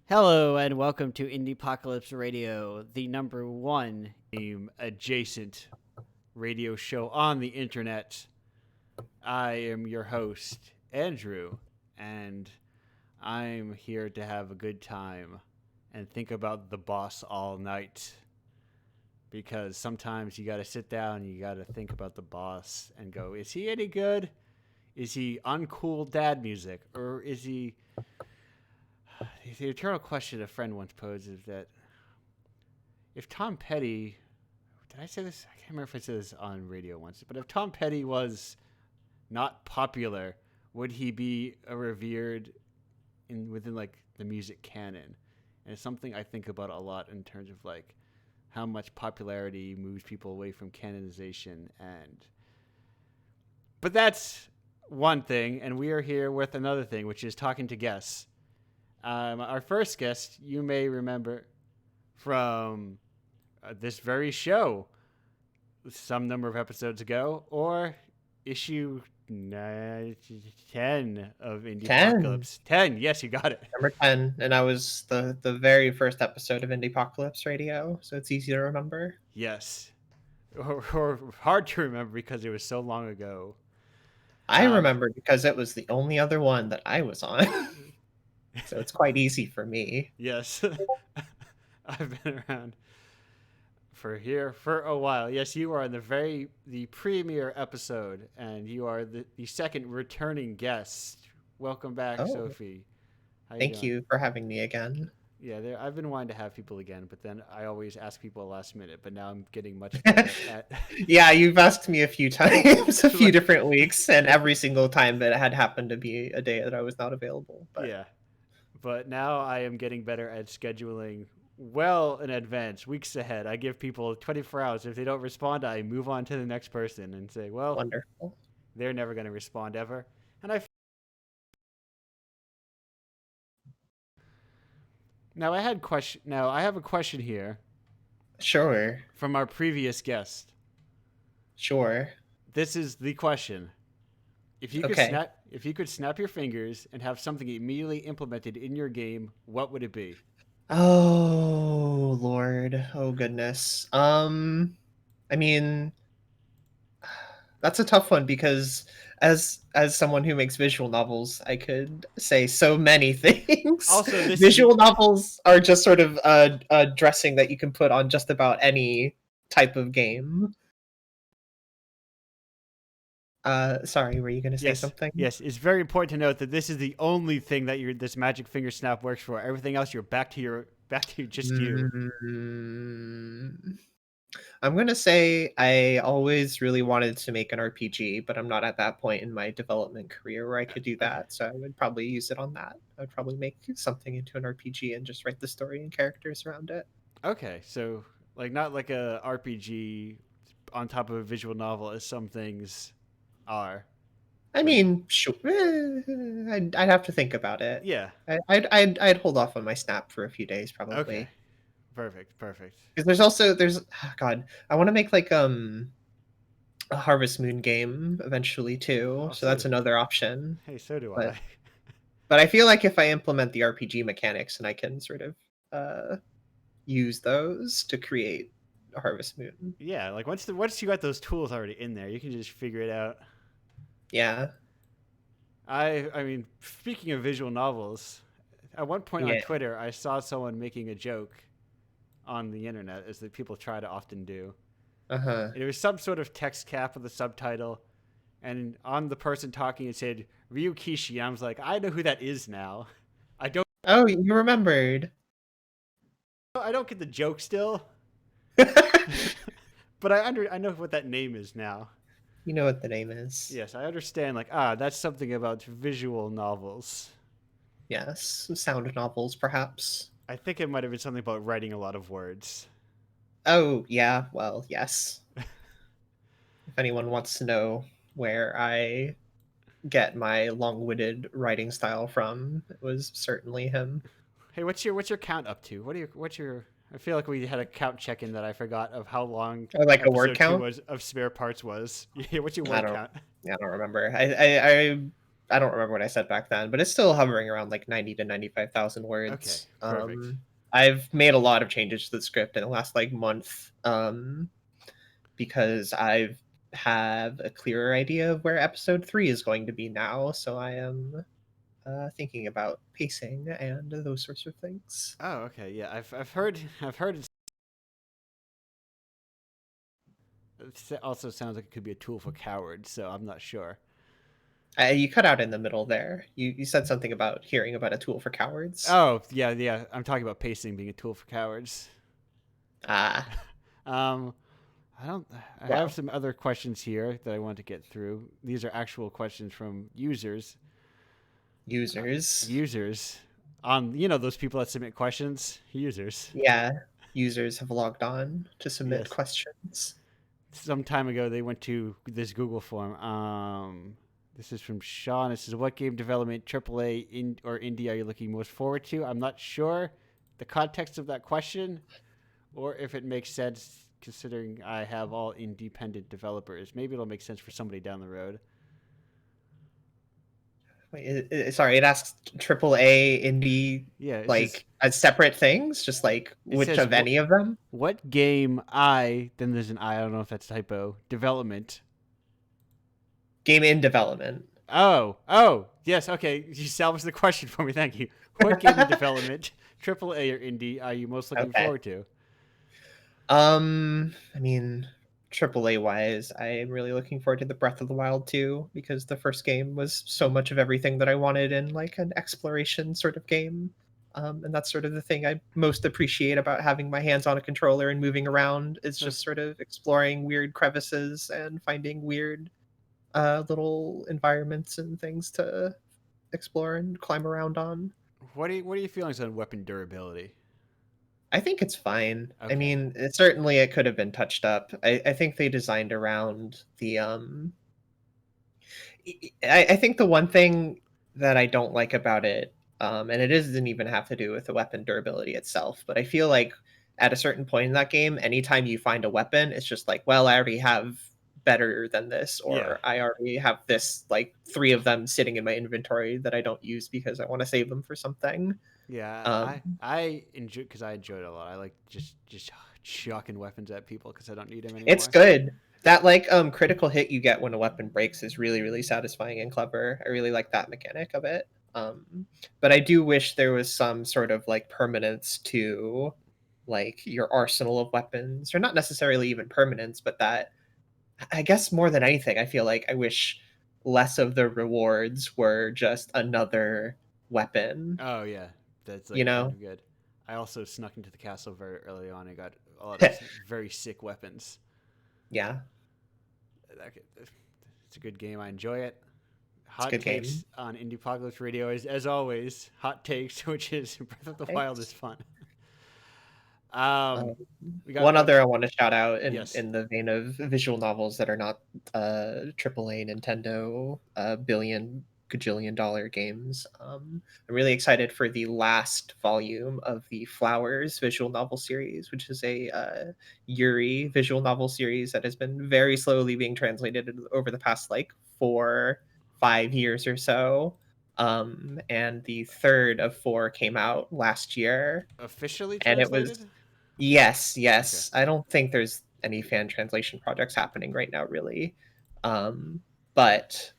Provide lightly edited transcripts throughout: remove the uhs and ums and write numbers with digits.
Hello and welcome to Indiepocalypse Radio, the number one game adjacent radio show on the internet. I am your host, Andrew, and I'm here to have a good time and think about the boss all night. Because sometimes you gotta sit down and you gotta think about the boss and go, is he any good? Is he uncool dad music? Or is he. The eternal question a friend once posed is that if Tom Petty, did I say this? I can't remember if I said this on radio once, but if Tom Petty was not popular, would he be a revered within like the music canon? And it's something I think about a lot in terms of like how much popularity moves people away from canonization. But that's one thing, and we are here with another thing, which is talking to guests. Our first guest, you may remember from this very show some number of episodes ago, or issue 10 of10. Indiepocalypse. 10, yes, you got it. Number 10. And I was the very first episode of Indiepocalypse Radio, so it's easy to remember. Yes. Or hard to remember because it was so long ago. I remember because it was the only other one that I was on. So it's quite easy for me. Yes. I've been around for a while. Yes, you are in the premiere episode, and you are the second returning guest. Welcome back, Sophie. Thank you for having me again. Yeah, I've been wanting to have people again, but then I always ask people last minute. But now I'm getting much better at. Yeah, you've asked me a few times, a few different weeks, and every single time that it had happened to be a day that I was not available. But... Yeah. But now I am getting better at scheduling well in advance, weeks ahead. I give people 24 hours. If they don't respond, I move on to the next person and say, well, wonderful. They're never going to respond ever. And Now I have a question here. Sure. From our previous guest. Sure. This is the question. If you could snap your fingers and have something immediately implemented in your game, what would it be? Oh Lord. Oh goodness. I mean, that's a tough one because as someone who makes visual novels, I could say so many things. Also, visual novels are just sort of a dressing that you can put on just about any type of game. Sorry, were you going to say something? Yes, it's very important to note that this is the only thing that this magic finger snap works for. Everything else, you're back to you. I'm going to say I always really wanted to make an RPG, but I'm not at that point in my development career where I could do that. So I would probably use it on that. I would probably make something into an RPG and just write the story and characters around it. Okay, so not like a RPG on top of a visual novel as some things are. I mean, sure. I'd have to think about it. Yeah. I'd hold off on my snap for a few days, probably. Okay. Perfect. Because God, I want to make like a Harvest Moon game eventually too. So that's another option. Hey, so do I. But I feel like if I implement the RPG mechanics and I can sort of use those to create a Harvest Moon. Yeah, like once you got those tools already in there, you can just figure it out. Yeah. I mean, speaking of visual novels, at one point on Twitter, I saw someone making a joke on the internet, as that people try to often do. Uh-huh. It was some sort of text cap with a subtitle, and on the person talking, it said Ryu Kishi. I was like, I know who that is now. I don't. Oh, you remembered. I don't get the joke still. But I know what that name is now. You know what the name is. Yes, I understand. That's something about visual novels. Yes, sound novels, perhaps. I think it might have been something about writing a lot of words. Oh, yeah. Well, yes. If anyone wants to know where I get my long-witted writing style from, it was certainly him. Hey, what's your count up to? What's your? I feel like we had a count check-in that I forgot of how long. Like a word count of spare parts was. Yeah, what's your word count? I don't remember. I I don't remember what I said back then, but it's still hovering around like 90 to 95,000 Okay, words. perfect. I've made a lot of changes to the script in the last like month, because I've have a clearer idea of where episode 3 is going to be now. So I am thinking about pacing and those sorts of things. Oh, okay. Yeah, I've heard it also sounds like it could be a tool for cowards, so I'm not sure. You cut out in the middle there. You said something about hearing about a tool for cowards. Oh, yeah, yeah. I'm talking about pacing being a tool for cowards. Ah, Um, I don't. I have well, some other questions here that I want to get through. These are actual questions from users. users. Users on those people that submit questions. Users. Yeah, users have logged on to submit Yes. questions. Some time ago, they went to this Google form. This is from Sean. It says, "What game development, AAA or indie, are you looking most forward to?" I'm not sure the context of that question, or if it makes sense considering I have all independent developers. Maybe it'll make sense for somebody down the road. Wait, sorry, it asks AAA indie Yeah, it says like as separate things, just like it which says of what any of them? what game I then there's an I don't know if that's a typo development. Game in development. Oh, yes, okay. You salvaged the question for me. Thank you. What game in development, AAA or indie, are you most looking Okay. forward to? I mean, AAA wise, I am really looking forward to the Breath of the Wild 2 because the first game was so much of everything that I wanted in like an exploration sort of game. And that's sort of the thing I most appreciate about having my hands on a controller and moving around is So, just sort of exploring weird crevices and finding weird little environments and things to explore and climb around on. what are your feelings on weapon durability? I think it's fine. I Okay. mean, certainly it could have been touched up. I think they designed around the I think the one thing that I don't like about it, and it doesn't even have to do with the weapon durability itself, but I feel like at a certain point in that game, anytime you find a weapon, it's just like, well, I already have better than this, Yeah. or I already have this, like three of them sitting in my inventory that I don't use because I want to save them for something. Yeah, Um, I enjoy because I enjoyed it a lot. I like just chucking weapons at people because I don't need them It's anymore. good. That like critical hit you get when a weapon breaks is really really satisfying and clever. I really like that mechanic of it. But I do wish there was some sort of like permanence to like your arsenal of weapons, or not necessarily even permanence, but that I guess more than anything, I feel like I wish less of the rewards were just another weapon. Oh yeah, that's You like kind know? of good. I also snuck into the castle very early on and got a lot of very sick weapons. Yeah, It's a good game. I enjoy it. it's a Hot good takes game. on Indiepocalypse Radio is, as always, hot takes, which is Breath of the Wild is Thanks. fun. Um, We one got other I want to shout out yes, in the vein of visual novels that are not AAA Nintendo billion gajillion dollar games. I'm really excited for the last volume of the Flowers visual novel series, which is a Yuri visual novel series that has been very slowly being translated over the past like 4 5 years or so. And the third of four came out last year, officially and it was translated. yes, Okay. yes. I don't think there's any fan translation projects happening right now, really. But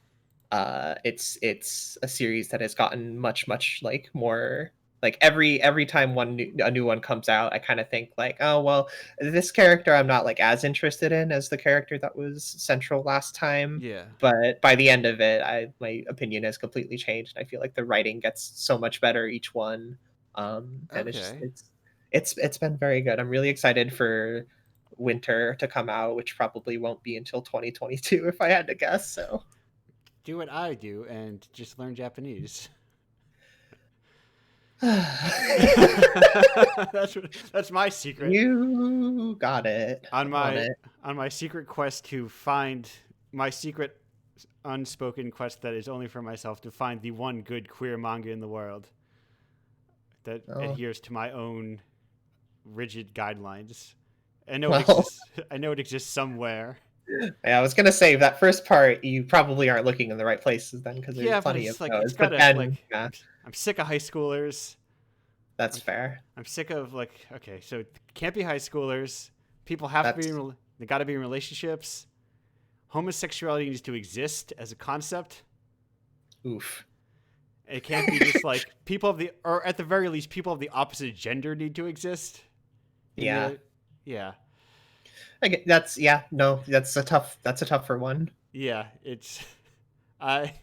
it's a series that has gotten much like more like every time a new one comes out, I kind of think like, oh well, this character I'm not like as interested in as the character that was central last time. Yeah. But by the end of it, I my opinion has completely changed. I feel like the writing gets so much better each one, and it's just Okay. it's been very good. I'm really excited for Winter to come out, which probably won't be until 2022 if I had to guess. So Do what I do and just learn Japanese. That's my secret. you got it. On I'm on my it. on my secret quest to find my secret unspoken quest that is only for myself to find the one good queer manga in the world that Oh, adheres to my own rigid guidelines. I know it well, exists. I know it exists somewhere. Yeah, I was gonna say that first part, you probably aren't looking in the right places then, because there's Yeah, but plenty of it's like it's those. But gotta like then, yeah, I'm sick of high schoolers. that's I'm fair. I'm sick of like okay, so it can't be high schoolers. People have to be That's they got to be in relationships. Homosexuality needs to exist as a concept. oof. It can't be just like people of the or at the very least people of the opposite gender need to exist in Yeah, the yeah. I get that's yeah. No, that's a tougher one. Yeah, it's I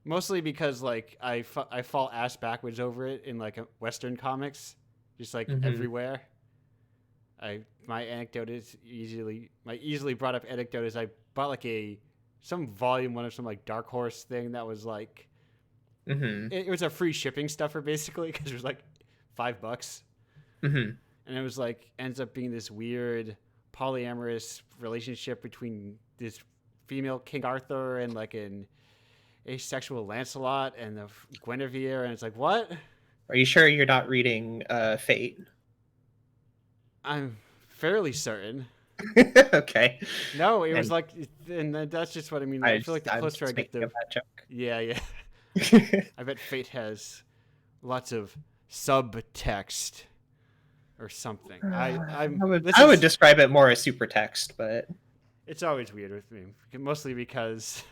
mostly because like I fall ass backwards over it in like Western comics, just like Hmm. everywhere. I my anecdote is easily my easily brought up anecdote is I bought like a some volume one of some like Dark Horse thing that was like Hmm. it was a free shipping stuffer basically because it was like $5, Hmm. and it was like ends up being this weird polyamorous relationship between this female King Arthur and like an asexual Lancelot and the Guinevere, and it's like what? Are you sure you're not reading Fate? I'm fairly certain. Okay. No, it was And like, and that's just what I mean. I feel like the I'm closer I just get making a to, bad joke. yeah, yeah. I bet Fate has lots of subtext or something. I'm. This I would is. describe it more as super text, but It's always weird with me, mostly because.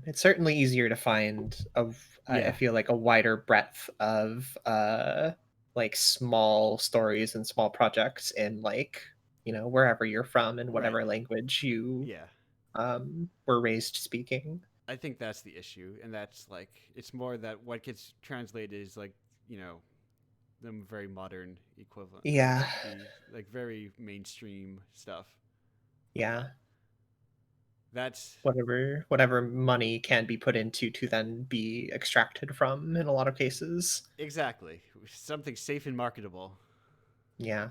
it's certainly easier to find I Yeah. feel like a wider breadth of like small stories and small projects in like, wherever you're from and Right. whatever language you Yeah. were raised speaking. I think that's the issue, and that's like it's more that what gets translated is like you know the very modern equivalent, Yeah. the like very mainstream stuff. Yeah. That's Whatever money can be put into to then be extracted from in a lot of cases. exactly something safe and marketable Yeah.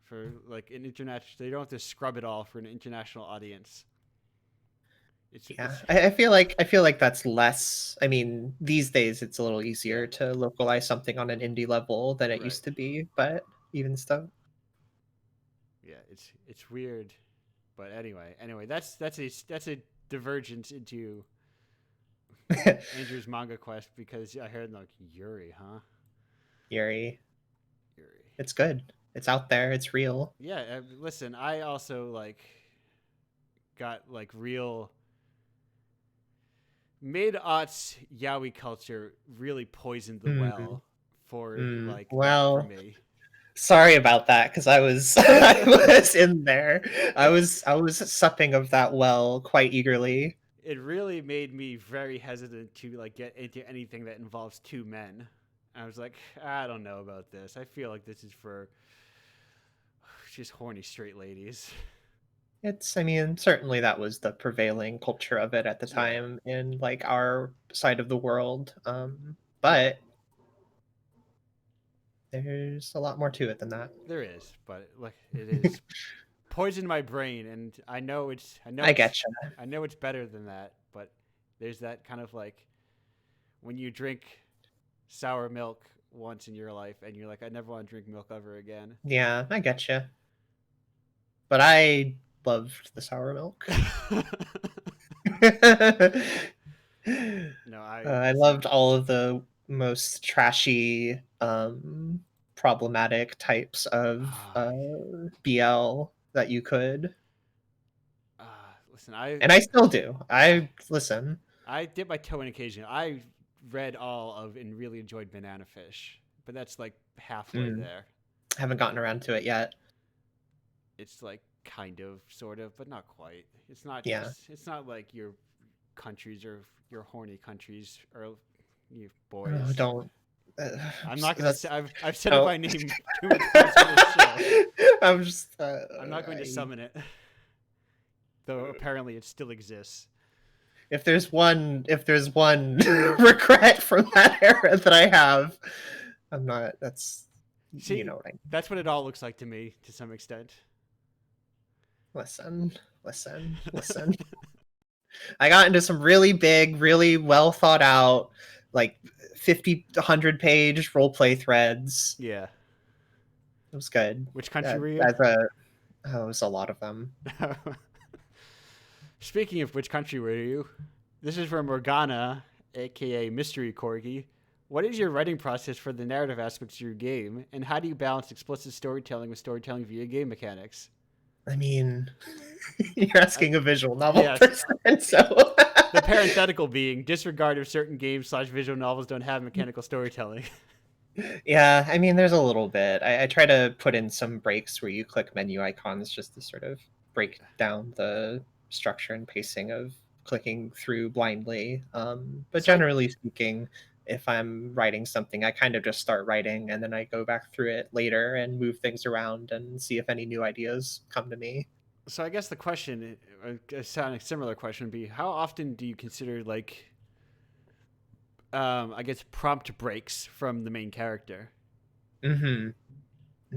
for like an international. They don't have to scrub it all for an international audience. Yeah, It's I feel like that's less. I mean, these days it's a little yeah, easier to localize something on an indie level than it right. used to be, but even still. Yeah, it's weird, but anyway, that's a divergence into Andrew's manga quest because I heard like Yuri, huh? Yuri, Yuri. it's good. It's out there. It's real. Yeah, listen, I also like got like real mid aughts yaoi culture really poisoned the Hmm. well for like that for Well, me. sorry about that because I was I was in there. I was supping of that well quite eagerly. It really made me very hesitant to like get into anything that involves two men. I was like, I don't know about this. I feel like this is for just horny straight ladies. I mean, certainly that was the prevailing culture of it at the Yeah, time in like our side of the world. yeah, But there's a lot more to it than that. there is, but like it is poisoned my brain, and I get you. I know it's better than that, but there's that kind of like when you drink sour milk once in your life, and you're like, I never want to drink milk ever again. Yeah, I get you. But I loved the sour milk. No, I I listen. loved all of the most trashy, problematic types of Ah, BL that you could, listen. I and I still do. I listen. I dip my toe in occasionally. I read all of and really enjoyed Banana Fish, but that's like halfway Mm, there. haven't gotten around to it yet. It's like kind of, sort of, but not quite. It's not Yeah. just. It's not like your countries or your horny countries or you Oh, boys. don't. I'm not gonna say. That's I've said it don't. by name too many times on this show. I'm just. I'm not going to summon it, though apparently it still exists. if there's one regret from that era that I have, I'm not. That's you See, know what I mean. that's what it all looks like to me, to some extent. Listen, listen. I got into some really big, really well thought out, like 50 to 100 page role play threads. Yeah. It was good. Which country were you? As a Oh, it was a lot of them. Speaking of which country were you? This is from Morgana, aka Mystery Corgi. What is your writing process for the narrative aspects of your game, and how do you balance explicit storytelling with storytelling via game mechanics? I mean, you're asking a visual novel Yes. person, so The parenthetical being disregard if certain games / visual novels don't have mechanical storytelling. yeah, I mean, there's a little bit. I try to put in some breaks where you click menu icons just to sort of break down the structure and pacing of clicking through blindly. But So I generally speaking, if I'm writing something, I kind of just start writing and then I go back through it later and move things around and see if any new ideas come to me. so I guess the question, a sounding similar question, would be how often do you consider like I guess prompt breaks from the main character? Mm-hmm.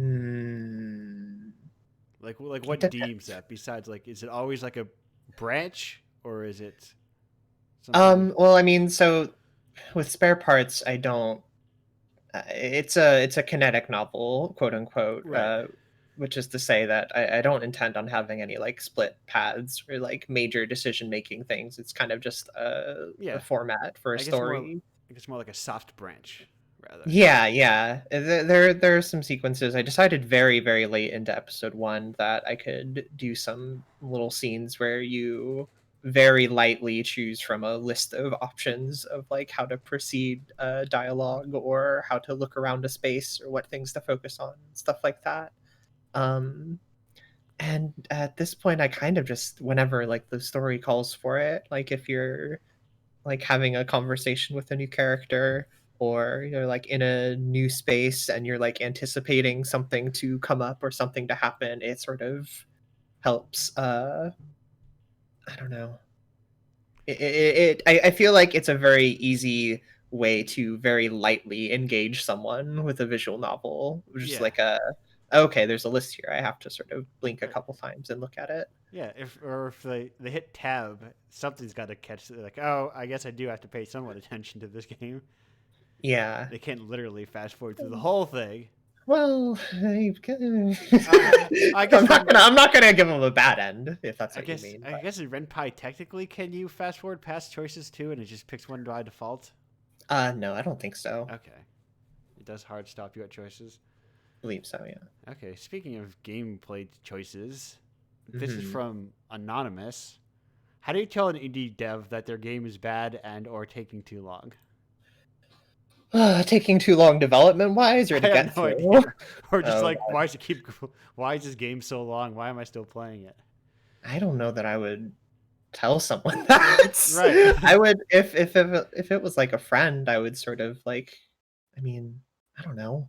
Mm. Like It what deems depends. that? Besides, like, is it always like a branch or is it something? Well, I mean, so with spare parts, I don't. It's a kinetic novel, quote unquote, Right. which is to say that I don't intend on having any like split paths or like major decision making things. It's kind of just a Yeah. format for a I guess more. story. I guess more like a soft branch, rather. Yeah, yeah. There are some sequences. I decided very, very late into episode one that I could do some little scenes where you very lightly choose from a list of options of like how to proceed dialogue or how to look around a space or what things to focus on, stuff like that. Um, and at this point, I kind of just whenever like the story calls for it, like if you're like having a conversation with a new character or you're like in a new space and you're like anticipating something to come up or something to happen, it sort of helps I don't know. I feel like it's a very easy way to very lightly engage someone with a visual novel, just Yeah. like a okay, there's a list here, I have to sort of blink a Right. couple times and look at it. Yeah. If they hit tab, something's got to catch. They're like, oh, I guess I do have to pay somewhat attention to this game. Yeah. They can't literally fast forward through the whole thing. Well, I guess Ren. I'm not gonna give them a bad end if that's what you mean. I guess in Renpai technically can you fast forward past choices too, and it just picks one by default. No, I don't think so. Okay. It does hard stop you at choices. I believe so, yeah. Okay, speaking of gameplay choices, this is Hmm. from Anonymous. How do you tell an indie dev that their game is bad and or taking too long? Taking too long development wise or I to have get no through? idea. Or just Oh like god. why is this game so long? Why am I still playing it? I don't know that I would tell someone that. Right. I would if it was like a friend, I would sort of like I mean, I don't know.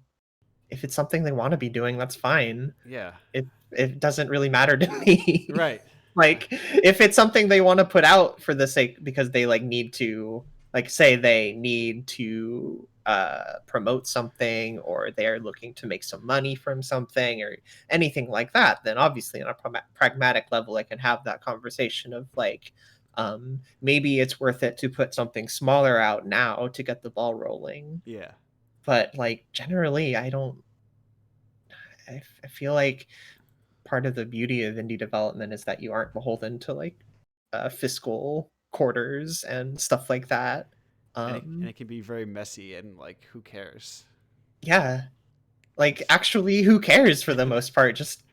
If it's something they want to be doing, that's fine. Yeah. It doesn't really matter to me. Right. Like if it's something they want to put out for the sake because they like need to like say they need to promote something or they're looking to make some money from something or anything like that, then obviously on a pragmatic level I can have that conversation of like maybe it's worth it to put something smaller out now to get the ball rolling. Yeah. But like generally I feel like part of the beauty of indie development is that you aren't beholden to like fiscal quarters and stuff like that. And Um, it can be very messy and like who cares? yeah, like actually, who cares for the most part? Just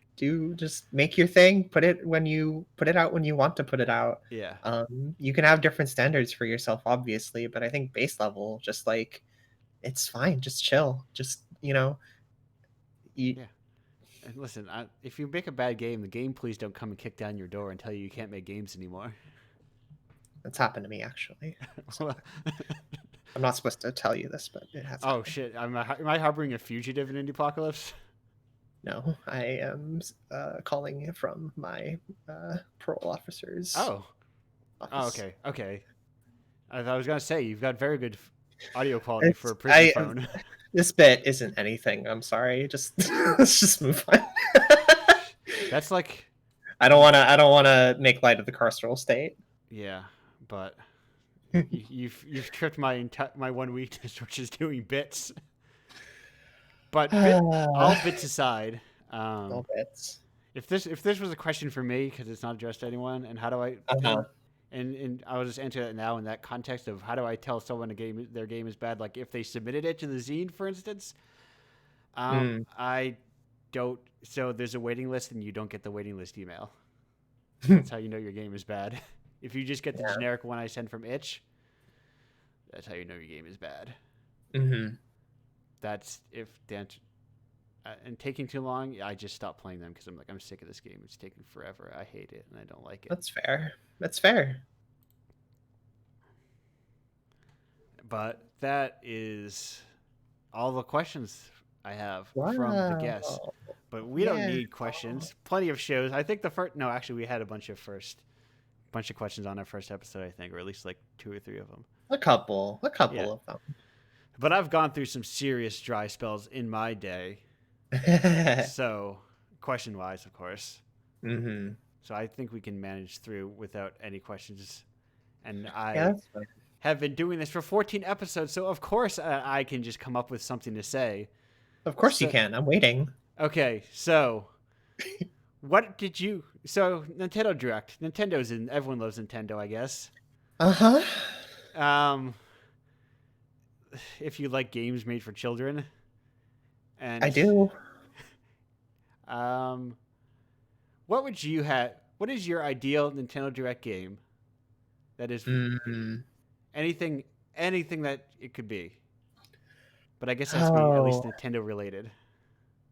make your thing. Put it out when you want to put it out. Yeah. You can have different standards for yourself, obviously, but I think base level, just like it's fine. Just chill. Just you, Yeah. And listen, if you make a bad game, the game please don't come and kick down your door and tell you you can't make games anymore. that's happened to me actually. So Well, I'm not supposed to tell you this, but it has oh happened. shit! Am I harboring a fugitive in Indiepocalypse? No, I am calling from my parole officer's Oh. Oh, office. okay. Okay. I was gonna say you've got very good audio quality for It's a prison phone. this bit isn't anything. I'm sorry. Just let's just move on. That's like, I don't want to make light of the carceral state. yeah, but You've tripped my one weakness, which is doing bits. But all All bits aside, um, bits. if this was a question for me because it's not addressed to anyone, and how do I Uh-huh. and I'll just answer that now in that context of how do I tell someone their game is bad? Like if they submitted it to the zine, for instance, Mm. I don't. So there's a waiting list, and you don't get the waiting list email. That's how you know your game is bad. If you just get the Yeah. generic one I send from Itch, that's how you know your game is bad. Hmm. That's if the and taking too long, I just stop playing them because I'm like I'm sick of this game. It's taking forever. I hate it and I don't like it. That's fair. That's fair. But that is all the questions I have from the guests. Wow. But we don't Yeah. need questions. Plenty of shows. I think the first no, actually we had a bunch of questions on our first episode, I think, or at least like 2 or 3 of them. A couple. A Yeah. couple of But I've gone through some serious dry spells in my day. them. So, question wise, of course. Hmm. So I think we can manage through without any questions. And Yeah, I that's fine. have been doing this for 14 episodes, so of course I can just come up with something to say. Of course you So, can. I'm waiting. okay, so what did you? So Nintendo Direct. Nintendo's in. Everyone loves Nintendo, I guess. Uh-huh. Um, if you like games made for children, I and do. um, what would you have? What is your ideal Nintendo Direct game? That is Mm. anything, anything that it could be. But I guess it has to be at least Oh, Nintendo related.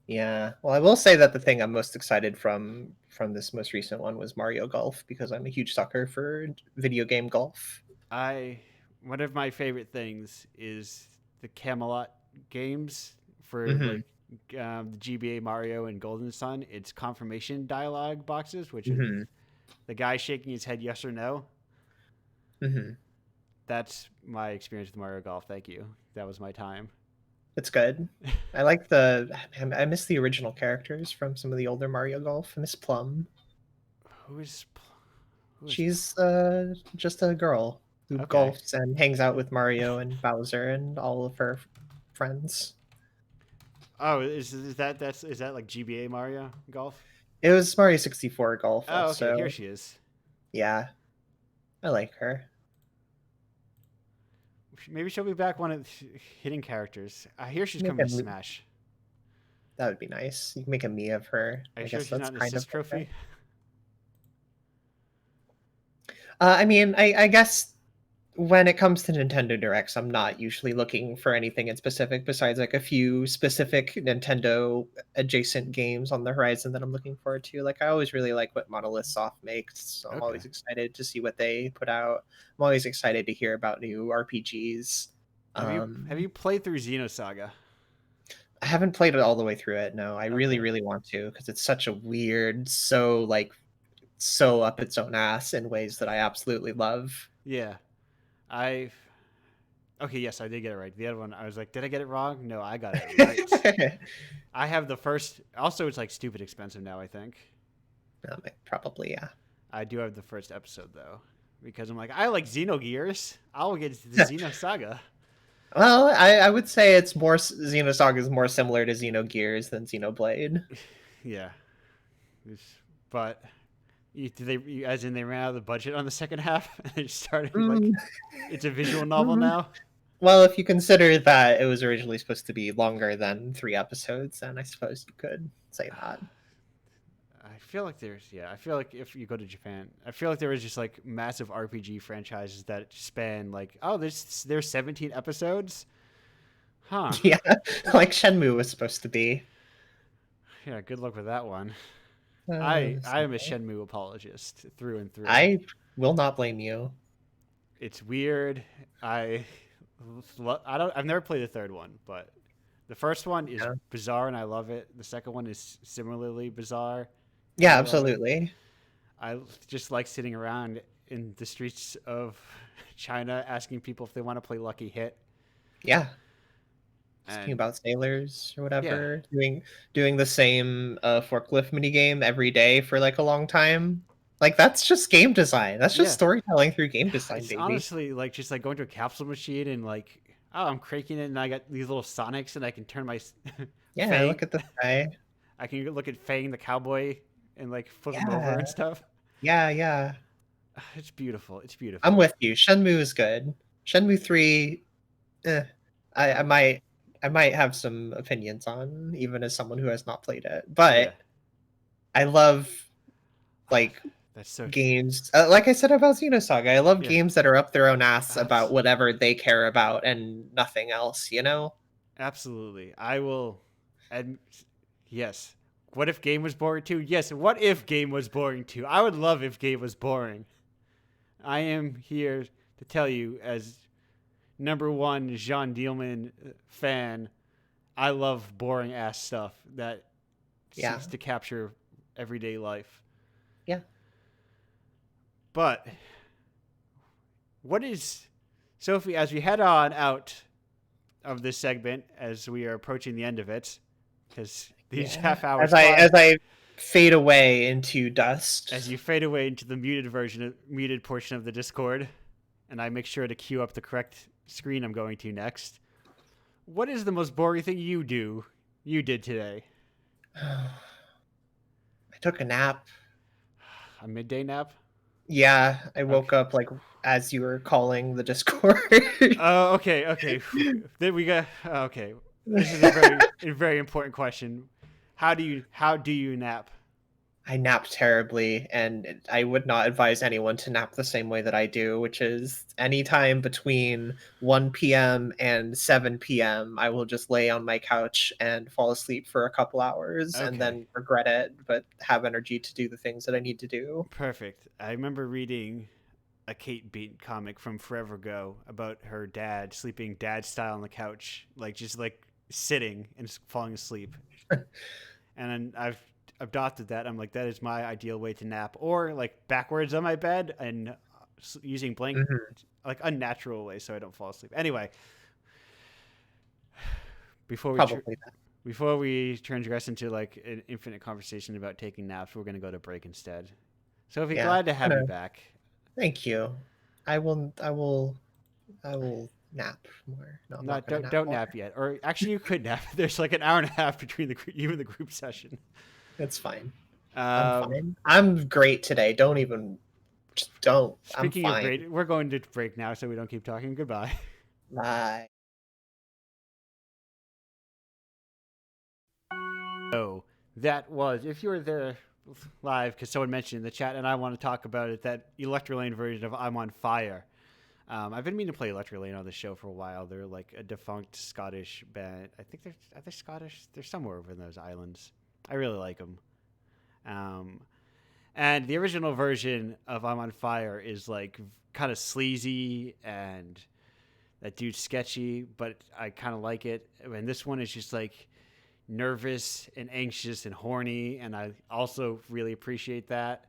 yeah. Well, I will say that the thing I'm most excited from this most recent one was Mario Golf because I'm a huge sucker for video game golf. I One of my favorite things is the Camelot games for Hmm. like the GBA Mario and Golden Sun. It's confirmation dialogue boxes, which is Hmm. the guy shaking his head yes or no. Hmm. That's my experience with Mario Golf. Thank you. That was my time. It's good. I like the. I miss the original characters from some of the older Mario Golf. I miss Plum. Who is who is She's just a girl who okay? golfs and hangs out with Mario and Bowser and all of her friends. Oh, is that like GBA Mario Golf? It was Mario 64 Golf Oh, okay. Here also. she is. Yeah, I like her. Maybe she'll be back one of the hidden characters. I hear she's Make coming a, to Smash. that would be nice. You can make a me of her. Are you I sure guess she's that's not an kind of assist okay. trophy? I mean, I guess when it comes to Nintendo Directs, I'm not usually looking for anything in specific besides like a few specific Nintendo adjacent games on the horizon that I'm looking forward to. Like I always really like what Monolith Soft makes. So I'm Okay. always excited to see what they put out. I'm always excited to hear about new RPGs. Have you played through Xeno Saga? I haven't played it all the way through it. No, I really, Okay. really want to because it's such a weird, so like so up its own ass in ways that I absolutely love. Yeah. I Okay, yes, I did get it right. The other one, I was like, did I get it wrong? No, I got it right. I have the first. Also, it's like stupid expensive now. I think Probably, yeah. I do have the first episode though, because I'm like, I like Xenogears. I'll get to the Xeno Saga. Well, I would say it's more Xenosaga is more similar to Xenogears than Xenoblade. Yeah, but as in they ran out of the budget on the second half. They started like Mm, it's a visual novel mm. now. Well, if you consider that it was originally supposed to be longer than 3 episodes, then I suppose you could say that. I feel like I feel like if you go to Japan, I feel like there was just like massive RPG franchises that span like, oh, there's 17 episodes, huh? Yeah, like Shenmue was supposed to be. Yeah, good luck with that one. I am a Someday. Shenmue apologist through and through. I will not blame you. It's weird. I I've never played the third one, but the first one is Yeah, bizarre and I love it. The second one is similarly bizarre and yeah, I love it. absolutely. I just like sitting around in the streets of China asking people if they want to play Lucky Hit. Yeah, thinking And about sailors or yeah, whatever, doing the same forklift mini game every day for like a long time. Like that's just game design. That's just Yeah, storytelling through game design, it's baby. honestly like just like going to a capsule machine and like, oh, I'm cranking it and I got these little Sonics and I can turn my Yeah, Fang. look at this guy. I can look at Fang the cowboy and like flip him over Yeah, and stuff. yeah. It's beautiful. It's I'm beautiful. with you. Shenmue is good. Shenmue 3, eh, I, I Um, might I might have some opinions on, even as someone who has not played it. yeah, But I love like that's so. games. Like I said about Xeno Saga, I love Yeah, games that are up their own ass about abs- whatever they care about and nothing else. You know? absolutely. I will. And yes. What if game was boring too? Yes. What if game was boring too? I would love if game was boring. I am here to tell you, as number one Jean Dielman fan, I love boring ass stuff that Yeah, seeks to capture everyday life. yeah. But what is, Sophie, as we head on out of this segment, as we are approaching the end of it, because these Yeah. half hours As I fly as I fade away into as dust. you fade away into the muted portion of the Discord, and I make sure to queue up the correct screen I'm going to next. What is the most boring thing you did today? I took a nap. A midday nap? Yeah, I Okay. woke up like as you were calling the Discord. Oh, okay, okay. Then we got okay. This is a very important question. How do you nap? I napped terribly, and I would not advise anyone to nap the same way that I do, which is anytime between 1 p.m. and 7 p.m. I will just lay on my couch and fall asleep for a couple hours and Okay. then regret it, but have energy to do the things that I need to do. Perfect. I remember reading a Kate Beat comic from forever ago about her dad sleeping dad style on the couch, like just like sitting and falling asleep. And then I've adopted that. I'm like, that is my ideal way to nap, or like backwards on my bed and using blank, Mhm. like unnatural ways so I don't fall asleep. Anyway, before we tr- Probably that. before we transgress into like an infinite conversation about taking naps, we're gonna go to break instead. So, if you're Yeah. glad to have you back. Thank you. I will nap more. No, I'm not Not gonna don't nap don't more. nap yet, or actually you could nap. There's like an hour and a half between you and the group session. It's fine. I'm Um, fine. I'm great today. Don't even just don't. I'm Speaking of fine. great, we're going to break now, so we don't keep talking. Goodbye. Bye. Oh, that was, if you were there live, because someone mentioned in the chat, and I want to talk about it, that Electrolane version of I'm on Fire. I've been meaning to play Electrolane on the show for a while. They're like a defunct Scottish band. I think are they Scottish? They're somewhere over in those islands. I really like them. Um, and the original version of I'm on Fire is like kind of sleazy and that dude's sketchy, but I kind of like it. And this one is just like nervous and anxious and horny, and I also really appreciate that.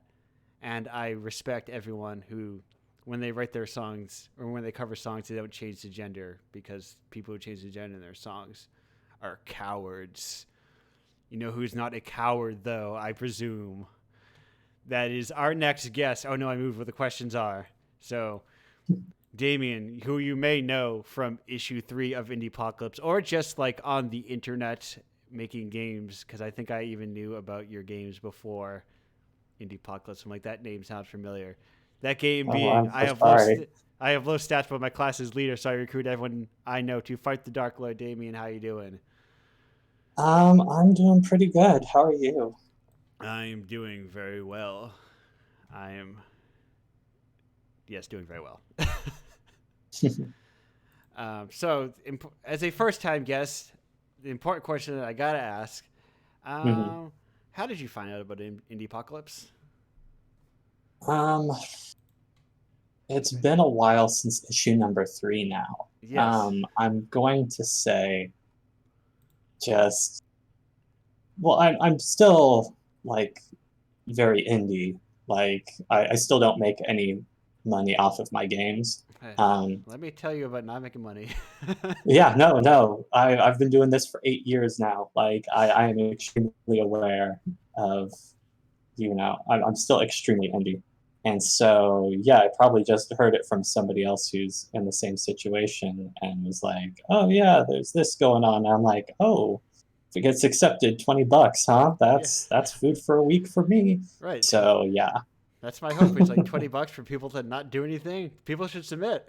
And I respect everyone who, when they write their songs or when they cover songs, they don't change the gender, because people who change the gender in their songs are cowards. You know who's not a coward, though, I presume? That is our next guest. Oh no, I moved where the questions are. So, Damien, who you may know from issue 3 of Indiepocalypse, or just like on the internet making games, because I think I even knew about your games before Indiepocalypse. I'm like, that name sounds familiar. That game Oh, being, I'm so sorry. I have low stats, but my class is leader, so I recruit everyone I know to fight the Dark Lord. Damien, how you doing? I'm doing pretty good. How are you? I am doing very well. I am, yes, doing very well. So, as a first time guest, the important question that I gotta ask: Mhm. how did you find out about Indiepocalypse? Um, it's been a while since issue number 3 now. Yes. I'm going to say just, well, I'm still like very indie. Like I still don't make any money off of my games. Hey, Um, let me tell you about not making money. yeah, no. I've been doing this for 8 years now. Like I am extremely aware of I'm still extremely indie. And so, yeah, I probably just heard it from somebody else who's in the same situation and was like, oh, yeah, there's this going on. And I'm like, oh, if it gets accepted, $20, huh? That's food for a week for me. Right. So, yeah. That's my hope. It's like $20 for people to not do anything. People should submit.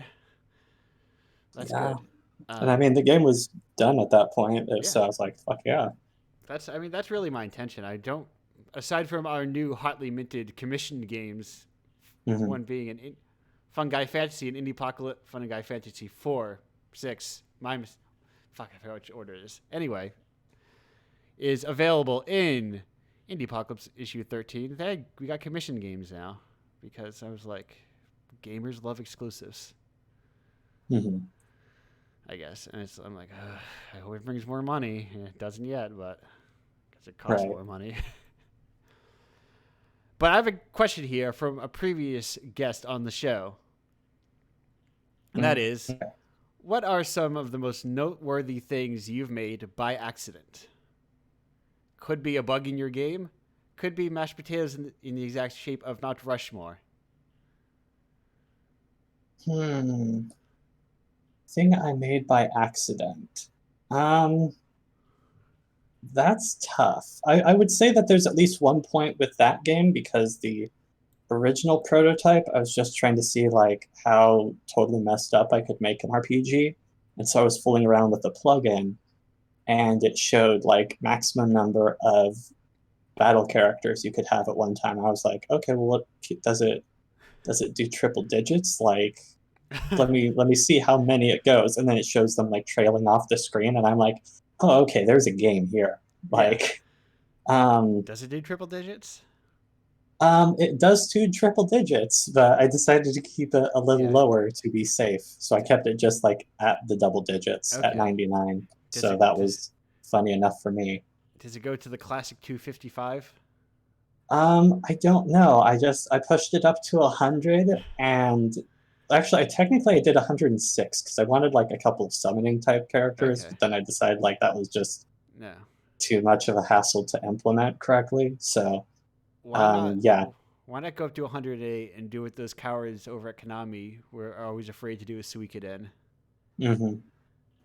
That's Yeah. good. And I mean, the game was done at that point. Yeah. So I was like, fuck yeah. That's really my intention. I don't, aside from our new hotly minted commissioned games, one being an Fungi Fantasy and Indiepocalypse, Fungi Fantasy 4, 6, fuck, I forgot which order it is. Anyway, is available in Indiepocalypse issue 13. We got commissioned games now because I was like, gamers love exclusives. I guess. And I'm like, I hope it brings more money. And it doesn't yet, but because it costs more money. But I have a question here from a previous guest on the show. And that is, what are some of the most noteworthy things you've made by accident? Could be a bug in your game. Could be mashed potatoes in the exact shape of Mount Rushmore. Thing I made by accident. That's tough. I would say that there's at least one point with that game because the original prototype, I was just trying to see like how totally messed up I could make an RPG. And so I was fooling around with the plugin and it showed like maximum number of battle characters you could have at one time. I was like, okay, well, what does it do triple digits? Like, let me see how many it goes. And then it shows them like trailing off the screen. And I'm like, oh, okay, there's a game here. Like, does it do triple digits? It does do triple digits, but I decided to keep it a little lower to be safe. So I kept it just like at the double digits at 99. That was funny enough for me. Does it go to the classic 255? I don't know. I pushed it up to 100, and actually, I did 106 because I wanted like a couple of summoning type characters, but then I decided like that was just too much of a hassle to implement correctly. So, why not go up to 108 and do what those cowards over at Konami were always afraid to do with Suikoden?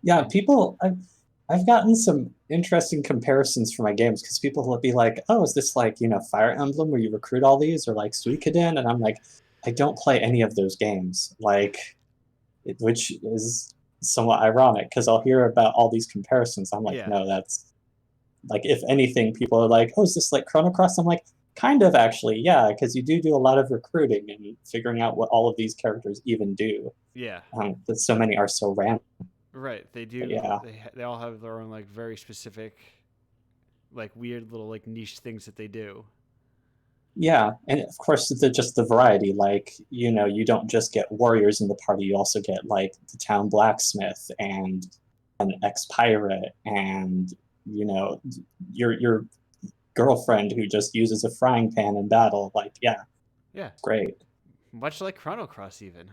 Yeah, people. I've gotten some interesting comparisons for my games because people will be like, "Oh, is this like Fire Emblem where you recruit all these, or like Suikoden?" And I'm like, I don't play any of those games, which is somewhat ironic because I'll hear about all these comparisons. I'm like, no, that's like, if anything, people are like, oh, is this like Chrono Cross? I'm like, kind of actually, yeah, because you do a lot of recruiting and figuring out what all of these characters even do. Yeah. But so many are so random. Right, they do. Yeah. They all have their own like very specific, like weird little like niche things that they do. Yeah, and of course just the variety. Like you don't just get warriors in the party; you also get like the town blacksmith and an ex-pirate, and your girlfriend who just uses a frying pan in battle. Like, yeah, great. Much like Chrono Cross, even.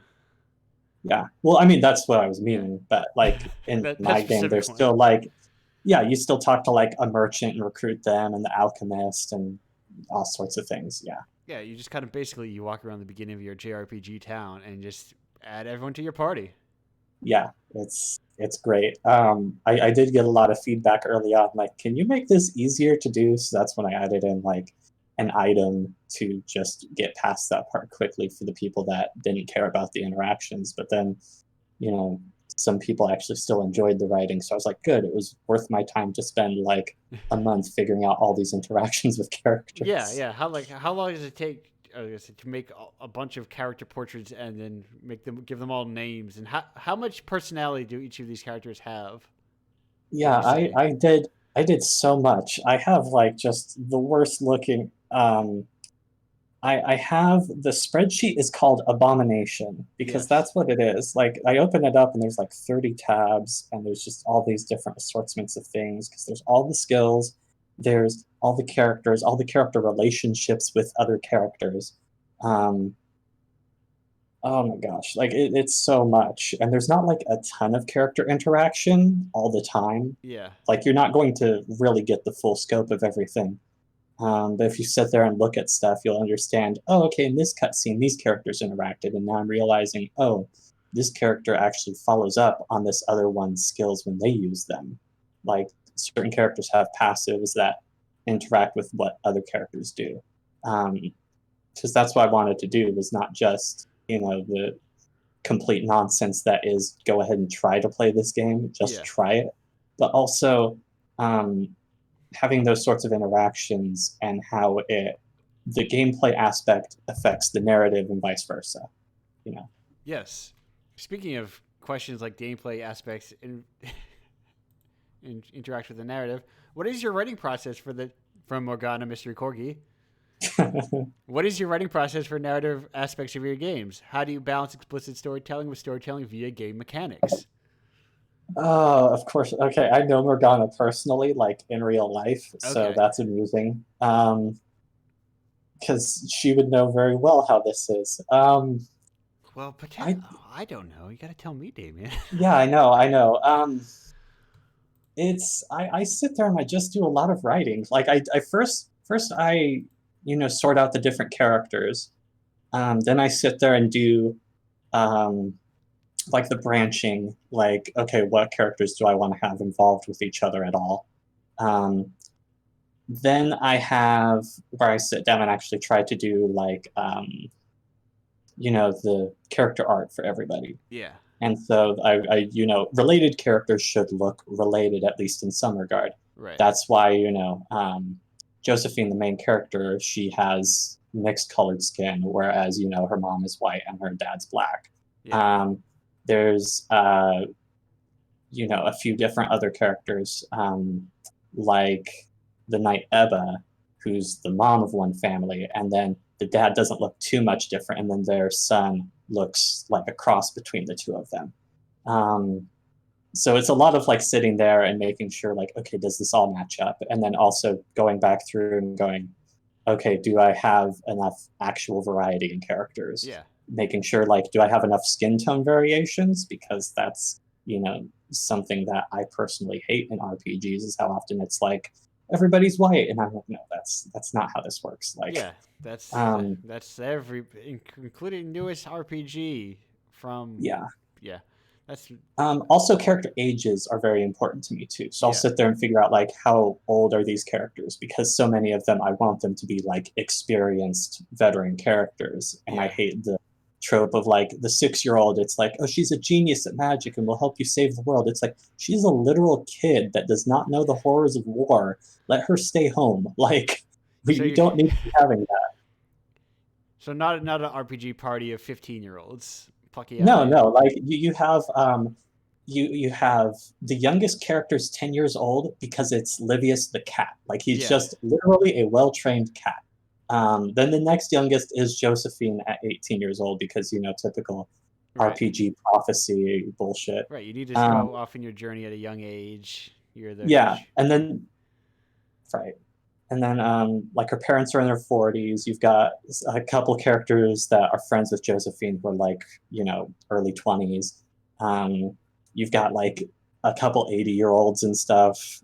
Yeah, well, I mean that's what I was meaning, but like in my game, there's still like, you still talk to like a merchant and recruit them, and the alchemist and all sorts of things. Yeah, you just kind of basically you walk around the beginning of your JRPG town and just add everyone to your party. Yeah, it's great. I did get a lot of feedback early on, like, can you make this easier to do? So that's when I added in like an item to just get past that part quickly for the people that didn't care about the interactions. But then, some people actually still enjoyed the writing. So I was like, good, it was worth my time to spend like a month figuring out all these interactions with characters. Yeah. How long does it take to make a bunch of character portraits and then give them all names? And how much personality do each of these characters have? Yeah, I did so much. I have like just the worst looking. I have the spreadsheet is called Abomination because that's what it is. Like I open it up and there's like 30 tabs and there's just all these different assortments of things because there's all the skills, there's all the characters, all the character relationships with other characters. Oh my gosh, like it's so much, and there's not like a ton of character interaction all the time. Yeah, like you're not going to really get the full scope of everything. But if you sit there and look at stuff, you'll understand, oh, okay, in this cutscene, these characters interacted, and now I'm realizing, oh, this character actually follows up on this other one's skills when they use them. Like, certain characters have passives that interact with what other characters do. Because that's what I wanted to do, was not just, the complete nonsense that is go ahead and try to play this game, just try it, but also having those sorts of interactions and how the gameplay aspect affects the narrative and vice versa. Yes. Speaking of questions like gameplay aspects and interact with the narrative, what is your writing process from Morgana Mystery Corgi? What is your writing process for narrative aspects of your games? How do you balance explicit storytelling with storytelling via game mechanics? Oh, of course. Okay, I know Morgana personally, like in real life, so Okay. that's amusing. Because she would know very well how this is. Well, I don't know. You got to tell me, Damien. Yeah, I know. I sit there and I just do a lot of writing. Like I first I sort out the different characters. Then I sit there and do like the branching. Like, okay, what characters do I want to have involved with each other at all? Then I have where I sit down and actually try to do like the character art for everybody. Yeah. And so related characters should look related, at least in some regard. Right. That's why, Josephine, the main character, she has mixed colored skin, whereas, her mom is white and her dad's black. Yeah. There's, a few different other characters, like the knight Ebba, who's the mom of one family, and then the dad doesn't look too much different, and then their son looks like a cross between the two of them. So it's a lot of like sitting there and making sure, like, okay, does this all match up? And then also going back through and going, okay, do I have enough actual variety in characters? Yeah. Making sure, like, do I have enough skin tone variations? Because that's, something that I personally hate in RPGs, is how often it's like, everybody's white, and I'm like, no, that's not how this works. Like, yeah, that's including newest RPG from. Yeah. That's also, character ages are very important to me too. So I'll sit there and figure out like how old are these characters, because so many of them I want them to be like experienced veteran characters, and I hate the trope of like the 6-year-old. It's like, oh, she's a genius at magic and will help you save the world. It's like, she's a literal kid that does not know the horrors of war. Let her stay home. Like, we don't need to be having that. So not an RPG party of 15-year-olds. No. Like you have you have the youngest character's 10 years old because it's Livius the cat. Like, he's just literally a well-trained cat. Then the next youngest is Josephine at 18 years old because, typical RPG prophecy bullshit. Right, you need to go off in your journey at a young age. And then And then, like, her parents are in their 40s. You've got a couple characters that are friends with Josephine who are like, early 20s. You've got like a couple 80-year-olds and stuff.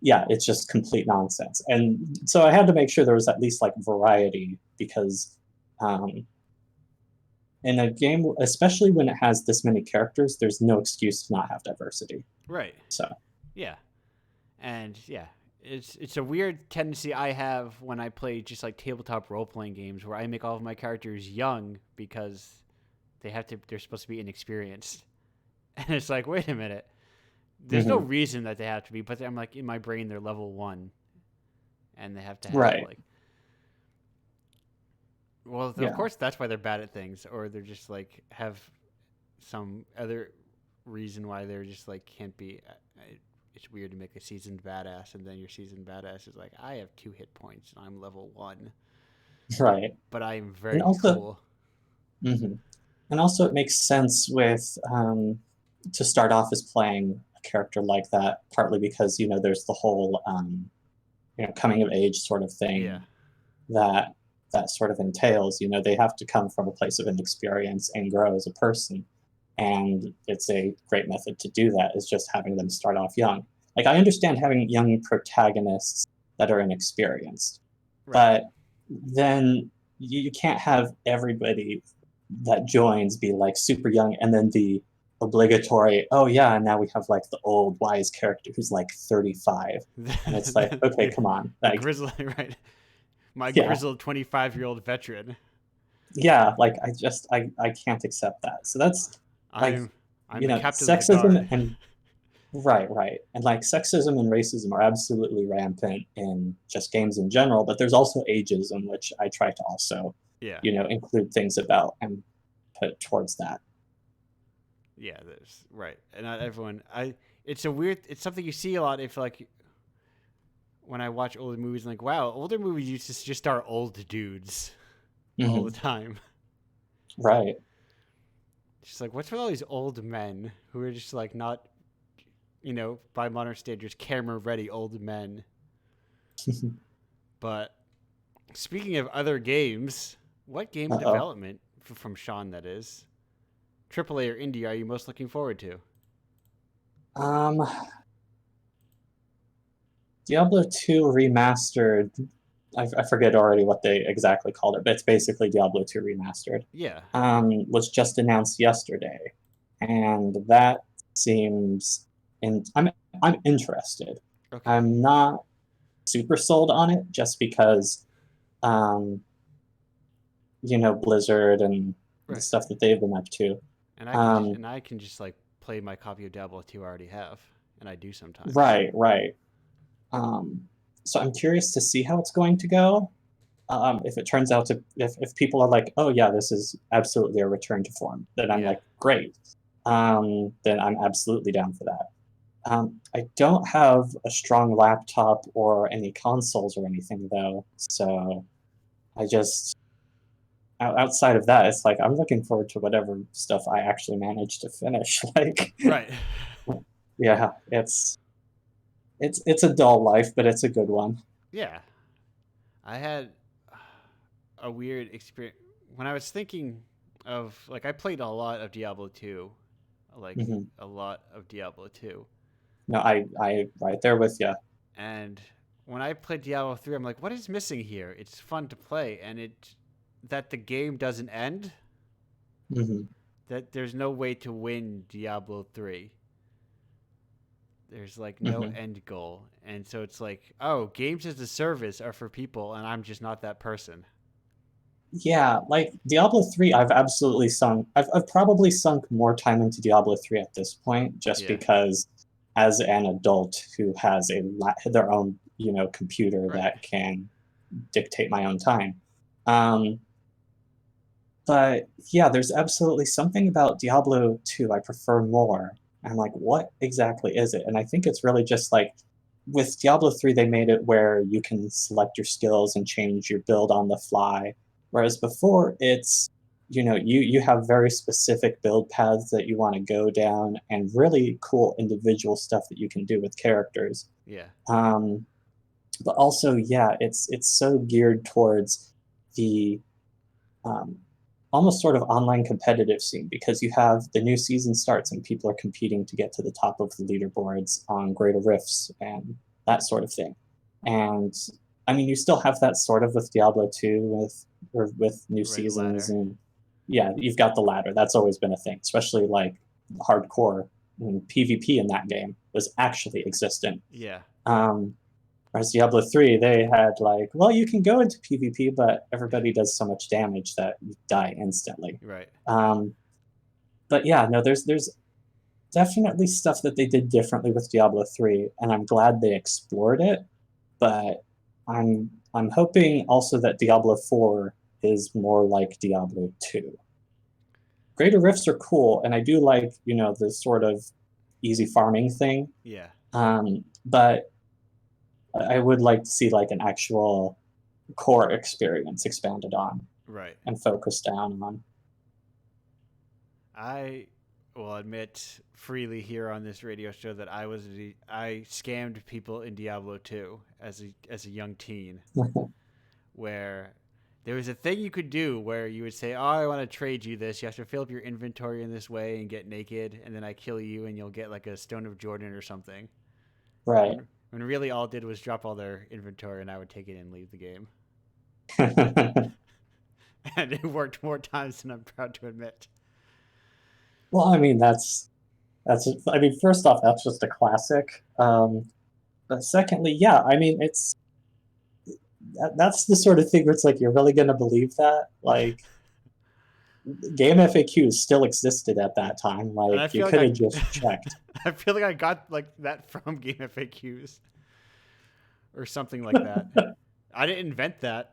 It's just complete nonsense. And so I had to make sure there was at least like variety, because in a game, especially when it has this many characters, there's no excuse to not have diversity. Right. So. Yeah. And it's a weird tendency I have when I play just like tabletop role-playing games, where I make all of my characters young because they're supposed to be inexperienced. And it's like, wait a minute. There's no reason that they have to be, but I'm like, in my brain, they're level 1. And they have to have like... Well, of course, that's why they're bad at things, or they're just like have some other reason why they're just like can't be... It's weird to make a seasoned badass, and then your seasoned badass is like, I have 2 hit points, and I'm level 1. Right. But I am very cool. And also, it makes sense with to start off as playing a character like that, partly because, there's the whole, coming of age sort of thing that sort of entails. They have to come from a place of inexperience and grow as a person. And it's a great method to do that, is just having them start off young. Like, I understand having young protagonists that are inexperienced. Right. But then you can't have everybody that joins be like super young, and then the obligatory, oh yeah, and now we have like the old wise character who's like 35, and it's like, okay, come on, The like, grizzled, right? My yeah, grizzled 25-year-old veteran. yeah, like I can't accept that. So that's like, I'm the captain of the sexism guard. and right, and like sexism and racism are absolutely rampant in just games in general, but there's also ageism, which I try to also, Yeah. include things about and put towards that. Yeah, there's right. And not everyone it's something you see a lot if like when I watch older movies, I'm like, wow, older movies used to just star old dudes all the Hmm. time. Right. Just like, what's with all these old men who are just like not, by modern standards, camera ready old men? But speaking of other games, what game Uh-oh. development from Sean, that is, AAA or indie, are you most looking forward to? Um, Diablo 2 Remastered. I forget already what they exactly called it, but it's basically Diablo 2 Remastered. Yeah. Was just announced yesterday, and that seems. And I'm interested. Okay. I'm not super sold on it just because, um, Blizzard and the Right. stuff that they've been up to. And Um, I can just like play my copy of Diablo 2 I already have, and I do sometimes. right. Um, so I'm curious to see how it's going to go. If it turns out to, if people are like, oh yeah, this is absolutely a return to form, then I'm Yeah. like, great. Then I'm absolutely down for that. I don't have a strong laptop or any consoles or anything though, so I just outside of that, it's like I'm looking forward to whatever stuff I actually manage to finish. Like, Right. yeah, it's a dull life, but it's a good one. Yeah. I had a weird experience when I was thinking of like I played a lot of Diablo 2, like Hmm. a lot of Diablo 2. No, I right there with you. And when I played Diablo 3, I'm like, what is missing here? It's fun to play, and that the game doesn't end. Hmm. That there's no way to win Diablo 3. There's like no Hmm. end goal. And so it's like, oh, games as a service are for people, and I'm just not that person. Yeah, like Diablo 3, I've probably sunk more time into Diablo 3 at this point, just Yeah. because as an adult who has their own, computer Right. that can dictate my own time. Um, but yeah, there's absolutely something about Diablo 2 I prefer more. I'm like, what exactly is it? And I think it's really just like with Diablo 3, they made it where you can select your skills and change your build on the fly. Whereas before, it's, you have very specific build paths that you want to go down and really cool individual stuff that you can do with characters. Yeah. Um, but also, yeah, it's so geared towards the um, almost sort of online competitive scene because you have the new season starts and people are competing to get to the top of the leaderboards on greater rifts and that sort of thing. And I mean, you still have that sort of with Diablo 2 with new Right. seasons, Ladder. and yeah, you've got the ladder. That's always been a thing, especially like hardcore and PvP in that game was actually existent. Yeah. Um, Whereas Diablo 3, they had like, well, you can go into PvP, but everybody does so much damage that you die instantly. Right. Um, but yeah, no, there's definitely stuff that they did differently with Diablo 3, and I'm glad they explored it. But I'm hoping also that Diablo 4 is more like Diablo 2. Greater Rifts are cool, and I do like, the sort of easy farming thing. Yeah. But I would like to see like an actual core experience expanded on Right. and focused down on. I will admit freely here on this radio show that I scammed people in Diablo 2 as a young teen, where there was a thing you could do where you would say, "Oh, I want to trade you this. You have to fill up your inventory in this way and get naked, and then I kill you, and you'll get like a Stone of Jordan or something." Right. And When really all it did was drop all their inventory, and I would take it and leave the game. And it worked more times than I'm proud to admit. Well, I mean, that's. I mean, first off, that's just a classic. But secondly, yeah, I mean, that's the sort of thing where it's like, you're really going to believe that? Like, game FAQs still existed at that time. Like, you could have just checked. I feel like I got like that from Game FAQs or something like that. I didn't invent that.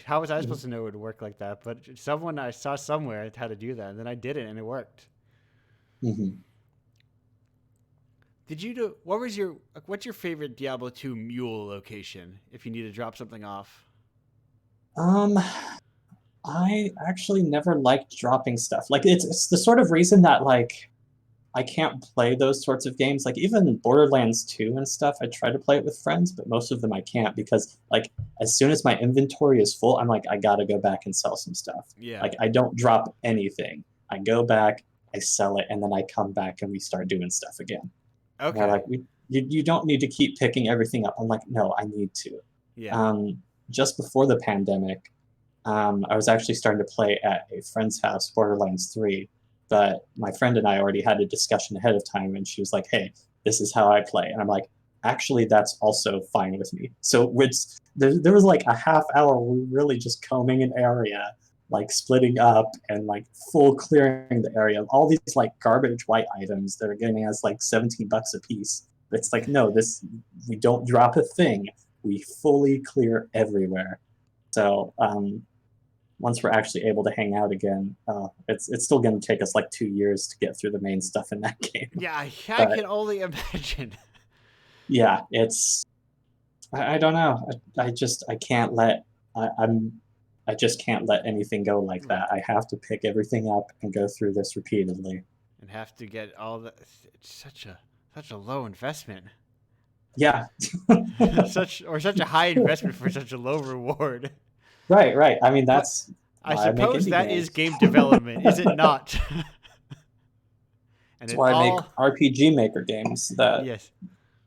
How was I supposed to know it would work like that? But someone I saw somewhere had to do that, and then I did it, and it worked. Mm-hmm. Did you do? What's your favorite Diablo 2 mule location? If you need to drop something off. I actually never liked dropping stuff. Like, it's the sort of reason that, like, I can't play those sorts of games. Like, even Borderlands 2 and stuff, I try to play it with friends, but most of them I can't, because, like, as soon as my inventory is full, I'm like, I gotta go back and sell some stuff. Yeah. Like, I don't drop anything. I go back, I sell it, and then I come back and we start doing stuff again. Okay. And they're like, you don't need to keep picking everything up. I'm like, no, I need to. Yeah. Just before the pandemic, I was actually starting to play at a friend's house, Borderlands 3, but my friend and I already had a discussion ahead of time, and she was like, hey, this is how I play. And I'm like, actually, that's also fine with me. So there was like a half hour we were really just combing an area, like splitting up and like full clearing the area of all these like garbage white items that are getting us like $17 a piece. But it's like, no, we don't drop a thing. We fully clear everywhere. So once we're actually able to hang out again, it's still going to take us like 2 years to get through the main stuff in that game. Yeah, I can only imagine. Yeah, I don't know. I can't let I just can't let anything go like that. I have to pick everything up and go through this repeatedly. And have to get all the. It's such a low investment. Yeah. such a high investment for such a low reward. Right. I mean, that's. I suppose that is game development, is it not? That's why I make RPG Maker games that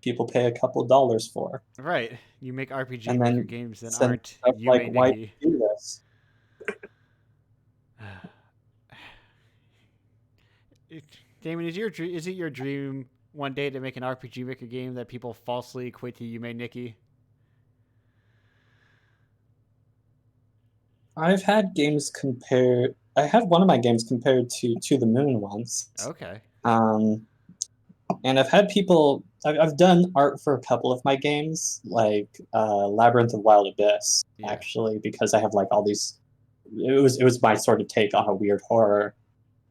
people pay a couple dollars for. Right. You make RPG Maker games that aren't like, why do you do this? Damon, is it your dream one day to make an RPG Maker game that people falsely equate to Yume Nikki? I've had games compared. I had one of my games compared to the Moon once. Okay. And I've had people. I've done art for a couple of my games, like Labyrinth of Wild Abyss, actually, because I have like all these. It was my sort of take on a weird horror,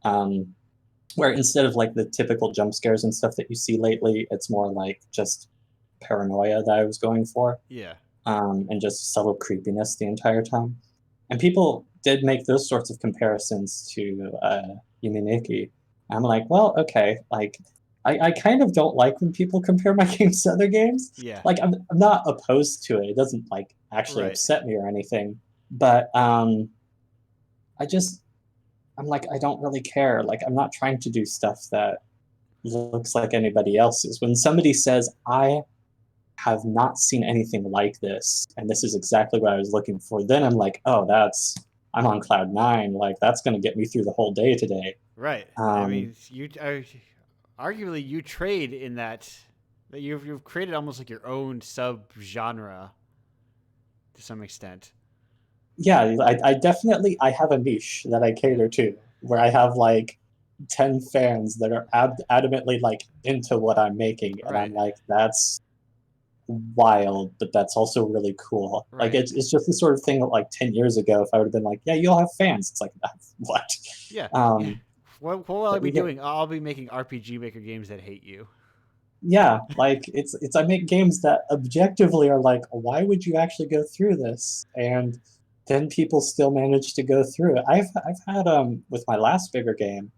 where instead of like the typical jump scares and stuff that you see lately, it's more like just paranoia that I was going for. Yeah. And just subtle creepiness the entire time. And people did make those sorts of comparisons to Yume Nikki. I'm like, well, okay, like. I kind of don't like when people compare my games to other games. Yeah. Like, I'm not opposed to it. It doesn't, like, actually upset me or anything. But I'm like, I don't really care. Like, I'm not trying to do stuff that looks like anybody else's. When somebody says, I have not seen anything like this, and this is exactly what I was looking for, then I'm like, oh, I'm on cloud 9. Like, that's going to get me through the whole day today. Right. I mean, arguably you trade in that you've created almost like your own sub-genre to some extent. Yeah, I definitely have a niche that I cater to, where I have like 10 fans that are adamantly like into what I'm making, and I'm like, that's wild, but that's also really cool. Like, it's just the sort of thing that like 10 years ago, if I would have been like, yeah, you'll have fans, it's like, what? Yeah. What will I be doing? I'll be making RPG Maker games that hate you. Yeah, like it's I make games that objectively are like, why would you actually go through this? And then people still manage to go through it. I've had with my last bigger game,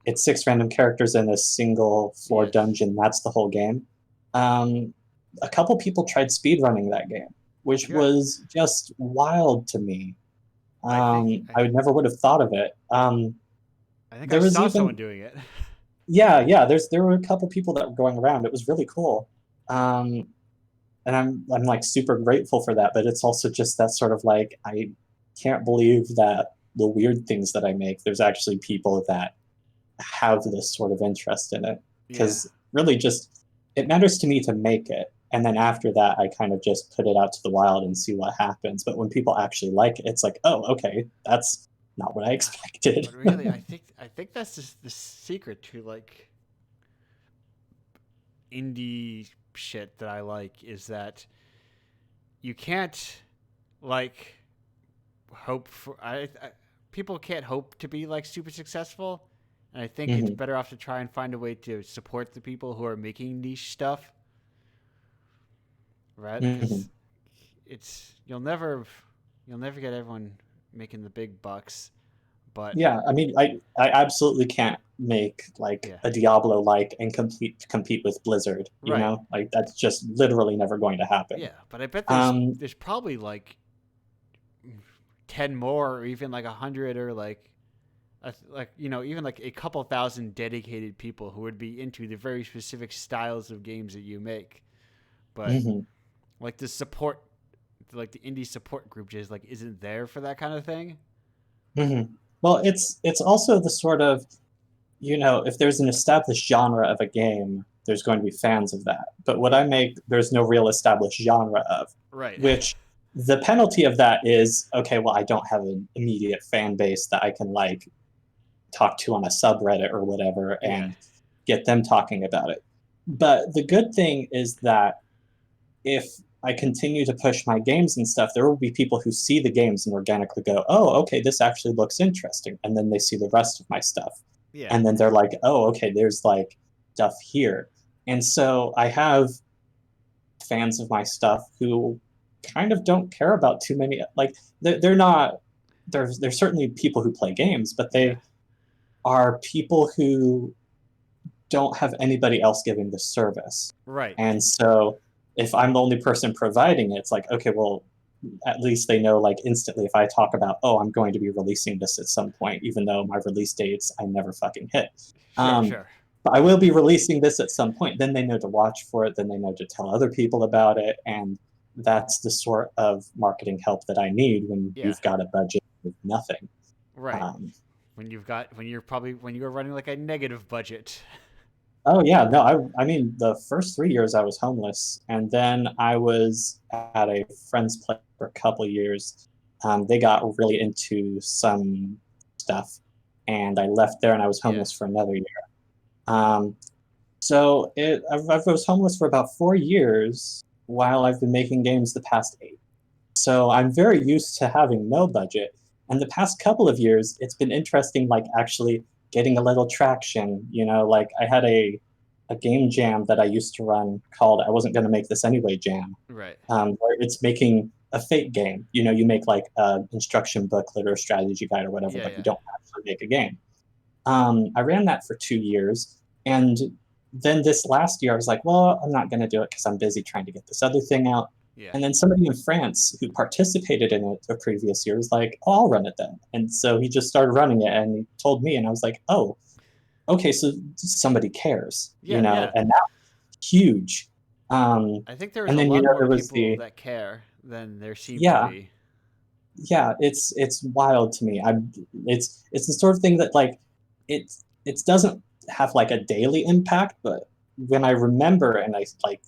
it's 6 random characters in a single floor dungeon. That's the whole game. A couple people tried speedrunning that game, which was just wild to me. I never would have thought of it. I think I saw someone doing it. Yeah. There were a couple people that were going around. It was really cool. And I'm like super grateful for that, but it's also just that sort of like, I can't believe that the weird things that I make, there's actually people that have this sort of interest in it. Because really just, it matters to me to make it. And then after that, I kind of just put it out to the wild and see what happens. But when people actually like it, it's like, oh, okay, that's not what I expected. But really, I think that's just the secret to like indie shit that I like, is that you can't like hope for people can't hope to be like super successful, and I think it's better off to try and find a way to support the people who are making niche stuff, right? Because it's you'll never get everyone making the big bucks, but Yeah, I mean, I absolutely can't make like a Diablo like and compete with Blizzard. You right. know, like that's just literally never going to happen. Yeah, but I bet there's probably like 10 more, or even like 100, or like even like a couple thousand dedicated people who would be into the very specific styles of games that you make. But like the support, like the indie support group just like isn't there for that kind of thing. Well, it's also the sort of, if there's an established genre of a game, there's going to be fans of that. But what I make, there's no real established genre of. Right. Which the penalty of that is, okay, well, I don't have an immediate fan base that I can like talk to on a subreddit or whatever and get them talking about it. But the good thing is that if I continue to push my games and stuff, there will be people who see the games and organically go, oh, okay, this actually looks interesting. And then they see the rest of my stuff. Yeah. And then they're like, oh, okay, there's like stuff here. And so I have fans of my stuff who kind of don't care about too many, like they're not, there's certainly people who play games, but they are people who don't have anybody else giving the service. Right. And so if I'm the only person providing it, it's like, okay, well, at least they know like instantly if I talk about, oh, I'm going to be releasing this at some point, even though my release dates I never fucking hit. Sure. But I will be releasing this at some point. Then they know to watch for it. Then they know to tell other people about it. And that's the sort of marketing help that I need when you've got a budget with nothing. Right. When you're running like a negative budget. Oh yeah, no, I mean the first 3 years I was homeless, and then I was at a friend's place for a couple of years. They got really into some stuff, and I left there, and I was homeless for another year. So I was homeless for about 4 years while I've been making games the past 8. So I'm very used to having no budget. And the past couple of years, it's been interesting, like actually getting a little traction. Like I had a game jam that I used to run called I Wasn't Gonna Make This Anyway Jam. Right. Where it's making a fake game. You make like an instruction booklet or a strategy guide or whatever, but you don't actually make a game. I ran that for 2 years. And then this last year, I was like, well, I'm not going to do it because I'm busy trying to get this other thing out. Yeah. And then somebody in France who participated in it the previous year was like, oh, I'll run it then. And so he just started running it and he told me, and I was like, oh, okay, so somebody cares, and that's huge. I think there's a lot more people that care than there seem to be. Yeah, it's wild to me. It's the sort of thing that like it doesn't have like a daily impact, but when I remember and I like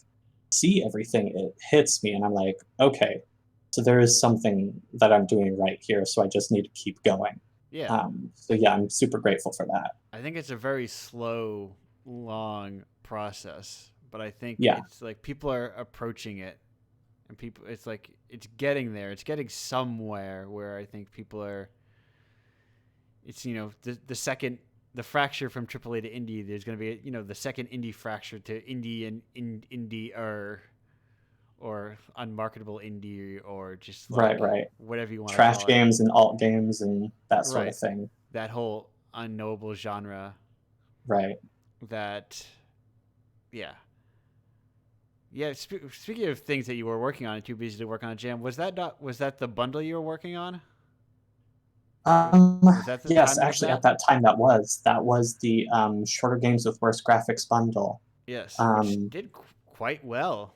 see everything, it hits me and I'm like, okay, so there is something that I'm doing right here, so I just need to keep going. So yeah, I'm super grateful for that. I think it's a very slow, long process, but I think Yeah. it's like people are approaching it, and it's like it's getting there. It's getting somewhere where I think people are. It's the fracture from AAA to indie. There's going to be the second indie fracture to indie and indie or unmarketable indie, or just like right whatever you want trash to call games and alt games and that sort of thing. That whole unknowable genre. Right. That, yeah. Speaking of things that you were working on and too busy to work on a jam, was that the bundle you were working on? Yes, actually, at that time that was the shorter games with worse graphics bundle. Yes, which did quite well.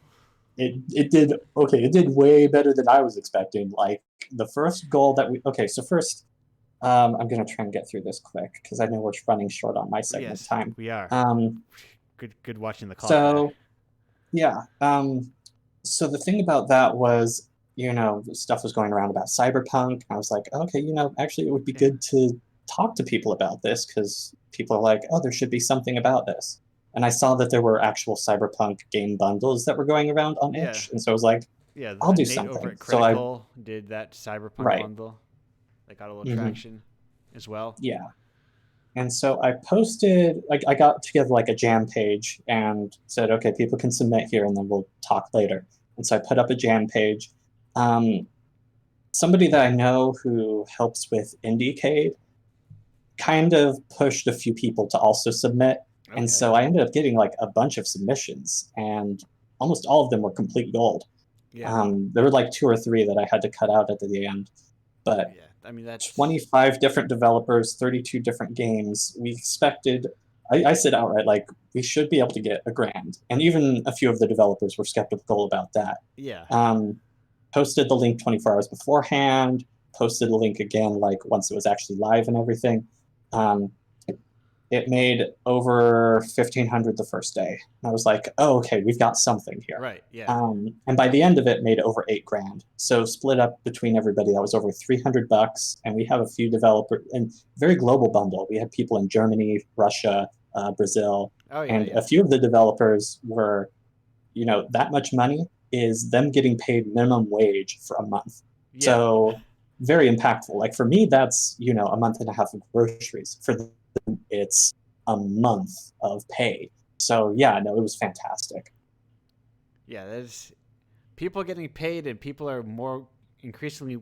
It did okay. It did way better than I was expecting. Like the first goal that we so first, I'm gonna try and get through this quick because I know we're running short on my segment Yes, time. we are. Good watching the clock So there. yeah, so the thing about that was, stuff was going around about cyberpunk. I was like, okay, actually, it would be Yeah. good to talk to people about this because people are like, oh, there should be something about this. And I saw that there were actual cyberpunk game bundles that were going around on Yeah. itch, and so I was like, Yeah, I'll do Nate over something. at So I Critical did that Cyberpunk right, bundle. That got a little hmm traction as well. yeah. And so I posted, like, I got together like a jam page and said, okay, people can submit here and then we'll talk later. And so I put up a jam page. Um, Somebody that I know who helps with Indiecade kind of pushed a few people to also submit. And Okay. so I ended up getting like a bunch of submissions, and almost all of them were complete gold. Yeah. There were like two or three that I had to cut out at the end. But Yeah. I mean, that's 25 different developers, 32 different games. We expected, I said outright, like, we should be able to get $1,000. And even a few of the developers were skeptical about that. yeah. Posted the link 24 hours beforehand, posted the link again, like, once it was actually live and everything. Um, it made over 1,500 the first day. And I was like, oh, okay, we've got something here. Right. Yeah. And by the end of it, made over $8,000. So split up between everybody, that was over $300. And we have a few developers, and very global bundle. We had people in Germany, Russia, Brazil, Oh yeah. and Yeah. a few of the developers were, that much money is them getting paid minimum wage for a month. Yeah. So very impactful. Like for me, that's a month and a half of groceries. For them, it's a month of pay. So yeah, no, it was fantastic. Yeah. There's people getting paid, and people are increasingly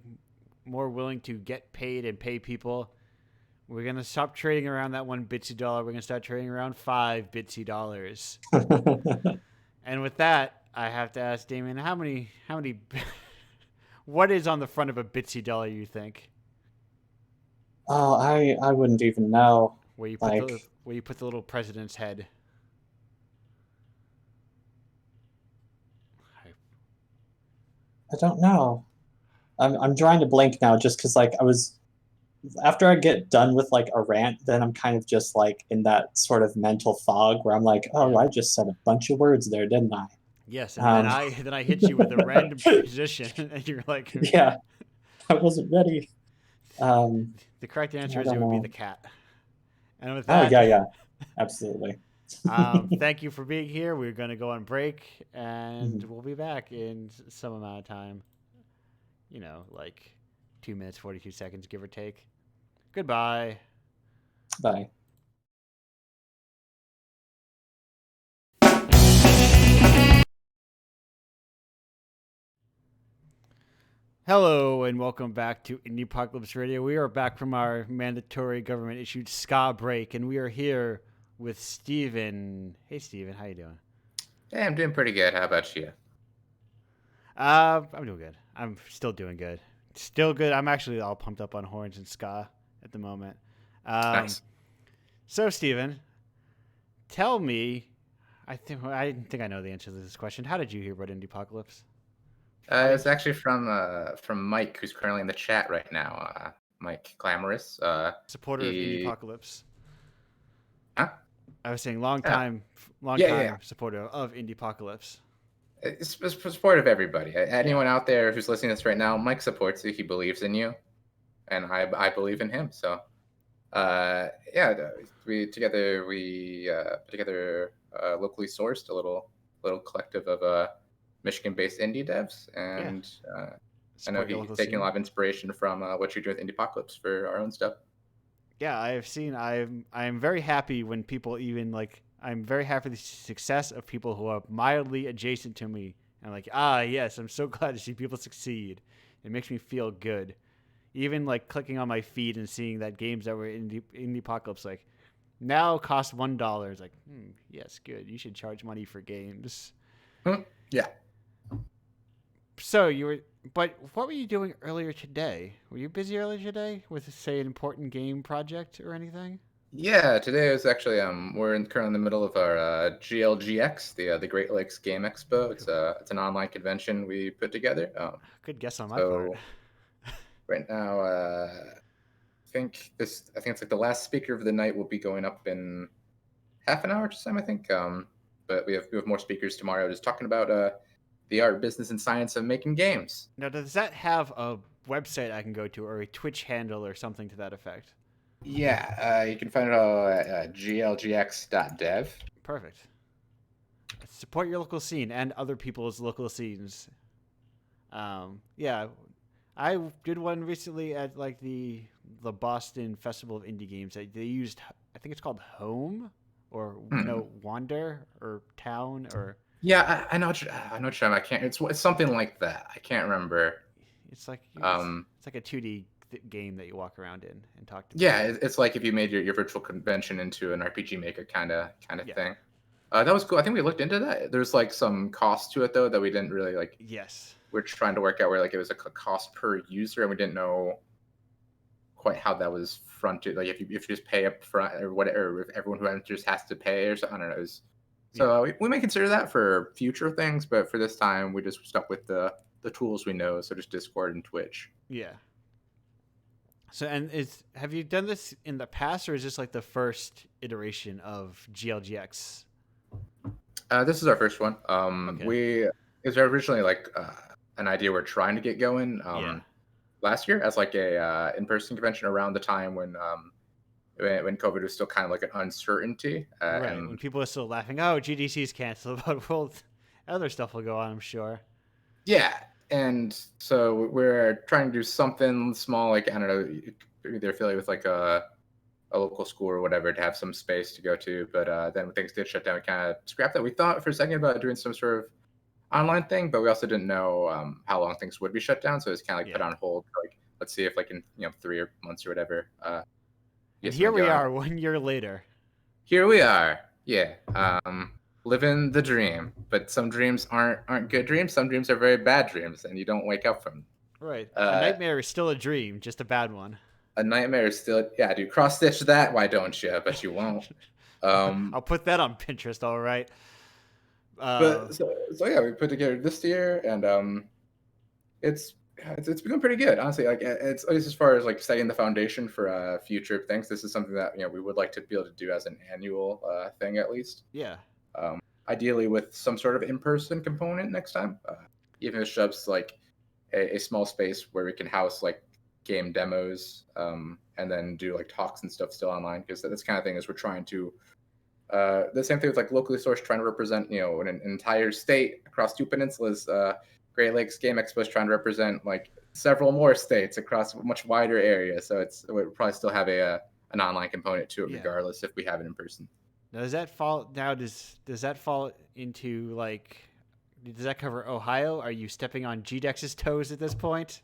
more willing to get paid and pay people. We're gonna stop trading around that one bitsy dollar. We're gonna start trading around $5 bitsy. And with that, I have to ask Damien, how many, what is on the front of a bitsy dollar? You think? Oh, I wouldn't even know. Where you put Like, the little president's head? I don't know. I'm trying to blank now just because like I was after I get done with like a rant, then I'm kind of just like in that sort of mental fog where I'm like, oh, Yeah. I just said a bunch of words there, didn't I? Yes, and then I hit you with a random position, and you're like, yeah, I wasn't ready. the correct answer I is it don't would be the know. cat. And with Oh that, yeah, absolutely. thank you for being here. We're going to go on break, and Mhm. we'll be back in some amount of time. Like 2 minutes, 42 seconds, give or take. Goodbye. Bye. Hello, and welcome back to Indiepocalypse Radio. We are back from our mandatory government-issued ska break, and we are here with Steven. Hey, Steven, how you doing? Hey, I'm doing pretty good. How about you? I'm doing good. I'm still doing good. Still good. I'm actually all pumped up on horns and ska at the moment. Nice. So, Steven, tell me. I think I know the answer to this question. How did you hear about Indiepocalypse? It's actually from Mike, who's currently in the chat right now. Mike Glamorous. Supporter of He... Indiepocalypse. Huh? I was saying long time Yeah. supporter of Indiepocalypse. It's supportive of everybody. Anyone Yeah. out there who's listening to this right now, Mike supports you. He believes in you, and I believe in him. So, we put together locally sourced a little collective of Michigan-based indie devs, and I know Support your he's local taking scene. a lot of inspiration from what you're doing with Indiepocalypse for our own stuff. Yeah, I'm very happy when people even I'm very happy with the success of people who are mildly adjacent to me. And like, yes, I'm so glad to see people succeed. It makes me feel good. Even like clicking on my feed and seeing that games that were in Indiepocalypse like now cost $1. It's like, yes, good. You should charge money for games. Yeah. So but what were you doing earlier today? Were you busy earlier today with, say, an important game project or anything? Yeah, today is actually we're currently in the middle of our GLGX, the Great Lakes Game Expo. It's an online convention we put together. Good guess on my part. So right now, I think it's like the last speaker of the night will be going up in half an hour to time, I think. But we have more speakers tomorrow, just talking about the art, business, and science of making games. Now, does that have a website I can go to, or a Twitch handle, or something to that effect? Yeah, you can find it all at glgx.dev. Perfect. Support your local scene and other people's local scenes. Yeah, I did one recently at like the Boston Festival of Indie Games. They used, I think it's called Home, or no, Wander, or Town, or Yeah, I know. I know. I can't. It's something like that. I can't remember. it's like Um, it's like a 2D game that you walk around in and talk to. yeah, it's like if you made your virtual convention into an RPG Maker kind of Yeah. thing. That was cool. I think we looked into that. There's like some cost to it though that we didn't really like. Yes. We're trying to work out where like it was a cost per user, and we didn't know quite how that was fronted. Like if you just pay up front or whatever, if everyone who enters has to pay or something. I don't know. So we may consider that for future things, but for this time, we just stuck with the tools we know. So just Discord and Twitch. Yeah. So, and have you done this in the past, or is this like the first iteration of GLGX? This is our first one. Okay. It was originally like an idea we're trying to get going last year as like a in-person convention around the time when COVID was still kind of like an uncertainty. Right. And When people are still laughing, oh, GDC's canceled, but well, other stuff will go on, I'm sure. yeah, and so we're trying to do something small, like I don't know, either affiliate with like a local school or whatever to have some space to go to. But then when things did shut down, we kind of scrapped that. We thought for a second about doing some sort of online thing, but we also didn't know how long things would be shut down. So it's kind of like put on hold. Like let's see if like in 3 months or whatever. And here we are 1 year later. Here we are. Yeah. Living the dream. But some dreams aren't good dreams. Some dreams are very bad dreams, and you don't wake up from them. Right. A nightmare is still a dream, just a bad one. A nightmare is still, yeah, dude, cross stitch that. Why don't you? But you won't. I'll put that on Pinterest. All right. But so yeah, we put together this year, and it's become pretty good, honestly. Like it's at least as far as like setting the foundation for future things. This is something that we would like to be able to do as an annual thing at least. Yeah. Ideally with some sort of in-person component next time, even if it's just like a small space where we can house like game demos, and then do like talks and stuff still online, because that's kind of thing is we're trying to the same thing with like locally sourced, trying to represent an entire state across 2 peninsulas. Great Lakes Game Expo is trying to represent like several more states across a much wider area, so we'll probably still have an online component to it regardless if we have it in person. Now does that fall into like, does that cover Ohio? Are you stepping on GDEX's toes at this point?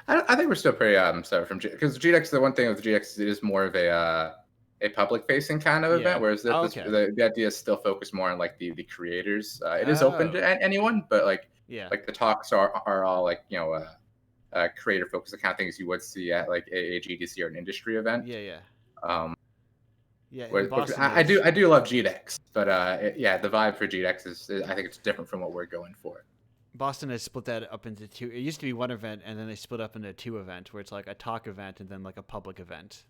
I think we're still pretty sorry from because GDEX, the one thing with GDEX, it is more of a public facing kind of event, whereas the idea is still focused more on like the creators. It is open to anyone, but like the talks are all like creator focused, the kind of things you would see at like a GDC or an industry event. I do love GDEX, but the vibe for GDEX is I think it's different from what we're going for. Boston has split that up into two. It used to be one event, and then they split up into 2 events, where it's like a talk event and then like a public event.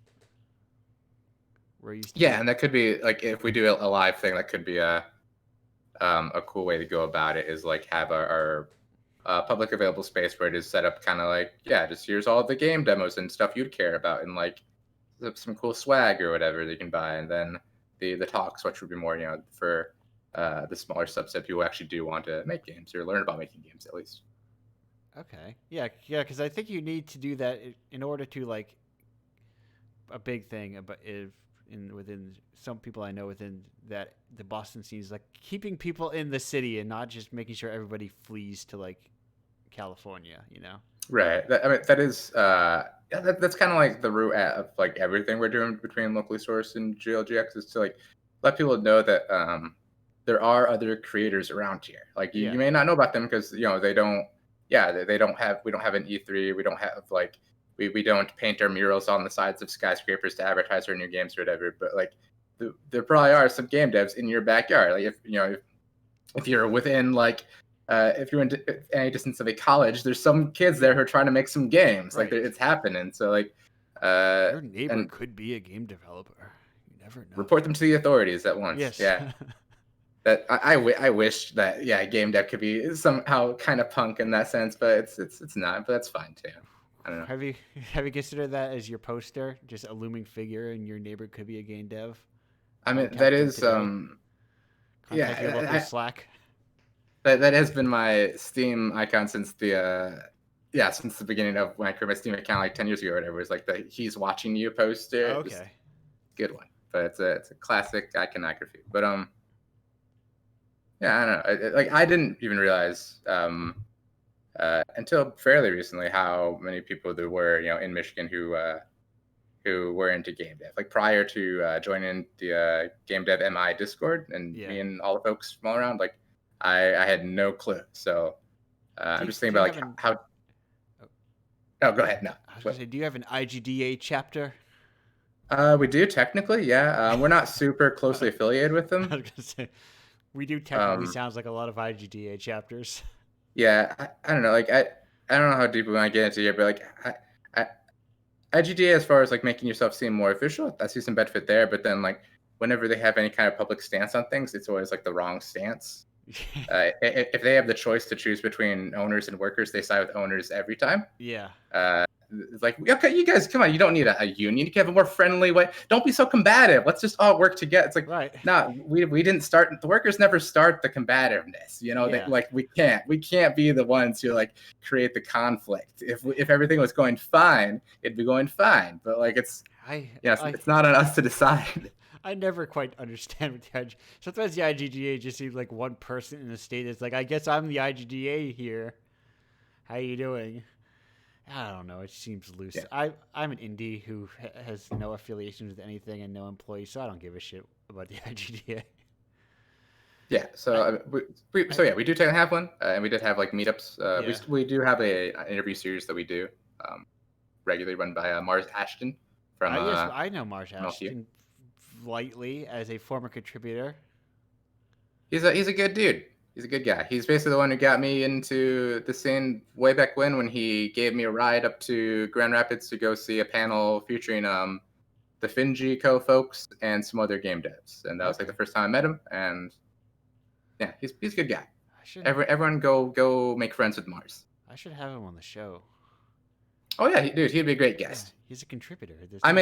And that could be like, if we do a live thing, that could be a cool way to go about it, is like have our public available space where it is set up kind of like, just here's all the game demos and stuff you'd care about, and like some cool swag or whatever they can buy, and then the talks, which would be more for the smaller subset who actually do want to make games or learn about making games at least. Okay. Yeah, because I think you need to do that in order to like a big thing about within some people I know within that the Boston scene is like keeping people in the city and not just making sure everybody flees to like California, Right. That is that's kind of like the root of like everything we're doing between locally sourced and GLGX, is to like let people know that there are other creators around here. Like you may not know about them because they don't. We don't have an E3. We don't have like we don't paint our murals on the sides of skyscrapers to advertise our new games or whatever. But like, there probably are some game devs in your backyard. Like if you're within like if you're in any distance of a college, there's some kids there who are trying to make some games. Right. Like it's happening. So like, Your neighbor and could be a game developer. You never know. report them to the authorities at once. Yes. Yeah. That I wish that game dev could be somehow kind of punk in that sense, but it's not. But that's fine too. I don't know. Have you considered that as your poster, just a looming figure, and your neighbor could be a game dev? I mean, Contact that them is today. Contact your local I, Slack. that has been my Steam icon since the beginning of when I created my Steam account like 10 years ago or whatever. It was like the "he's watching you" poster. Oh, Just okay. good one, but it's a classic iconography. But yeah, I don't know. I didn't even realize until fairly recently how many people there were, in Michigan who were into game dev. Like prior to joining the game dev MI Discord and Yeah. me and all the folks from all around, like I had no clue. So I'm just thinking about like how. Oh, go ahead. No. I was gonna say, do you have an IGDA chapter? We do technically, yeah. We're not super closely affiliated with I was them. gonna say, we do technically sounds like a lot of IGDA chapters. Yeah, I don't know. Like I don't know how deep we want to get into here, but like IGDA, as far as like making yourself seem more official, I see some benefit there. But then like whenever they have any kind of public stance on things, it's always like the wrong stance. If they have the choice to choose between owners and workers, they side with owners every time. Yeah. It's like, okay, you guys, come on, you don't need a union. You can have a more friendly way. Don't be so combative. Let's just all work together. It's like, Right. no, we didn't start. The workers never start the combativeness. Yeah. They, like we can't be the ones who like create the conflict. If everything was going fine, it'd be going fine. But like it's not on us to decide. I never quite understand what the IGDA. Sometimes the IGDA just seems like one person in the state is like, I guess I'm the IGDA here. How you doing? I don't know. It seems loose. Yeah. I'm an indie who has no affiliation with anything and no employees, so I don't give a shit about the IGDA. Yeah. So we do technically have one, and we did have like meetups. We do have an interview series that we do regularly, run by Mars Ashton from. Yes, I know Mars Ashton lightly as a former contributor. He's a good dude. He's a good guy. He's basically the one who got me into the scene way back when he gave me a ride up to Grand Rapids to go see a panel featuring the Finji Co folks and some other game devs. And that was like the first time I met him. And yeah, he's a good guy. Everyone go make friends with Mars. I should have him on the show. Oh yeah, he'd be a great guest. Yeah, he's a contributor.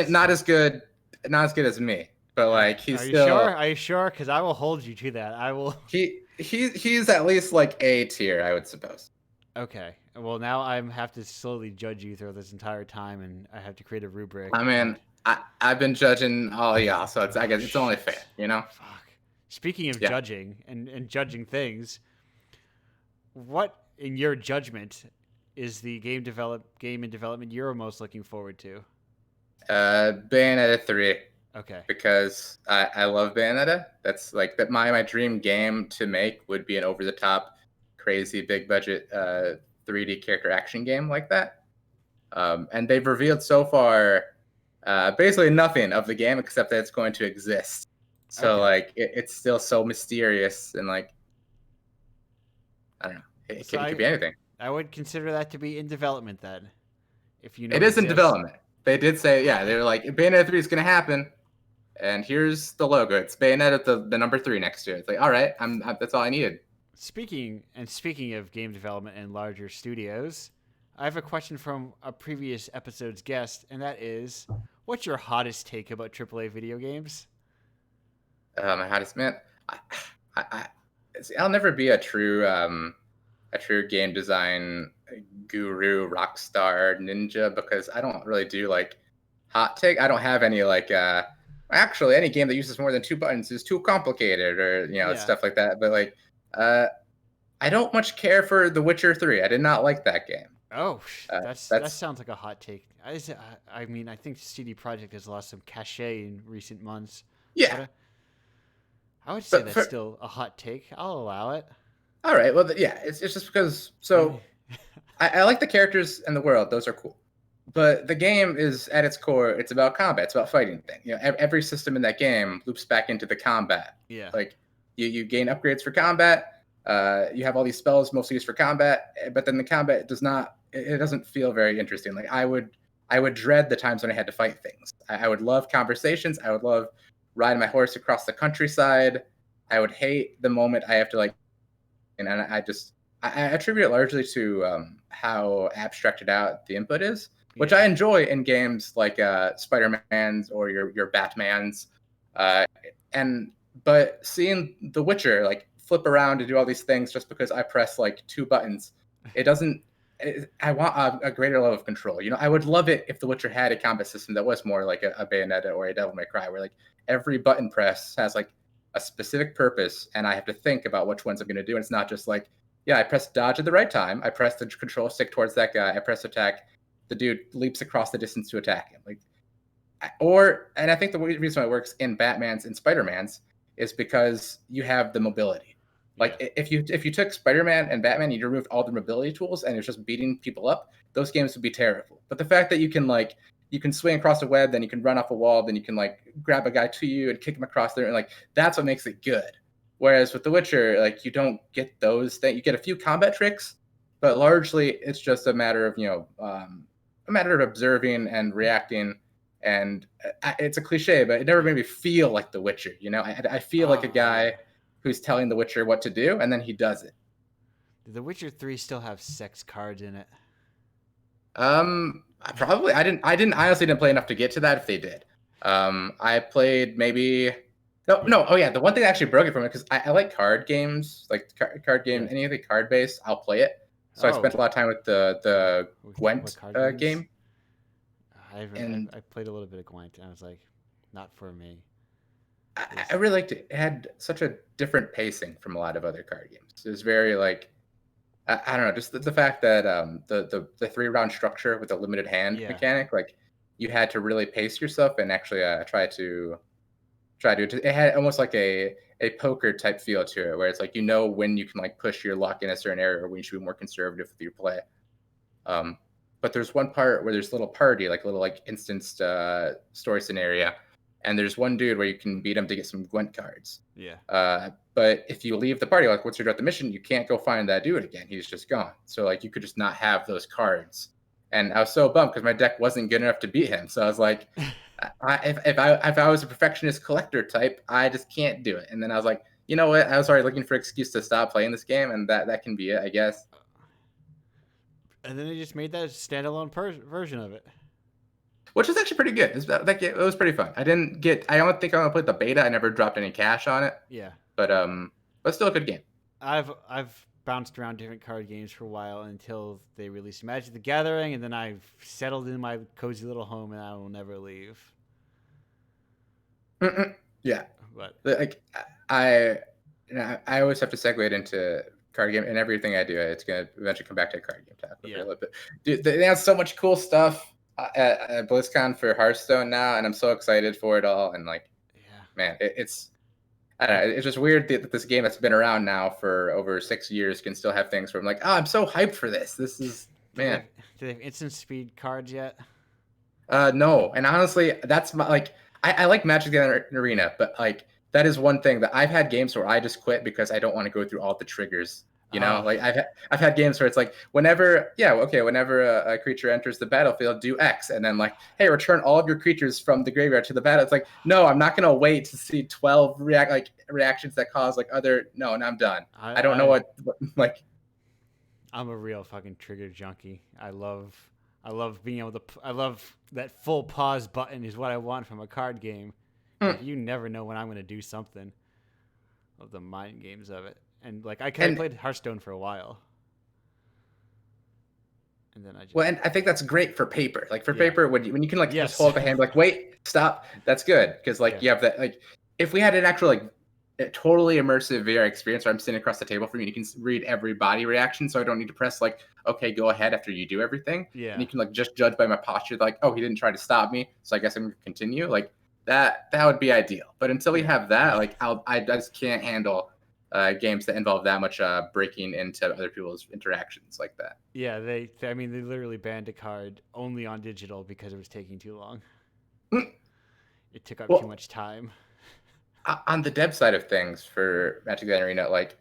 Not as good as me. But like he's Are you sure? Because I will hold you to that. I will. He's at least like A tier, I would suppose. Okay. Well, now I have to slowly judge you through this entire time, and I have to create a rubric. I mean, I've been judging all y'all, so I guess it's only fair, Fuck. Speaking of judging and judging things, what in your judgment is the game in development you're most looking forward to? Bayonetta 3. Okay. Because I love Bayonetta. That's like that. My dream game to make would be an over the top, crazy big budget 3D character action game like that. And they've revealed so far basically nothing of the game except that it's going to exist. So like it's still so mysterious and like I don't know. It could be anything. I would consider that to be in development then. If you know it is in development. They did say they were like Bayonetta 3 is going to happen. And here's the logo. It's Bayonetta, the number 3 next to it. It's like, all right, that's all I needed. Speaking of game development and larger studios, I have a question from a previous episode's guest, and that is, what's your hottest take about AAA video games? My hottest, man. I'll never be a true game design guru, rock star, ninja, because I don't really do like hot take. I don't have any like. Actually, any game that uses more than 2 buttons is too complicated, or stuff like that. But like, I don't much care for The Witcher 3. I did not like that game. Oh, that sounds like a hot take. I mean, I think CD Projekt has lost some cachet in recent months. Yeah, I would say that's still a hot take. I'll allow it. All right. Well, it's just because. So, I like the characters and the world. Those are cool. But the game is at its core, it's about combat. It's about fighting things. Every system in that game loops back into the combat. Yeah. Like you gain upgrades for combat. You have all these spells mostly used for combat, but then the combat it doesn't feel very interesting. Like I would dread the times when I had to fight things. I would love conversations. I would love riding my horse across the countryside. I would hate the moment I have to and I attribute it largely to how abstracted out the input is, which I enjoy in games like Spider-Man's or your Batman's, but seeing The Witcher flip around to do all these things just because I press 2 buttons, it doesn't. I want a greater level of control. I would love it if The Witcher had a combat system that was more like a Bayonetta or a Devil May Cry, where every button press has a specific purpose, and I have to think about which ones I'm going to do. And it's not just I press dodge at the right time. I press the control stick towards that guy. I press attack. The dude leaps across the distance to attack him. And I think the reason why it works in Batman's and Spider-Man's is because you have the mobility. If you took Spider-Man and Batman and you removed all the mobility tools and it was just beating people up, those games would be terrible. But the fact that you can swing across a web, then you can run off a wall, then you can grab a guy to you and kick him across there, and that's what makes it good. Whereas with The Witcher, you don't get those things. You get a few combat tricks, but largely it's just a matter of observing and reacting. And it's a cliche, but it never made me feel like The Witcher. I feel like a guy who's telling The Witcher what to do, and then he does it. Did The Witcher 3 still have sex cards in it? Probably. I honestly didn't play enough to get to that if they did. I played maybe no. Oh yeah, the one thing that actually broke it from it, because I like card games, card game, anything card based, I'll play it. So I spent a lot of time with the Gwent game. I played a little bit of Gwent, and I was like, not for me. I really liked it. It had such a different pacing from a lot of other card games. It was very I don't know, just the fact that the 3-round structure with a limited hand mechanic, you had to really pace yourself and actually try to it had almost like a poker type feel to it, where it's when you can push your luck in a certain area or when you should be more conservative with your play. But there's one part where there's a little party, a little instanced story scenario, and there's one dude where you can beat him to get some Gwent cards. Yeah. But if you leave the party, once you're done the mission, you can't go find that dude again. He's just gone. So you could just not have those cards. And I was so bummed because my deck wasn't good enough to beat him. So I was like, if I was a perfectionist collector type, I just can't do it. And then I was like, you know what? I was already looking for an excuse to stop playing this game, and that can be it, I guess. And then they just made that standalone version of it, which is actually pretty good. It was pretty fun. I don't think I'm gonna play the beta. I never dropped any cash on it. Yeah. But still a good game. I've bounced around different card games for a while until they released Magic the Gathering, and then I've settled in my cozy little home, and I will never leave. Yeah. But I always have to segue it into card game, and everything I do, it's gonna eventually come back to a card game talk a little bit. Dude, they have so much cool stuff at BlizzCon for Hearthstone now, and I'm so excited for it all. And man, it's I don't know, it's just weird that this game that's been around now for over 6 years can still have things where I'm I'm so hyped for this. This is man. Do they have instant speed cards yet? No, and honestly, that's my I like Magic the Arena, but that is one thing that I've had games where I just quit because I don't want to go through all the triggers. I've had games where it's whenever a creature enters the battlefield, do X, and then hey, return all of your creatures from the graveyard to the battle. It's no, I'm not gonna wait to see 12 reactions that cause no, and I'm done. I don't know what I'm a real fucking trigger junkie. I love being able to. I love that full pause button is what I want from a card game. You never know when I'm gonna do something. Of the mind games of it. And I played Hearthstone for a while, and then and I think that's great for paper. Paper, when you can just hold up a hand, wait, stop. That's good because you have that. If we had an actual a totally immersive VR experience where I'm sitting across the table from you, and you can read every body reaction, so I don't need to press okay, go ahead after you do everything. Yeah. And you can just judge by my posture, oh, he didn't try to stop me, so I guess I'm gonna continue. That would be ideal. But until we have that, I just can't handle games that involve that much breaking into other people's interactions like that. Yeah, I mean, they literally banned a card only on digital because it was taking too long. It took up too Well, much time. on the dev side of things for Magic the Arena, like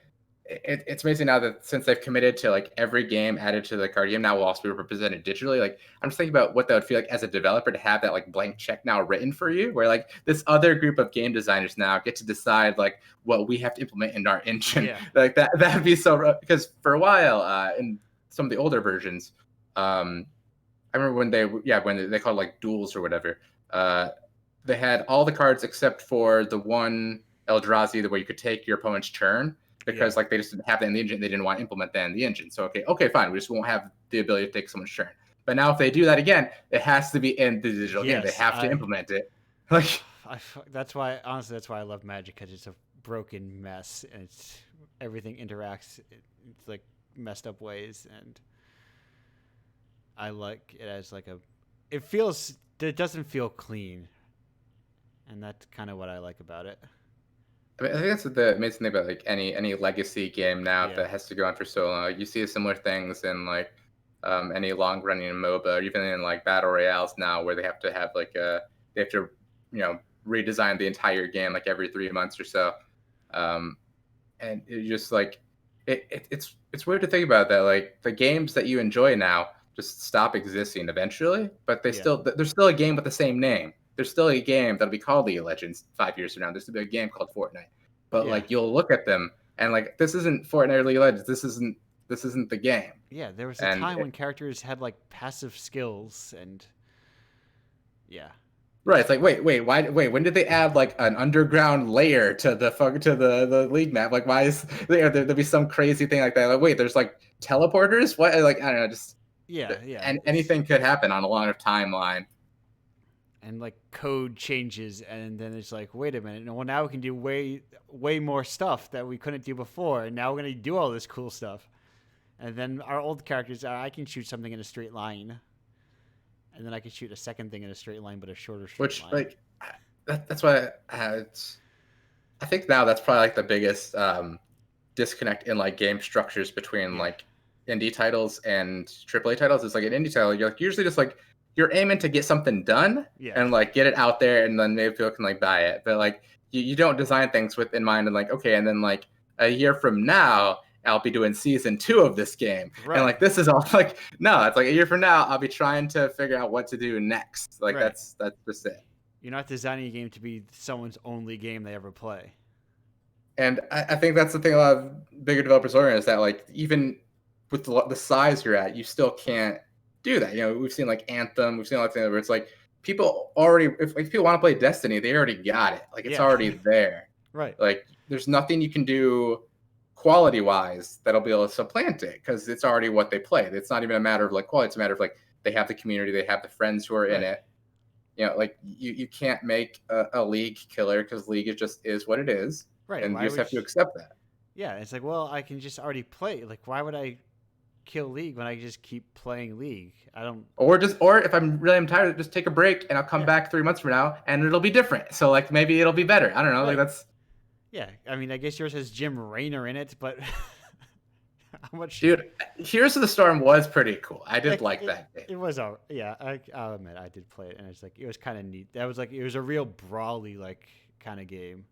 it's amazing now that since they've committed to like every game added to the card game now will also be represented digitally. Like I'm just thinking about what that would feel like as a developer to have that like blank check now written for you, where like this other group of game designers now get to decide like what we have to implement in our engine. Yeah. Like that'd be so rough. Because for a while in some of the older versions, I remember when they called it like duels or whatever. They had all the cards except for the one Eldrazi where you could take your opponent's turn because like they just didn't have that in the engine. They didn't want to implement that in the engine. So okay, fine. We just won't have the ability to take someone's turn. But now if they do that again, it has to be in the digital game. They have to implement it. Like that's why I love Magic, because it's a broken mess and everything interacts it's like messed up ways, and I like it as like it doesn't feel clean. And that's kind of what I like about it. I mean, I think that's the amazing thing about like any legacy game now that has to go on for so long. You see similar things in like any long running MOBA, or even in like battle royales now, where they have to have like they have to redesign the entire game like every 3 months or so, and it just like it's weird to think about that. Like the games that you enjoy now just stop existing eventually, but there's still a game with the same name. There's still a game that'll be called League of Legends 5 years from now. There's still a game called Fortnite. But like you'll look at them and like this isn't Fortnite or League of Legends. This isn't the game. Yeah, there was a time when characters had like passive skills and Right. It's like wait, when did they add like an underground layer to the league map? Like why is there'll be some crazy thing like that? Like wait, there's like teleporters? What, like I don't know, just and anything could happen on a longer timeline. And like code changes, and then it's like, wait a minute, well now we can do way more stuff that we couldn't do before, and now we're gonna do all this cool stuff. And then our old characters, I can shoot something in a straight line, and then I can shoot a second thing in a straight line, but a shorter straight line. Like that's why I think now that's probably like the biggest disconnect in like game structures between like indie titles and AAA titles. Is like an indie title, you're like usually just like you're aiming to get something done and like get it out there, and then maybe people can like buy it. But like you don't design things with in mind and like okay, and then like a year from now I'll be doing season 2 of this game, and like this is all like no, it's like a year from now I'll be trying to figure out what to do next. Like that's just it. You're not designing a game to be someone's only game they ever play. And I think that's the thing a lot of bigger developers learn is that like even with the size you're at, you still can't do that. We've seen like Anthem, we've seen a lot of things where it's like people already, if people want to play Destiny, they already got it. Like it's already there. Right. Like there's nothing you can do quality wise that'll be able to supplant it because it's already what they play. It's not even a matter of like quality. It's a matter of like they have the community, they have the friends who are in it. Like you can't make a League killer because League is what it is. Right. And you just have to accept that. Yeah. It's like, well, I can just already play. Like, why would I kill League when I just keep playing League? I don't. Or if I'm tired, just take a break and I'll come back 3 months from now and it'll be different. So like maybe it'll be better. I don't know. Like that's. Yeah, I mean, I guess yours has Jim Raynor in it, but how much? Dude, Heroes of the Storm was pretty cool. I did like that game. It was I'll admit I did play it, and it's like it was kind of neat. That was like it was a real brawly like kind of game.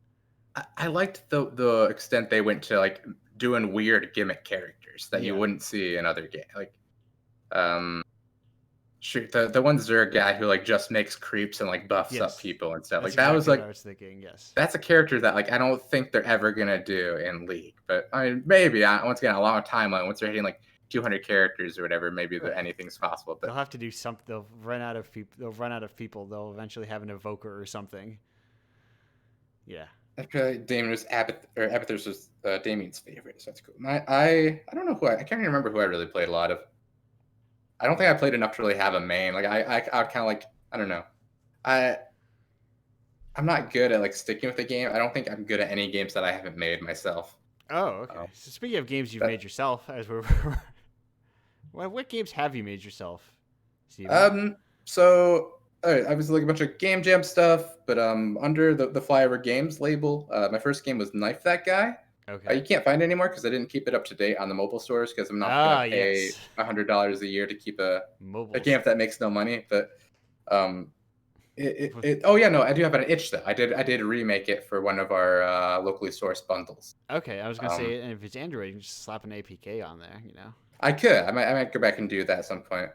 I liked the extent they went to like doing weird gimmick characters that you wouldn't see in other games. Like, shoot, the one Zerg guy who like just makes creeps and like buffs up people and stuff. That's like that was like what I was thinking. Yes, that's a character that like I don't think they're ever gonna do in League. But I mean, maybe once again a long timeline. Once they're hitting like 200 characters or whatever, maybe anything's possible. But they'll have to do something. They'll run out of people. They'll eventually have an evoker or something. Yeah. Damien was Abathur's was Damien's favorite, so that's cool. I don't know I can't even remember who I really played a lot of. I don't think I played enough to really have a main. Like I kind of like I don't know. I'm not good at like sticking with the game. I don't think I'm good at any games that I haven't made myself. Oh, okay. So speaking of games you've made yourself, as we're what games have you made yourself, Steven? So I was like a bunch of Game Jam stuff, but under the Flyover Games label, my first game was Knife That Guy. Okay. You can't find it anymore because I didn't keep it up to date on the mobile stores because I'm not gonna pay Yes. $100 a year to keep a Mobile. game that makes no money. But oh yeah, no, I do have an itch though. I did remake it for one of our locally sourced bundles. Okay, I was gonna say, and if it's Android, you can just slap an APK on there. You know. I could. I might go back and do that at some point.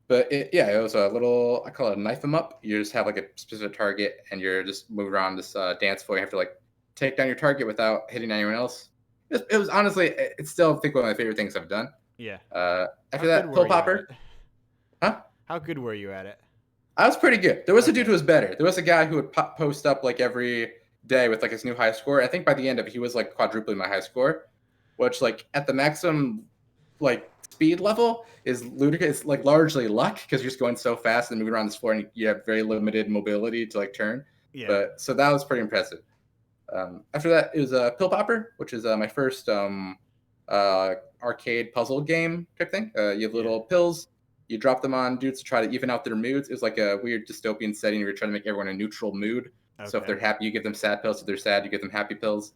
But it was a little, I call it a knife 'em up. You just have like a specific target, and you're just moving around this dance floor. You have to like take down your target without hitting anyone else. It was honestly, it's still I think one of my favorite things I've done. Yeah. After that, Pill Popper. Huh? How good were you at it? I was pretty good. There was a dude who was better. There was a guy who would post up like every day with like his new high score. I think by the end of it, he was like quadrupling my high score, which like at the maximum like speed level is ludicrous. It's like largely luck because you're just going so fast and moving around this floor and you have very limited mobility to like turn. Yeah. But so that was pretty impressive. After that, it was a Pill Popper, which is my first arcade puzzle game type thing. You have little pills. You drop them on dudes to try to even out their moods. It was like a weird dystopian setting where you're trying to make everyone a neutral mood. Okay. So if they're happy, you give them sad pills. If they're sad, you give them happy pills.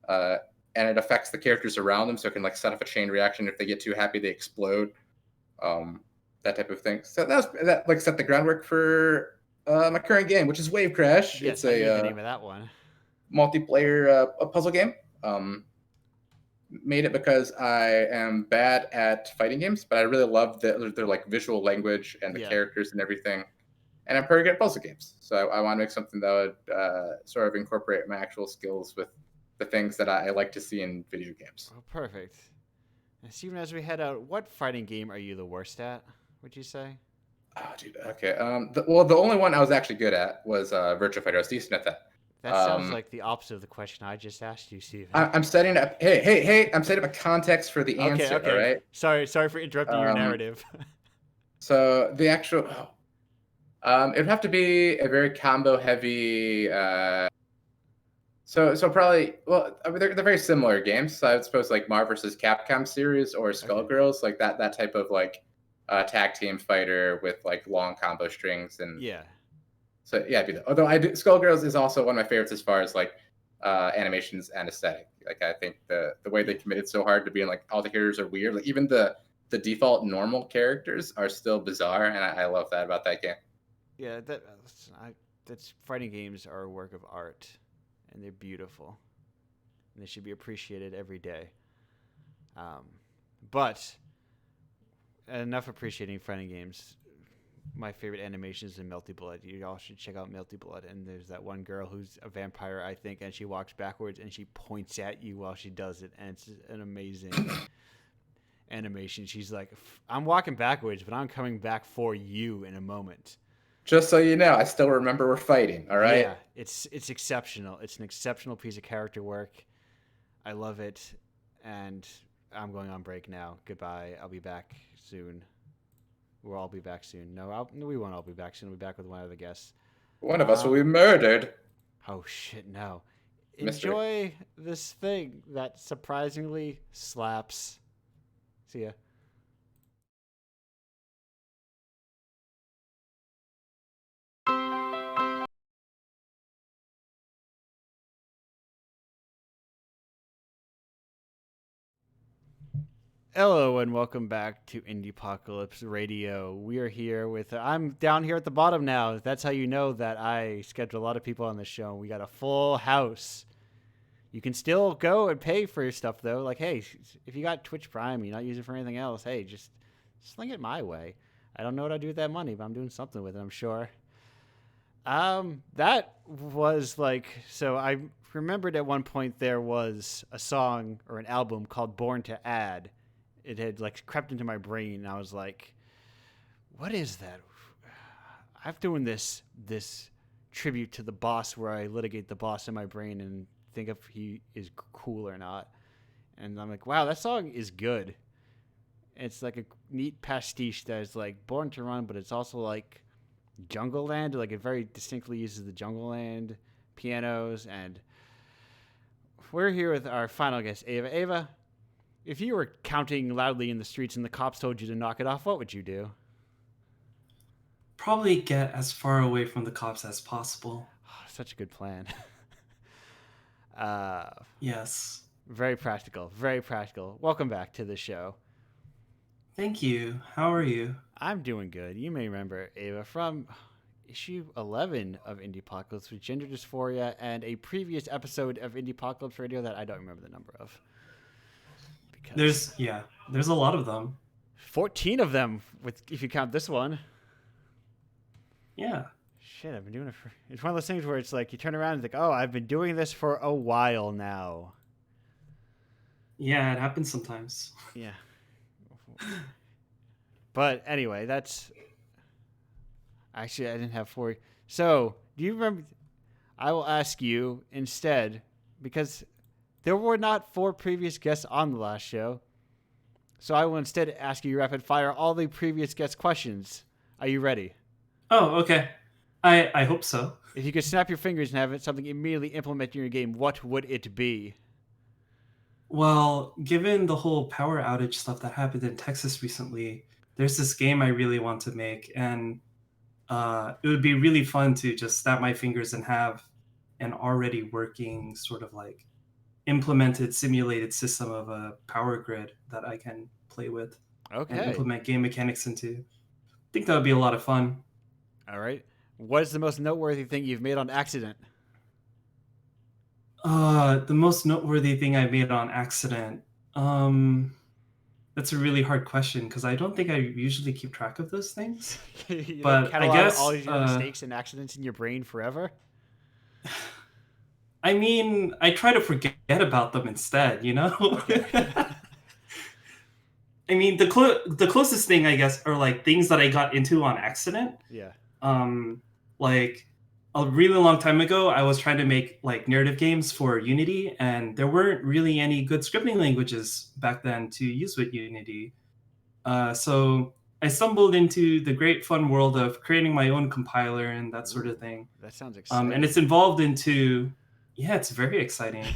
And it affects the characters around them, so it can like set off a chain reaction. If they get too happy, they explode. That type of thing. So that like set the groundwork for my current game, which is Wave Crash. Yes, it's the name of that one. Multiplayer a puzzle game. Made it because I am bad at fighting games, but I really love their like visual language and the characters and everything. And I'm pretty good at puzzle games, so I want to make something that would sort of incorporate my actual skills with the things that I like to see in video games. Oh, perfect. And Steven, as we head out, what fighting game are you the worst at, would you say? Oh, dude. Okay. The only one I was actually good at was Virtua Fighter. I was decent at that. That sounds like the opposite of the question I just asked you, Steven. I'm setting up. Hey! I'm setting up a context for the answer. Okay. All right. Sorry for interrupting your narrative. So the actual, it'd have to be a very combo heavy. So probably, well, I mean, they're very similar games. So I would suppose like Marvel vs. Capcom series or Skullgirls, like that type of like tag team fighter with like long combo strings and So yeah, I'd be that. Although Skullgirls is also one of my favorites as far as like animations and aesthetic. Like I think the way they committed so hard to being like all the characters are weird. Like even the default normal characters are still bizarre, and I love that about that game. Yeah, that's fighting games are a work of art, and they're beautiful, and they should be appreciated every day. But enough appreciating fighting games. My favorite animation is in Melty Blood. You all should check out Melty Blood. And there's that one girl who's a vampire, I think, and she walks backwards and she points at you while she does it, and it's an amazing animation. She's like, "I'm walking backwards, but I'm coming back for you in a moment." Just so you know, I still remember we're fighting. All right. Yeah, it's exceptional. It's an exceptional piece of character work. I love it, and I'm going on break now. Goodbye. I'll be back soon. We'll all be back soon. No, we won't all be back soon. We'll be back with one of the guests. One of us will be murdered. Oh, shit, no. Mystery. Enjoy this thing that surprisingly slaps. See ya. Hello and welcome back to Indiepocalypse Radio. We are here with, I'm down here at the bottom now. That's how you know that I schedule a lot of people on the show. We got a full house. You can still go and pay for your stuff though. Like, hey, if you got Twitch Prime, you're not using it for anything else, hey, just sling it my way. I don't know what I'll do with that money, but I'm doing something with it, I'm sure. That was like, so I remembered at one point there was a song or an album called Born to Add. It had like crept into my brain, and I was like, what is that? I'm doing this tribute to the boss where I litigate the boss in my brain and think if he is cool or not. And I'm like, wow, that song is good. It's like a neat pastiche that is like Born to Run, but it's also like Jungle Land. Like it very distinctly uses the Jungle Land pianos. And we're here with our final guest, Ava. Ava, if you were counting loudly in the streets and the cops told you to knock it off, what would you do? Probably get as far away from the cops as possible. Oh, such a good plan. Yes. Very practical. Very practical. Welcome back to the show. Thank you. How are you? I'm doing good. You may remember Ava from issue 11 of Indiepocalypse with gender dysphoria and a previous episode of Indiepocalypse Radio that I don't remember the number of. Because There's a lot of them. 14 of them, if you count this one. Yeah. Shit, I've been doing it for... It's one of those things where it's like you turn around and think, oh, I've been doing this for a while now. Yeah, it happens sometimes. Yeah. But anyway, that's... Actually, I didn't have 4... So, do you remember... I will ask you instead, because there were not 4 previous guests on the last show. So I will instead ask you rapid fire all the previous guest questions. Are you ready? Oh, okay. I hope so. If you could snap your fingers and have something immediately implemented in your game, what would it be? Well, given the whole power outage stuff that happened in Texas recently, there's this game I really want to make, and it would be really fun to just snap my fingers and have an already working sort of like implemented simulated system of a power grid that I can play with and Okay. implement game mechanics into. I think that would be a lot of fun. All right. What is the most noteworthy thing you've made on accident? The most noteworthy thing I made on accident. That's a really hard question because I don't think I usually keep track of those things. You But I catalog guess, all your mistakes and accidents in your brain forever? I mean, I try to forget about them instead, you know? I mean, the closest thing, I guess, are like things that I got into on accident. Yeah. Like a really long time ago, I was trying to make like narrative games for Unity, and there weren't really any good scripting languages back then to use with Unity. So I stumbled into the great fun world of creating my own compiler and that sort of thing. That sounds exciting. And it's involved into, yeah, it's very exciting.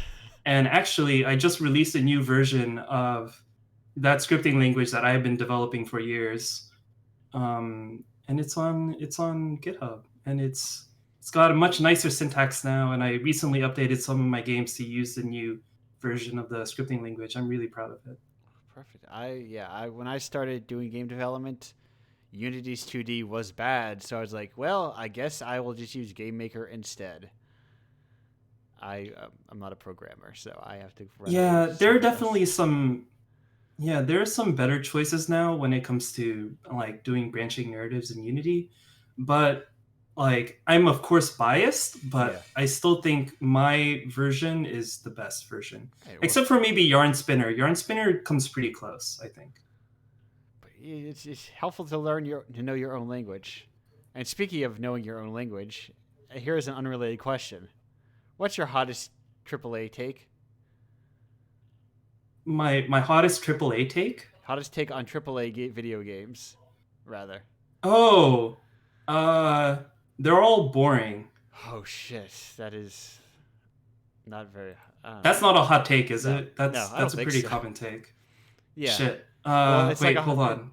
And actually, I just released a new version of that scripting language that I've been developing for years. And it's on GitHub, and it's got a much nicer syntax now. And I recently updated some of my games to use the new version of the scripting language. I'm really proud of it. Perfect. When I started doing game development, Unity's 2D was bad, so I was like, well, I guess I will just use GameMaker instead. I'm not a programmer, so I have to run. Yeah, there are something definitely else. some. Yeah, there are some better choices now when it comes to like doing branching narratives in Unity, but like I'm of course biased, but Yeah. I still think my version is the best version. Hey, well, Except for maybe Yarn Spinner. Yarn Spinner comes pretty close, I think. it's helpful to know your own language. And speaking of knowing your own language, here's an unrelated question: what's your hottest AAA take? My hottest AAA take? Hottest take on AAA video games, rather. Oh, they're all boring. Oh shit, that is not very. That's not a hot take, is No. it? That's No, I that's don't a think pretty so. common take. Yeah. Shit. Well, it's Wait, like hold on.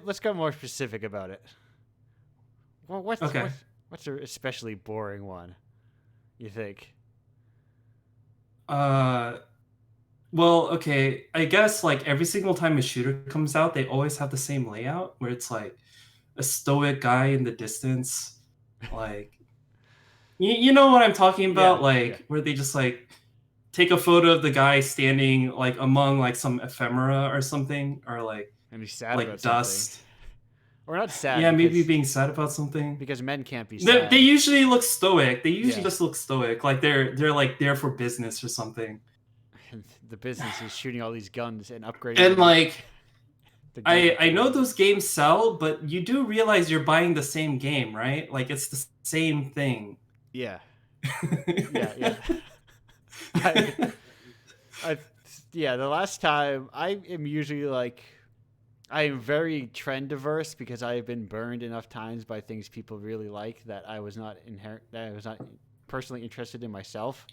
Let's go more specific about it. Well, what's especially boring one? You think? Well, okay. I guess like every single time a shooter comes out, they always have the same layout where it's like a stoic guy in the distance, like you know what I'm talking about, Yeah, like yeah. where they just like take a photo of the guy standing like among like some ephemera or something, or like And he's sad like about dust. something, or not sad? Yeah, maybe because, being sad about something. because men can't be They, sad. they usually look stoic. They usually Yeah. just look stoic, like they're like there for business or something. And the business is shooting all these guns and upgrading. And the- like the gun I know guns. those games sell, but you do realize you're buying the same game, right? Like it's the same thing. Yeah. Yeah. The last time I am usually like, I am very trend diverse because I have been burned enough times by things people really like that I was not personally interested in myself,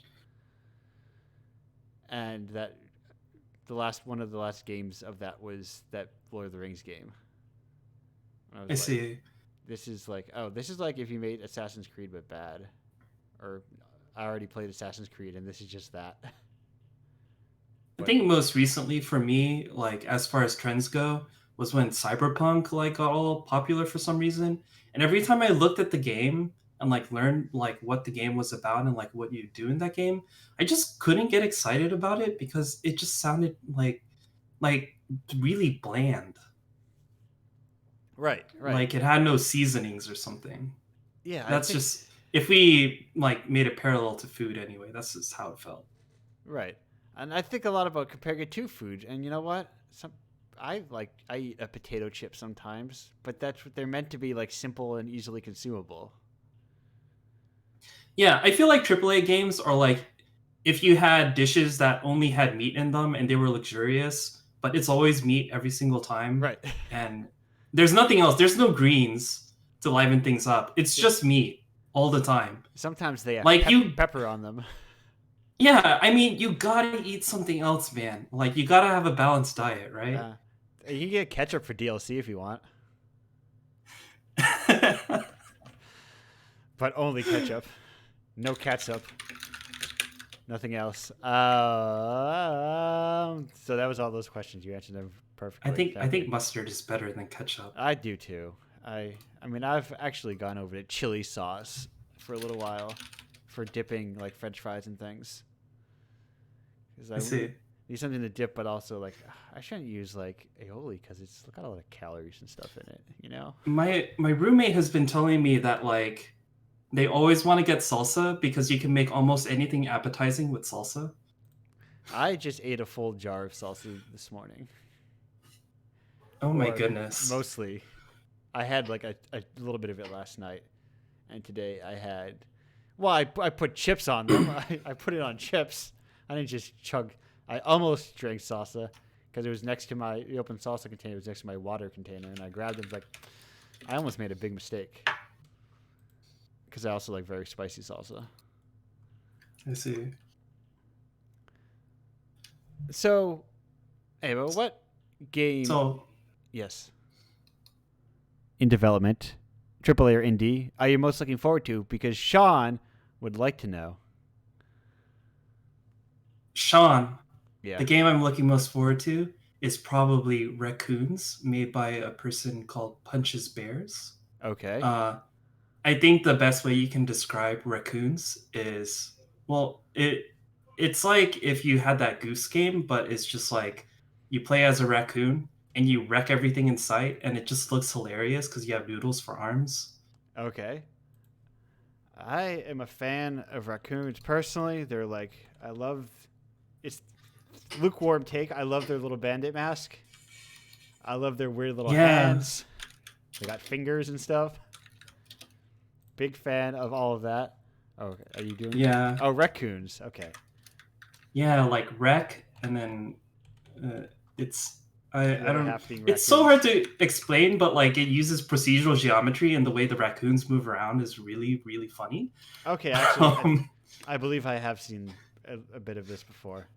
and that one of the last games of that was that Lord of the Rings game. I was I see. This is like if you made Assassin's Creed but bad, or I already played Assassin's Creed, and this is just that. I think most recently for me, like as far as trends go, was when Cyberpunk like got all popular for some reason. And every time I looked at the game and like learned like what the game was about and like what you do in that game, I just couldn't get excited about it because it just sounded like really bland. Right. Like it had no seasonings or something. Yeah, That's just if we like made a parallel to food anyway, that's just how it felt. Right. And I think a lot about comparing it to food. And you know what? I eat a potato chip sometimes, but that's what they're meant to be, like simple and easily consumable. Yeah, I feel like AAA games are like if you had dishes that only had meat in them and they were luxurious, but it's always meat every single time. Right. And there's nothing else. There's no greens to liven things up. It's just meat all the time. Sometimes they have like pepper on them. Yeah, I mean, you gotta eat something else, man. Like, you gotta have a balanced diet, right? You can get ketchup for DLC if you want. But only ketchup. No catsup. Nothing else. So that was all those questions. You answered them perfectly. I think mustard is better than ketchup. I do too. I mean, I've actually gone over to chili sauce for a little while for dipping like French fries and things. I see. Need something to dip, but also like I shouldn't use like aioli because it's got a lot of calories and stuff in it. You know. My roommate has been telling me that like they always want to get salsa because you can make almost anything appetizing with salsa. I just ate a full jar of salsa this morning. Oh my goodness. Mostly. I had like a little bit of it last night. And today I had... Well, I put chips on them. I put it on chips. I didn't just chug... I almost drank salsa because it was next to the open salsa container. It was next to my water container. And I grabbed it. Like, I almost made a big mistake. Because I also like very spicy salsa. I see. So, anyway, what game... So... Yes. In development, AAA or indie, are you most looking forward to? Because Sean would like to know. Sean, yeah. The game I'm looking most forward to is probably Raccoons, made by a person called Punches Bears. Okay. I think the best way you can describe Raccoons is, well, it's like if you had that Goose Game, but it's just like you play as a raccoon and you wreck everything in sight, and it just looks hilarious because you have noodles for arms. Okay. I am a fan of raccoons personally. They're like, I love, it's lukewarm take. I love their little bandit mask. I love their weird little hands. They got fingers and stuff. Big fan of all of that. Oh, are you doing? Yeah. Oh, raccoons. Okay. Yeah, like wreck, and then it's I don't. It's so hard to explain, but like it uses procedural geometry, and the way the raccoons move around is really, really funny. Okay, actually, I believe I have seen a bit of this before.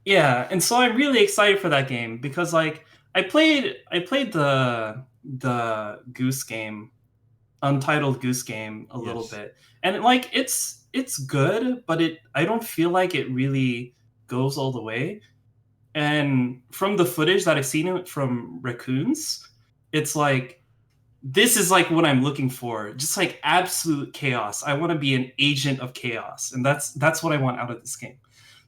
Yeah, and so I'm really excited for that game because like I played the Goose Game, Untitled Goose Game a little bit, and like it's good, but I don't feel like it really goes all the way. And from the footage that I've seen from Raccoons, it's like this is like what I'm looking for, just like absolute chaos. I want to be an agent of chaos, and that's what I want out of this game.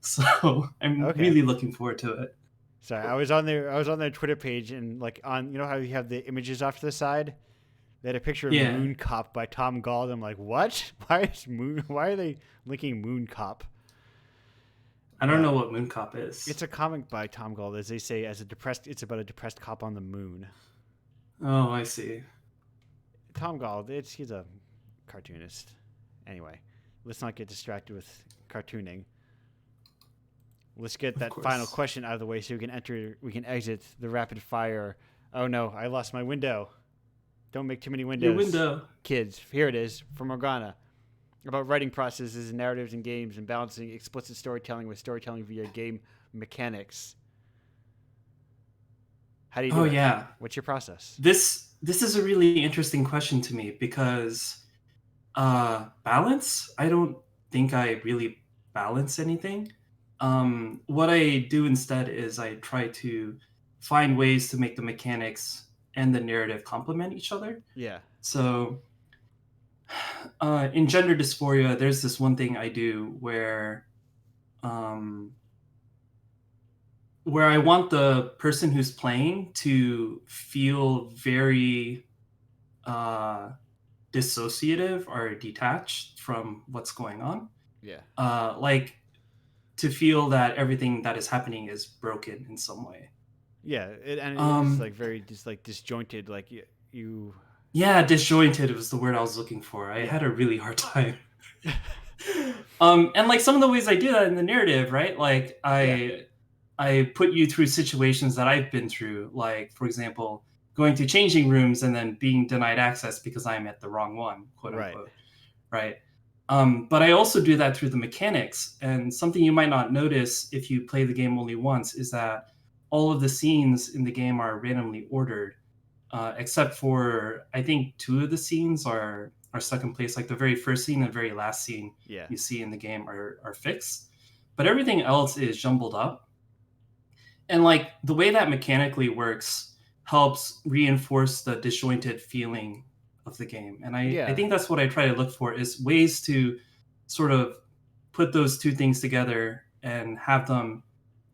So I'm really looking forward to it. Sorry, I was on their Twitter page, and like on, you know how you have the images off to the side? They had a picture of Moon Cop by Tom Gall. I'm like, what? Why are they linking Moon Cop? I don't know what Moon Cop is. It's a comic by Tom Gall, as they say, it's about a depressed cop on the moon. Oh, I see. Tom Gall, he's a cartoonist. Anyway, let's not get distracted with cartooning. Let's get that final question out of the way so we can exit the rapid fire. Oh no, I lost my window. Don't make too many windows. Your window. Kids, here it is from Morgana. About writing processes and narratives in games and balancing explicit storytelling with storytelling via game mechanics. How do you do it? Yeah. What's your process? This is a really interesting question to me because balance, I don't think I really balance anything. What I do instead is I try to find ways to make the mechanics and the narrative complement each other. Yeah. So in gender dysphoria, there's this one thing I do where I want the person who's playing to feel very dissociative or detached from what's going on. Yeah. Like to feel that everything that is happening is broken in some way. Yeah, and it is like very disjointed. Like you. Yeah, disjointed was the word I was looking for. I had a really hard time. And like some of the ways I do that in the narrative, right? Like I put you through situations that I've been through, like for example, going to changing rooms and then being denied access because I'm at the wrong one, quote unquote, right? But I also do that through the mechanics. And something you might not notice if you play the game only once is that all of the scenes in the game are randomly ordered, except for I think 2 of the scenes are stuck in place. Like the very first scene and the very last scene you see in the game are fixed, but everything else is jumbled up. And like the way that mechanically works helps reinforce the disjointed feeling of the game. And I think that's what I try to look for, is ways to sort of put those 2 things together and have them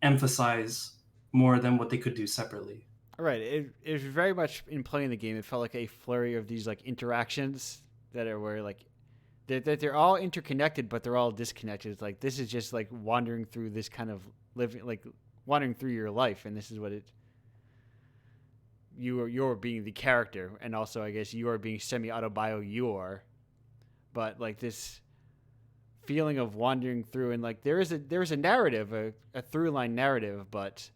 emphasize more than what they could do separately. Right. It was very much in playing the game. It felt like a flurry of these like interactions that are where like they're all interconnected, but they're all disconnected. It's like this is just like wandering through this kind of living, like wandering through your life, and this is what you're being the character, and also I guess you are being semi-autobio you're, but like this feeling of wandering through, and like there is a narrative, a through line narrative, but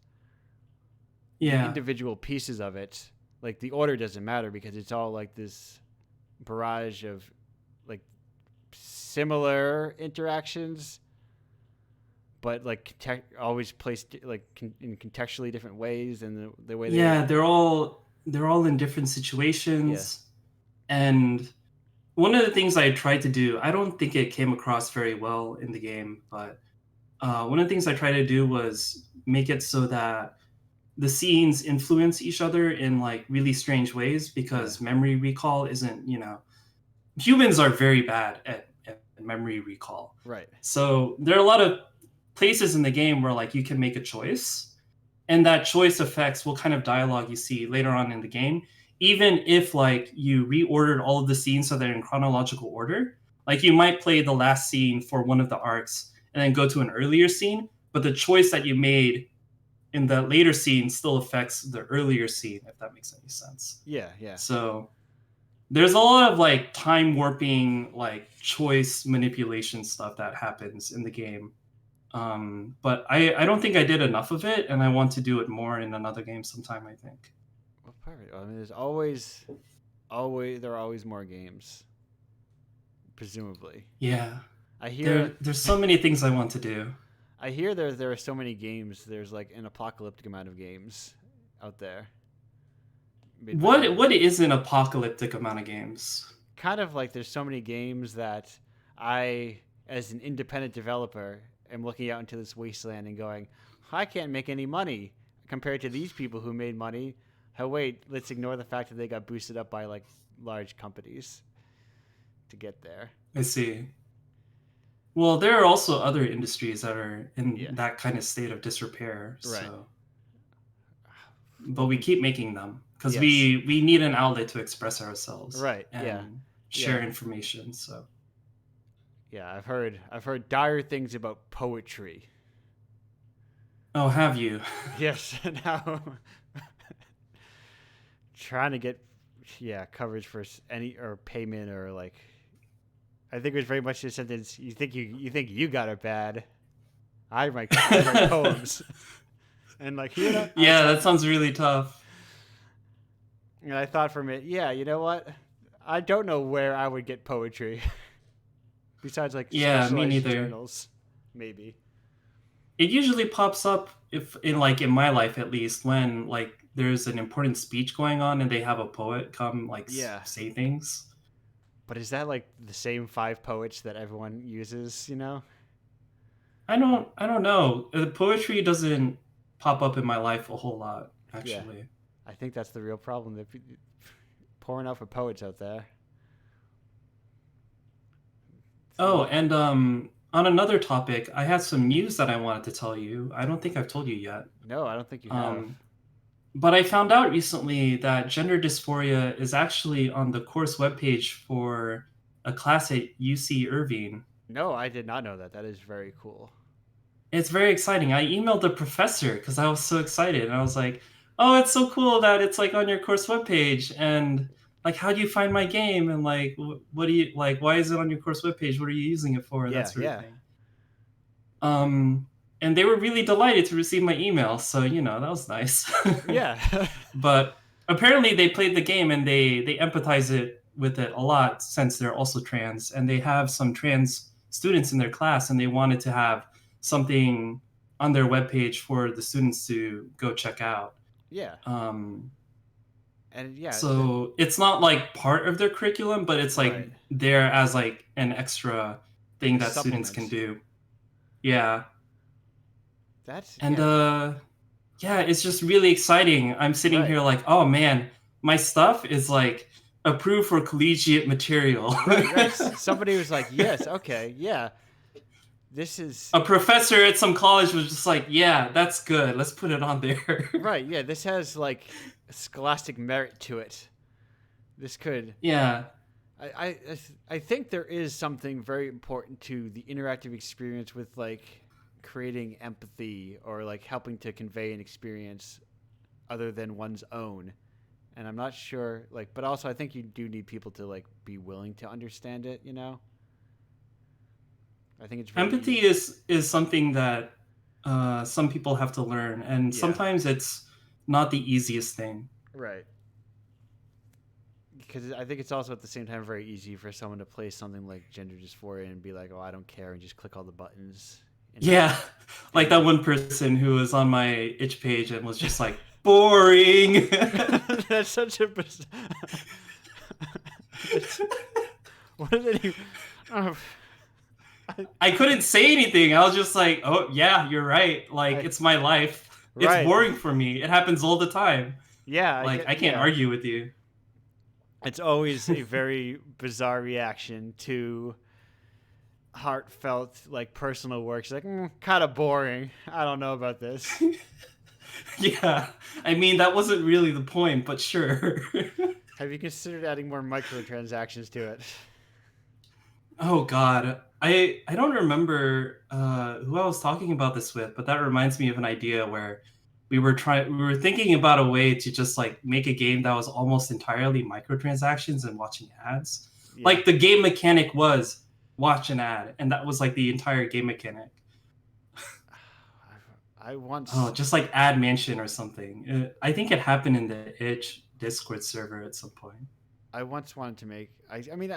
the individual pieces of it, like the order doesn't matter because it's all like this barrage of like similar interactions, but like always placed like in contextually different ways, and the way they're all in different situations. And one of the things I tried to do, I don't think it came across very well in the game, but one of the things I tried to do was make it so that the scenes influence each other in like really strange ways, because memory recall isn't, humans are very bad at memory recall. Right. So there are a lot of places in the game where like you can make a choice, and that choice affects what kind of dialogue you see later on in the game, even if like you reordered all of the scenes so they're in chronological order. Like you might play the last scene for one of the arcs and then go to an earlier scene, but the choice that you made in the later scene still affects the earlier scene, if that makes any sense. Yeah. So there's a lot of like time warping, like choice manipulation stuff that happens in the game. But I don't think I did enough of it, and I want to do it more in another game sometime, I think. Well, perfect. I mean, there are always more games, presumably. Yeah. I hear there's so many things I want to do. I hear there are so many games. There's like an apocalyptic amount of games out there. What is an apocalyptic amount of games? Kind of like there's so many games that I, as an independent developer, am looking out into this wasteland and going, I can't make any money compared to these people who made money. Oh wait, let's ignore the fact that they got boosted up by like large companies to get there. I see. Well, there are also other industries that are in that kind of state of disrepair. Right. So. But we keep making them because we need an outlet to express ourselves. Right. And share information. So. Yeah, I've heard dire things about poetry. Oh, have you? Yes. Now trying to get coverage for any or payment or like. I think it was very much the sentence. You think you got it bad. I write poems, and like that sounds really tough. And I thought for a minute, you know what? I don't know where I would get poetry. Besides like me neither. Journals, maybe. It usually pops up in my life at least, when like there's an important speech going on and they have a poet come like say things. But is that like the same 5 poets that everyone uses, you know? I don't know. The poetry doesn't pop up in my life a whole lot, Yeah. actually. I think that's the real problem. They're pouring out for poets out there. Oh, and on another topic, I had some news that I wanted to tell you. I don't think I've told you yet. No, I don't think you have. But I found out recently that gender dysphoria is actually on the course webpage for a class at UC Irving. No, I did not know that. That is very cool. It's very exciting. I emailed the professor because I was so excited, and I was like, "Oh, it's so cool that it's like on your course webpage." And like, how do you find my game? And like, what do you like? Why is it on your course webpage? What are you using it for? Yeah, That sort yeah. of thing. And they were really delighted to receive my email, so that was nice. Yeah. But apparently they played the game and they empathize with it a lot since they're also trans, and they have some trans students in their class, and they wanted to have something on their webpage for the students to go check out. Yeah. And yeah. So it's not like part of their curriculum, but it's like Right. there as like an extra thing that students can Supplement. do. Yeah. That's And yeah. it's just really exciting. I'm sitting Right. here like, oh man, my stuff is like approved for collegiate material. Right. Somebody was like, yes, okay, yeah. This is A professor at some college was just like, yeah, that's good. Let's put it on there. right. Yeah, this has like scholastic merit to it. This could. Yeah. I think there is something very important to the interactive experience with like creating empathy or like helping to convey an experience other than one's own. And I'm not sure like, but also I think you do need people to like be willing to understand it, you know? I think it's really Empathy is something that some people have to learn, and Yeah. sometimes it's not the easiest thing. right. Because I think it's also at the same time very easy for someone to play something like gender dysphoria and be like, "Oh, I don't care," and just click all the buttons. And Yeah, like that one person who was on my itch page and was just like, boring. That's such a. What did it even? Oh, I couldn't say anything. I was just like, oh yeah, you're right. Like it's my life. It's Right. boring for me. It happens all the time. yeah, Like I can't yeah. argue with you. It's always a very bizarre reaction to heartfelt, like personal work. It's like, kind of boring. I don't know about this. Yeah, I mean that wasn't really the point, but sure. Have you considered adding more microtransactions to it? Oh God, I don't remember who I was talking about this with, but that reminds me of an idea where we were thinking about a way to just like make a game that was almost entirely microtransactions and watching ads. Yeah. Like the game mechanic was watch an ad, and that was like the entire game mechanic. I once. Oh, just like Ad Mansion or something. I think it happened in the itch Discord server at some point. I once wanted to make. I mean,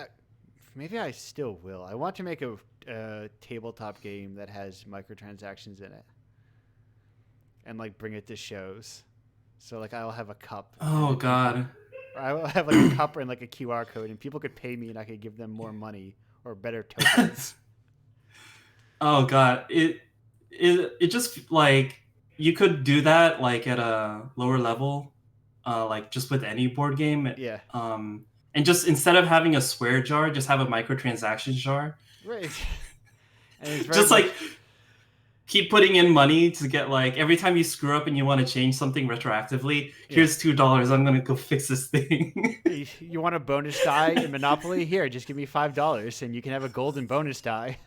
maybe I still will. I want to make a tabletop game that has microtransactions in it, and like bring it to shows. So like I'll have a cup. Oh God. I will have like a cup and like a QR code, and people could pay me, and I could give them more money or better tokens. Oh God. It just like you could do that like at a lower level, like just with any board game. Yeah. And just instead of having a swear jar, just have a microtransaction jar. Right. And it's very Just much- like keep putting in money to get like every time you screw up and you want to change something retroactively, here's $2. I'm gonna go fix this thing. you want a bonus die in Monopoly? Here, just give me $5, and you can have a golden bonus die.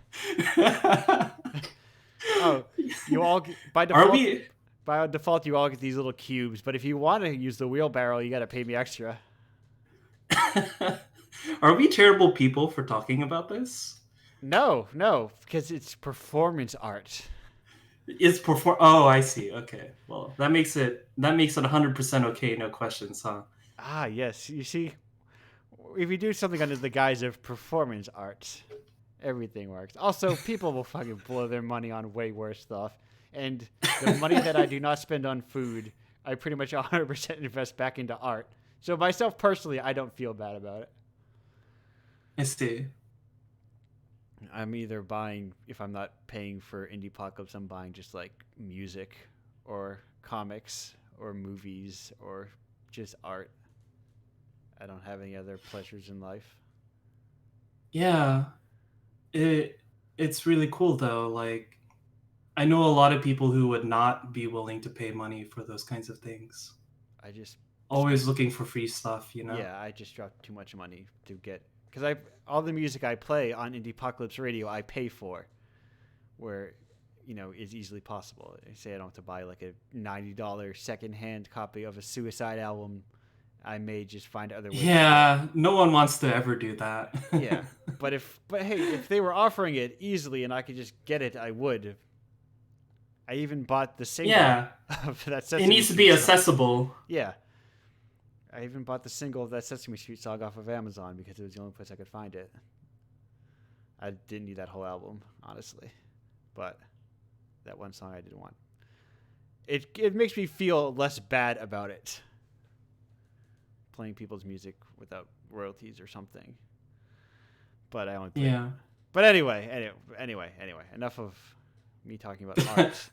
Oh, you all by default. By default, you all get these little cubes. But if you want to use the wheelbarrow, you got to pay me extra. Are we terrible people for talking about this? No, because it's performance art. It's Oh, I see. Okay. Well, that makes it 100% okay. No questions, huh? Ah, yes. You see, if you do something under the guise of performance art, everything works. Also, people will fucking blow their money on way worse stuff. And the money that I do not spend on food, I pretty much 100% invest back into art. So myself personally, I don't feel bad about it. I see. I'm either buying, if I'm not paying for Indiepocalypse, I'm buying just like music or comics or movies or just art. I don't have any other pleasures in life. Yeah, it's really cool though. Like, I know a lot of people who would not be willing to pay money for those kinds of things. I just Always looking for free stuff, Yeah, I just dropped too much money to get, because all the music I play on Indiepocalypse Radio I pay for, where is easily possible. I say I don't have to buy like a $90 secondhand copy of a Suicide album. I may just find other ways. Yeah, no one wants to ever do that. Yeah, but hey, if they were offering it easily and I could just get it, I would. I even bought the single of that Sesame It needs to be Street song. accessible. Yeah. I even bought the single of that Sesame Street song off of Amazon because it was the only place I could find it. I didn't need that whole album, honestly. But that one song I didn't want. It makes me feel less bad about it. Playing people's music without royalties or something. But I only play. Yeah. But anyway. Enough of me talking about art.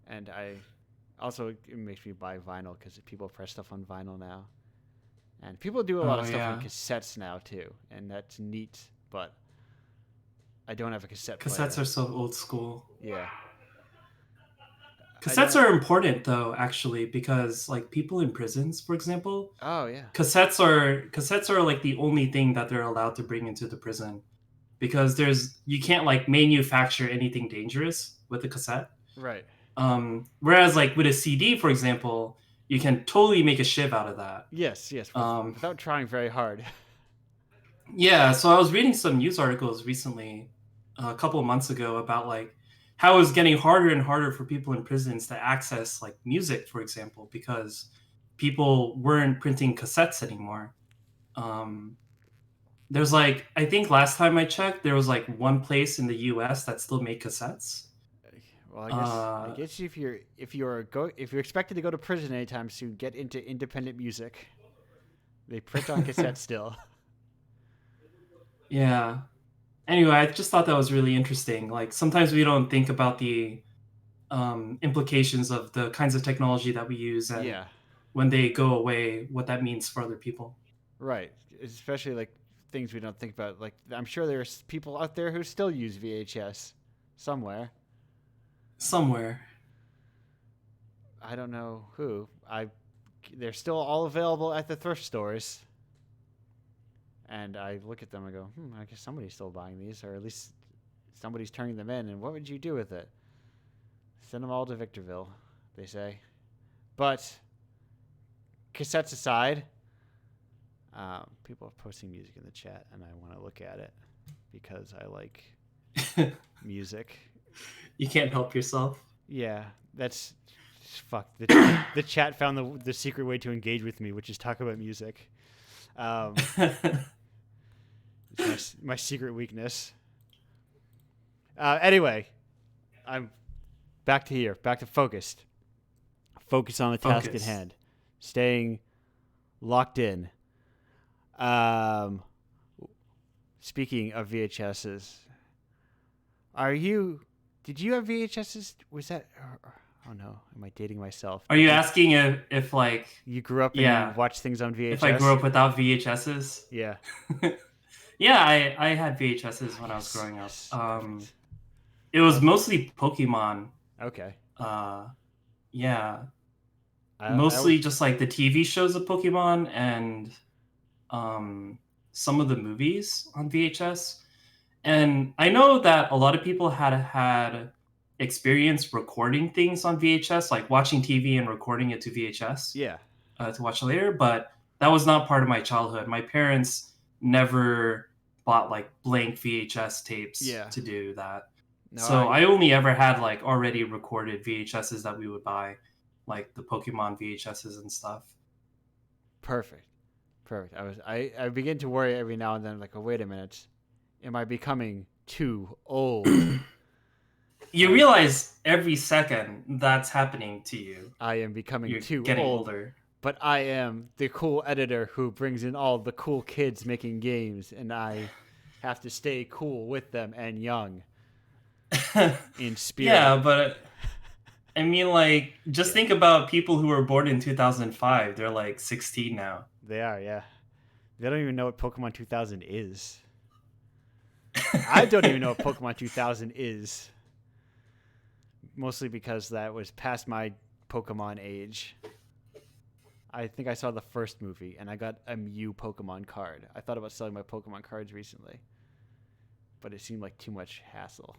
And it makes me buy vinyl because people press stuff on vinyl now. And people do a lot of stuff on cassettes now too. And that's neat, but I don't have a cassette player. Cassettes are so old school. Yeah. Cassettes are important though, actually, because like people in prisons, for example. Oh yeah. Cassettes are like the only thing that they're allowed to bring into the prison, because you can't like manufacture anything dangerous with a cassette. Right. Whereas like with a CD, for example, you can totally make a shiv out of that. Yes, without trying very hard. Yeah, so I was reading some news articles recently, a couple of months ago, about like how it was getting harder and harder for people in prisons to access like music, for example, because people weren't printing cassettes anymore. There's like, I think last time I checked, there was like one place in the U.S. that still made cassettes. Well, I guess if you're expected to go to prison anytime soon, get into independent music. They print on cassette still. Yeah. Anyway, I just thought that was really interesting. Like sometimes we don't think about the implications of the kinds of technology that we use, and when they go away, what that means for other people. Right. Especially like things we don't think about. Like I'm sure there's people out there who still use VHS somewhere. I don't know who. They're still all available at the thrift stores. And I look at them and go, I guess somebody's still buying these, or at least somebody's turning them in. And what would you do with it? Send them all to Victorville, they say. But cassettes aside, people are posting music in the chat, and I want to look at it because I like music. You can't help yourself. Yeah, that's fuck. The chat found the secret way to engage with me, which is talk about music. It's my secret weakness. Anyway, I'm back to focused. Focus on the task at hand. Staying locked in. Speaking of VHSs, did you have VHSs? Was that? Oh no, am I dating myself? Are you asking if like you grew up and watched things on VHS? If I grew up without VHSs? Yeah. Yeah, I had VHSs when I was growing up. It was mostly Pokemon. Okay. Yeah. Mostly just like the TV shows of Pokemon and some of the movies on VHS. And I know that a lot of people had experience recording things on VHS, like watching TV and recording it to VHS. Yeah. To watch later, but that was not part of my childhood. My parents never bought like blank VHS tapes to do that. No, so I only ever had like already recorded VHSs that we would buy, like the Pokemon VHSs and stuff. Perfect. I begin to worry every now and then, like, oh, wait a minute, am I becoming too old? You realize every second that's happening to you. I am becoming too getting old. Older. but I am the cool editor who brings in all the cool kids making games, and I have to stay cool with them and young in spirit. Yeah, but I mean, like, just Yeah. think about people who were born in 2005. They're like 16 now. They are, yeah. They don't even know what Pokemon 2000 is. I don't even know what Pokemon 2000 is. Mostly because that was past my Pokemon age. I think I saw the first movie, and I got a Mew Pokemon card. I thought about selling my Pokemon cards recently, but it seemed like too much hassle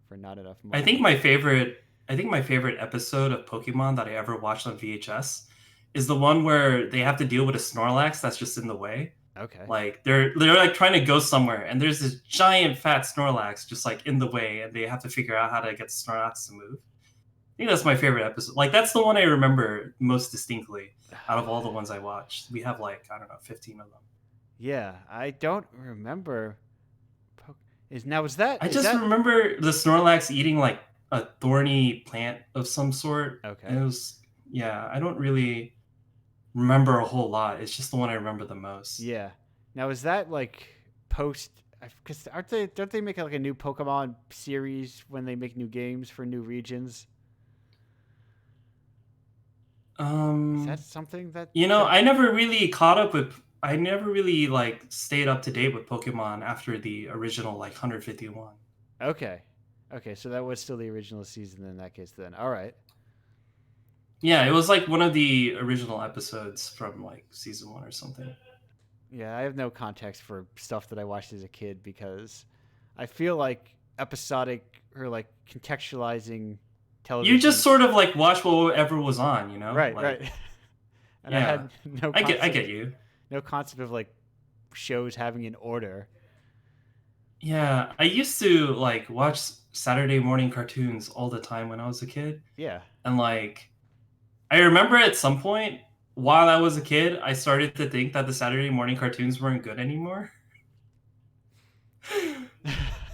for not enough money. I think my favorite episode of Pokemon that I ever watched on VHS is the one where they have to deal with a Snorlax that's just in the way. Okay. Like they're like trying to go somewhere, and there's this giant fat Snorlax just like in the way, and they have to figure out how to get Snorlax to move. I think that's my favorite episode. Like that's the one I remember most distinctly out of all the ones I watched. We have like, I don't know, 15 of them. Yeah, I don't remember. Was that? I just remember the Snorlax eating like a thorny plant of some sort. Okay. And it was, yeah, I don't really remember a whole lot. It's just the one I remember the most. Yeah. Now is that like post? Because don't they make like a new Pokemon series when they make new games for new regions? Is that something that I never really caught up with. I never really like stayed up to date with Pokemon after the original like 151. Okay, so that was still the original season in that case. Then all right. Yeah, it was like one of the original episodes from like season 1 or something. Yeah, I have no context for stuff that I watched as a kid because I feel like episodic or like contextualizing television. You just sort of like watch whatever was on, you know? Right, like, right. And yeah. I had no concept, I get you. No concept of like shows having an order. Yeah, I used to like watch Saturday morning cartoons all the time when I was a kid. Yeah. And like I remember at some point while I was a kid, I started to think that the Saturday morning cartoons weren't good anymore.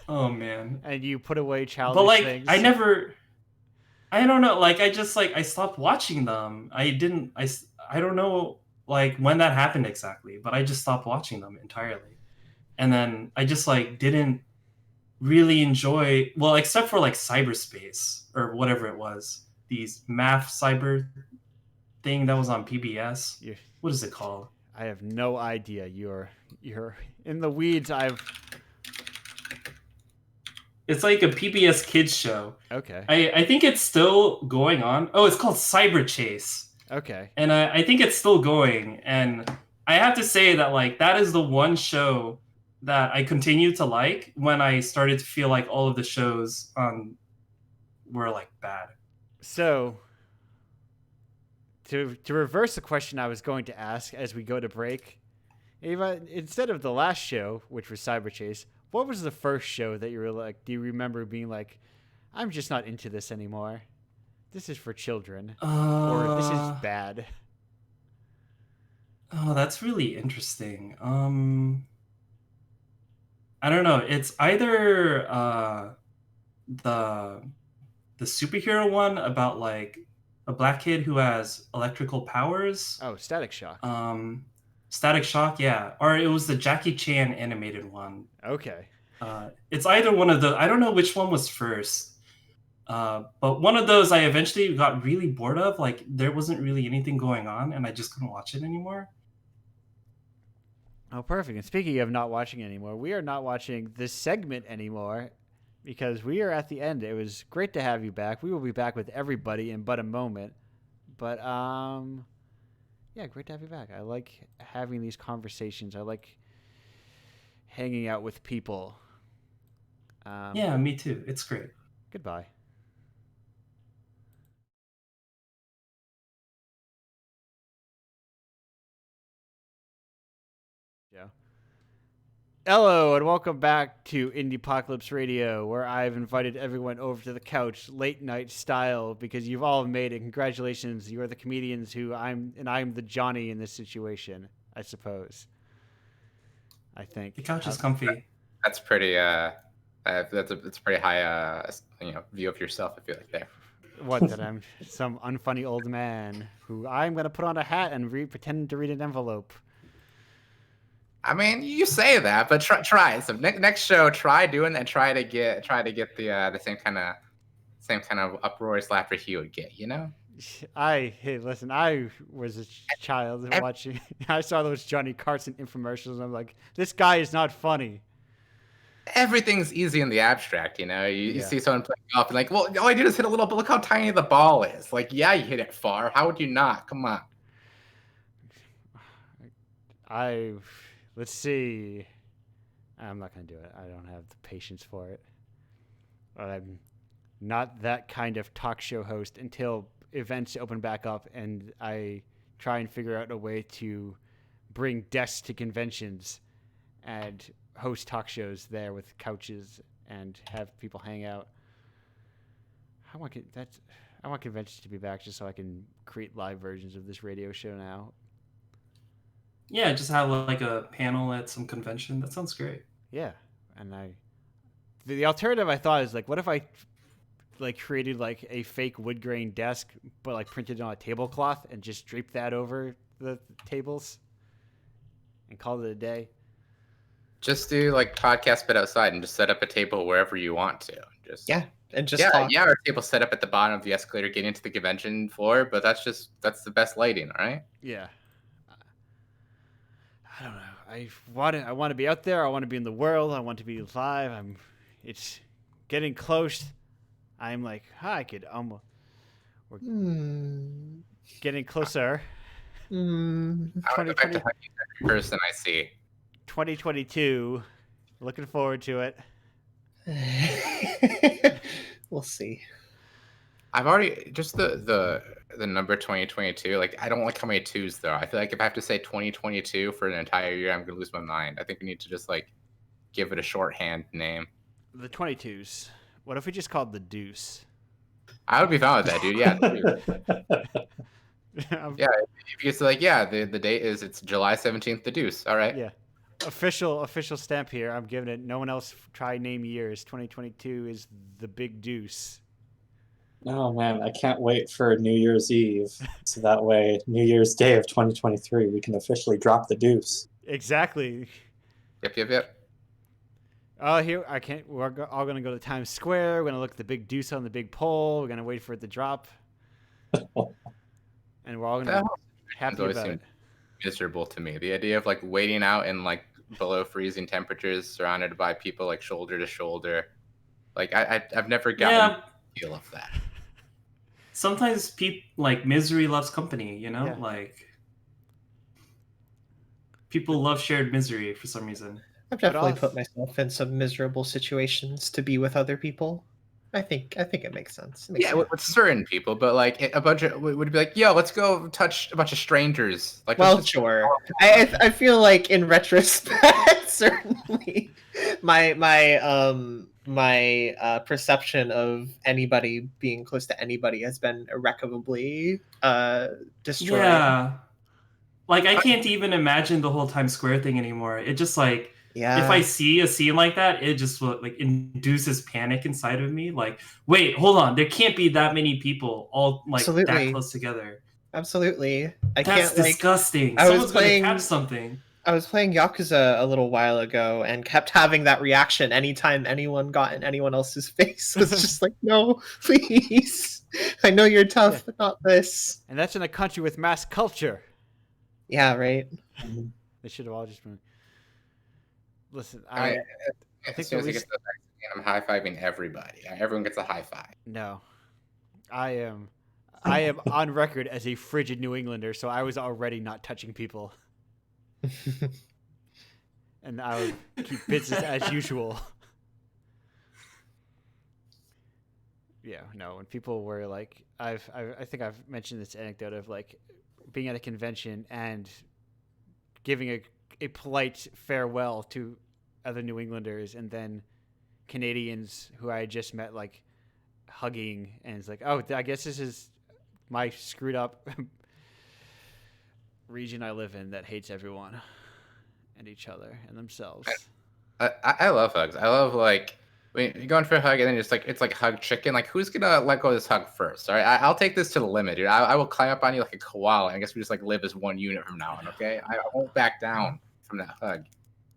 Oh man. And you put away childish but like things. I don't know, like I just like I stopped watching them. I don't know like when that happened exactly, but I just stopped watching them entirely. And then I just like didn't really enjoy, well, except for like cyberspace or whatever it was, these math cyber thing that was on PBS. What is it called? I have no idea. You're in the weeds. It's like a PBS kids show. Okay. I think it's still going on. Oh, it's called Cyber Chase. Okay. And I think it's still going. And I have to say that like that is the one show that I continue to like when I started to feel like all of the shows were like bad. So to reverse the question I was going to ask as we go to break, Ava, instead of the last show, which was Cyber Chase, what was the first show that you were like, do you remember being like, I'm just not into this anymore? This is for children. Or this is bad. Oh, that's really interesting. I don't know. It's either the superhero one about like a black kid who has electrical powers. Oh, Static Shock. Static Shock, yeah. Or it was the Jackie Chan animated one. Okay. It's either one of the. I don't know which one was first. But one of those I eventually got really bored of. Like there wasn't really anything going on, and I just couldn't watch it anymore. Oh, perfect. And speaking of not watching anymore, we are not watching this segment anymore because we are at the end. It was great to have you back. We will be back with everybody in but a moment. But yeah, great to have you back. I like having these conversations. I like hanging out with people. Yeah, me too. It's great. Goodbye. Yeah. Hello and welcome back to Indiepocalypse Radio, where I've invited everyone over to the couch, late night style, because you've all made it. Congratulations, you are the comedians who I'm the Johnny in this situation, I suppose. I think The couch is comfy. That's pretty. That's a pretty high view of yourself. I feel like there. What, that I'm some unfunny old man who I'm gonna put on a hat and pretend to read an envelope. I mean, you say that, but try it. So next show, try doing that. Try to get the same kind of uproarious laughter he would get. You know. Hey, listen, I was a child Ev- watching. I saw those Johnny Carson infomercials, and I'm like, this guy is not funny. Everything's easy in the abstract, you know. You Yeah. see someone playing golf and like, well, all I did is hit a little, but look how tiny the ball is. Like, yeah, you hit it far. How would you not? Come on. Let's see. I'm not gonna do it. I don't have the patience for it. I'm not that kind of talk show host until events open back up, and I try and figure out a way to bring desks to conventions and host talk shows there with couches and have people hang out. I want conventions to be back just so I can create live versions of this radio show now. Yeah, just have like a panel at some convention. That sounds great. Yeah, and the alternative I thought is like, what if I like created like a fake wood grain desk, but like printed it on a tablecloth and just draped that over the tables and called it a day. Just do like podcast, but outside, and just set up a table wherever you want to. Just and just talk. our table set up at the bottom of the escalator getting into the convention floor, but that's the best lighting, all right? Yeah. I don't know. I want to be out there. I want to be in the world. I want to be live. It's getting close. I'm like, I could almost. We're getting closer. I want to go back to hugging every person I see. 2022. Looking forward to it. We'll see. I've already just the number 2022. Like, I don't like how many twos there are. I feel like if I have to say 2022 for an entire year, I'm gonna lose my mind. I think we need to just like give it a shorthand name. The 22s. What if we just called the Deuce? I would be fine with that, dude. Yeah. Yeah. If you say like, yeah, the date is it's July 17th, the Deuce. All right. Yeah. Official stamp here. I'm giving it. No one else try name years. 2022 is the Big Deuce. Oh man, I can't wait for New Year's Eve. So that way, New Year's Day of 2023, we can officially drop the deuce. Exactly. Yep. Here I can't. We're all gonna go to Times Square. We're gonna look at the big deuce on the big pole. We're gonna wait for it to drop, and we're all gonna be happy always about seemed it. miserable to me. The idea of like waiting out in like below freezing temperatures, surrounded by people like shoulder to shoulder. Like I've never gotten the feel of that. Sometimes like misery loves company, you know? Yeah. Like people love shared misery for some reason. I've definitely put myself in some miserable situations to be with other people. I think it makes sense. With certain people, but like a bunch of would be like, yo, let's go touch a bunch of strangers. Like, well, sure. I feel like in retrospect, certainly, my perception of anybody being close to anybody has been irrecoverably destroyed. Yeah. Like I can't even imagine the whole Times Square thing anymore. It just like if I see a scene like that, it just like induces panic inside of me. Like, wait, hold on, there can't be that many people all like that close together. Absolutely, That's disgusting. I Someone's gonna catch something. I was playing Yakuza a little while ago and kept having that reaction anytime anyone got in anyone else's face. It was just like, no, please. I know you're tough, but not this. And that's in a country with mass culture. Yeah, right. They should have all just been. Listen, I think as soon as he gets the vaccine, I'm high-fiving everybody. Everyone gets a high five. No, I am on record as a frigid New Englander, so I was already not touching people, and I would keep business as usual. Yeah, no. When people were like, I think I've mentioned this anecdote of like being at a convention and giving a polite farewell to other New Englanders, and then Canadians who I had just met like hugging, and it's like, oh, I guess this is my screwed up region I live in that hates everyone. and each other and themselves. I love hugs. I love like When you're going for a hug and then it's like hug chicken. Like, who's gonna let go of this hug first? All right, I'll take this to the limit, dude. I will climb up on you like a koala. I guess we just like live as one unit from now on. Okay, I won't back down from that hug.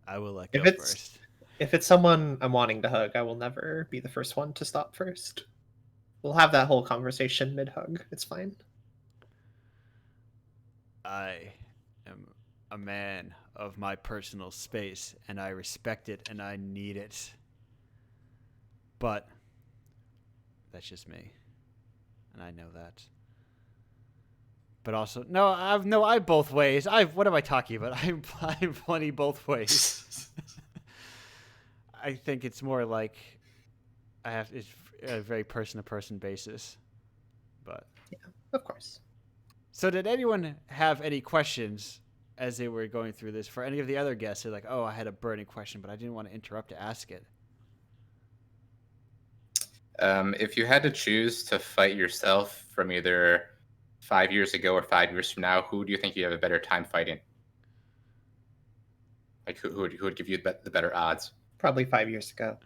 I will let go If it's first. if it's someone I'm wanting to hug, I will never be the first one to stop first. We'll have that whole conversation mid hug. It's fine. I am a man of my personal space, and I respect it, and I need it. But that's just me, and I know that. But also, I both ways. What am I talking about? I'm plenty both ways. I think it's more like it's a very person to person basis. But Of course. so, did anyone have any questions as they were going through this for any of the other guests? They're like, "Oh, I had a burning question, but I didn't want to interrupt to ask it." If you had to choose to fight yourself from either 5 years ago or 5 years from now, who do you think you have a better time fighting? Like, who would give you the better odds? Probably 5 years ago.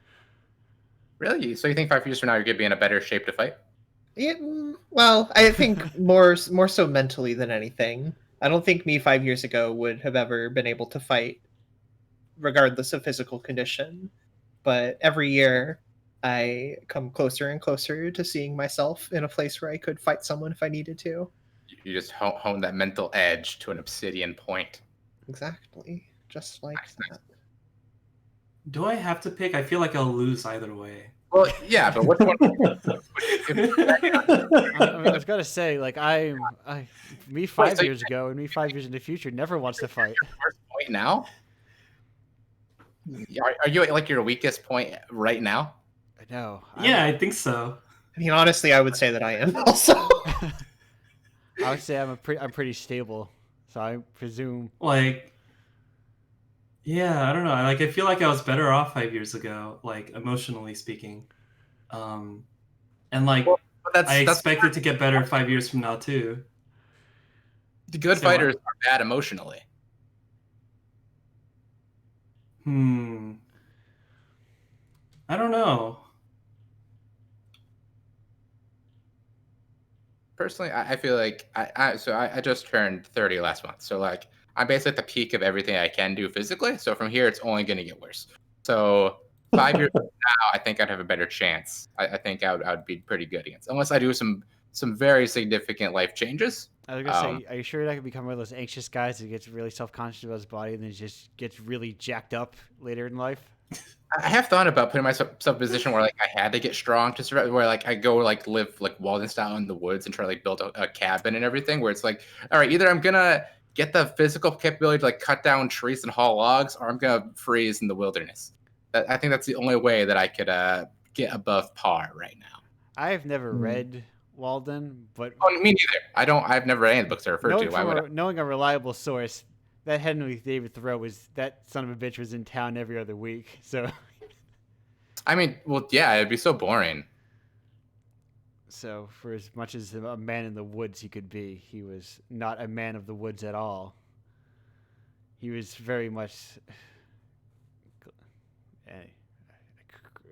Really? So you think 5 years from now you're gonna be in a better shape to fight? Yeah, well, I think more so mentally than anything. I don't think me 5 years ago would have ever been able to fight, regardless of physical condition. But every year, I come closer and closer to seeing myself in a place where I could fight someone if I needed to. You just hone that mental edge to an obsidian point. Exactly, just like Nice. that. Do I have to pick? I feel like I'll lose either way. Well, yeah, but which one? I was gonna say, like, me 5 years ago and me 5 years in the future never wants to fight. Worst point now? Are you at like your weakest point right now? No. Yeah, I think so. I mean, honestly, I would say that I am also. I would say I'm pretty stable, so I presume. Like, yeah, I don't know. Like, I feel like I was better off 5 years ago, like emotionally speaking. And like, Well, but I expect it to get better 5 years from now too. the good Say what? fighters are bad emotionally. I don't know. Personally, I feel like I just turned 30 last month, so like I'm basically at the peak of everything I can do physically. So from here, it's only going to get worse. So 5 years from now, I think I'd have a better chance. I think I would be pretty good against, unless I do some very significant life changes. I was gonna say, are you sure that could become one of those anxious guys that gets really self-conscious about his body and then just gets really jacked up later in life? I have thought about putting myself in a position where like I had to get strong to survive, where like I go like live like Walden style in the woods and try to like build a cabin and everything, where it's like, all right, either I'm gonna get the physical capability to like cut down trees and haul logs, or I'm gonna freeze in the wilderness. I think that's the only way that I could get above par right now. I have never read Walden, but Oh, me neither. I've never read any of the books they're referred to. Why would I? knowing a reliable source, that Henry David Thoreau that son of a bitch was in town every other week. So, I mean, well, yeah, it'd be so boring. so for as much as a man in the woods he could be, he was not a man of the woods at all. He was very much.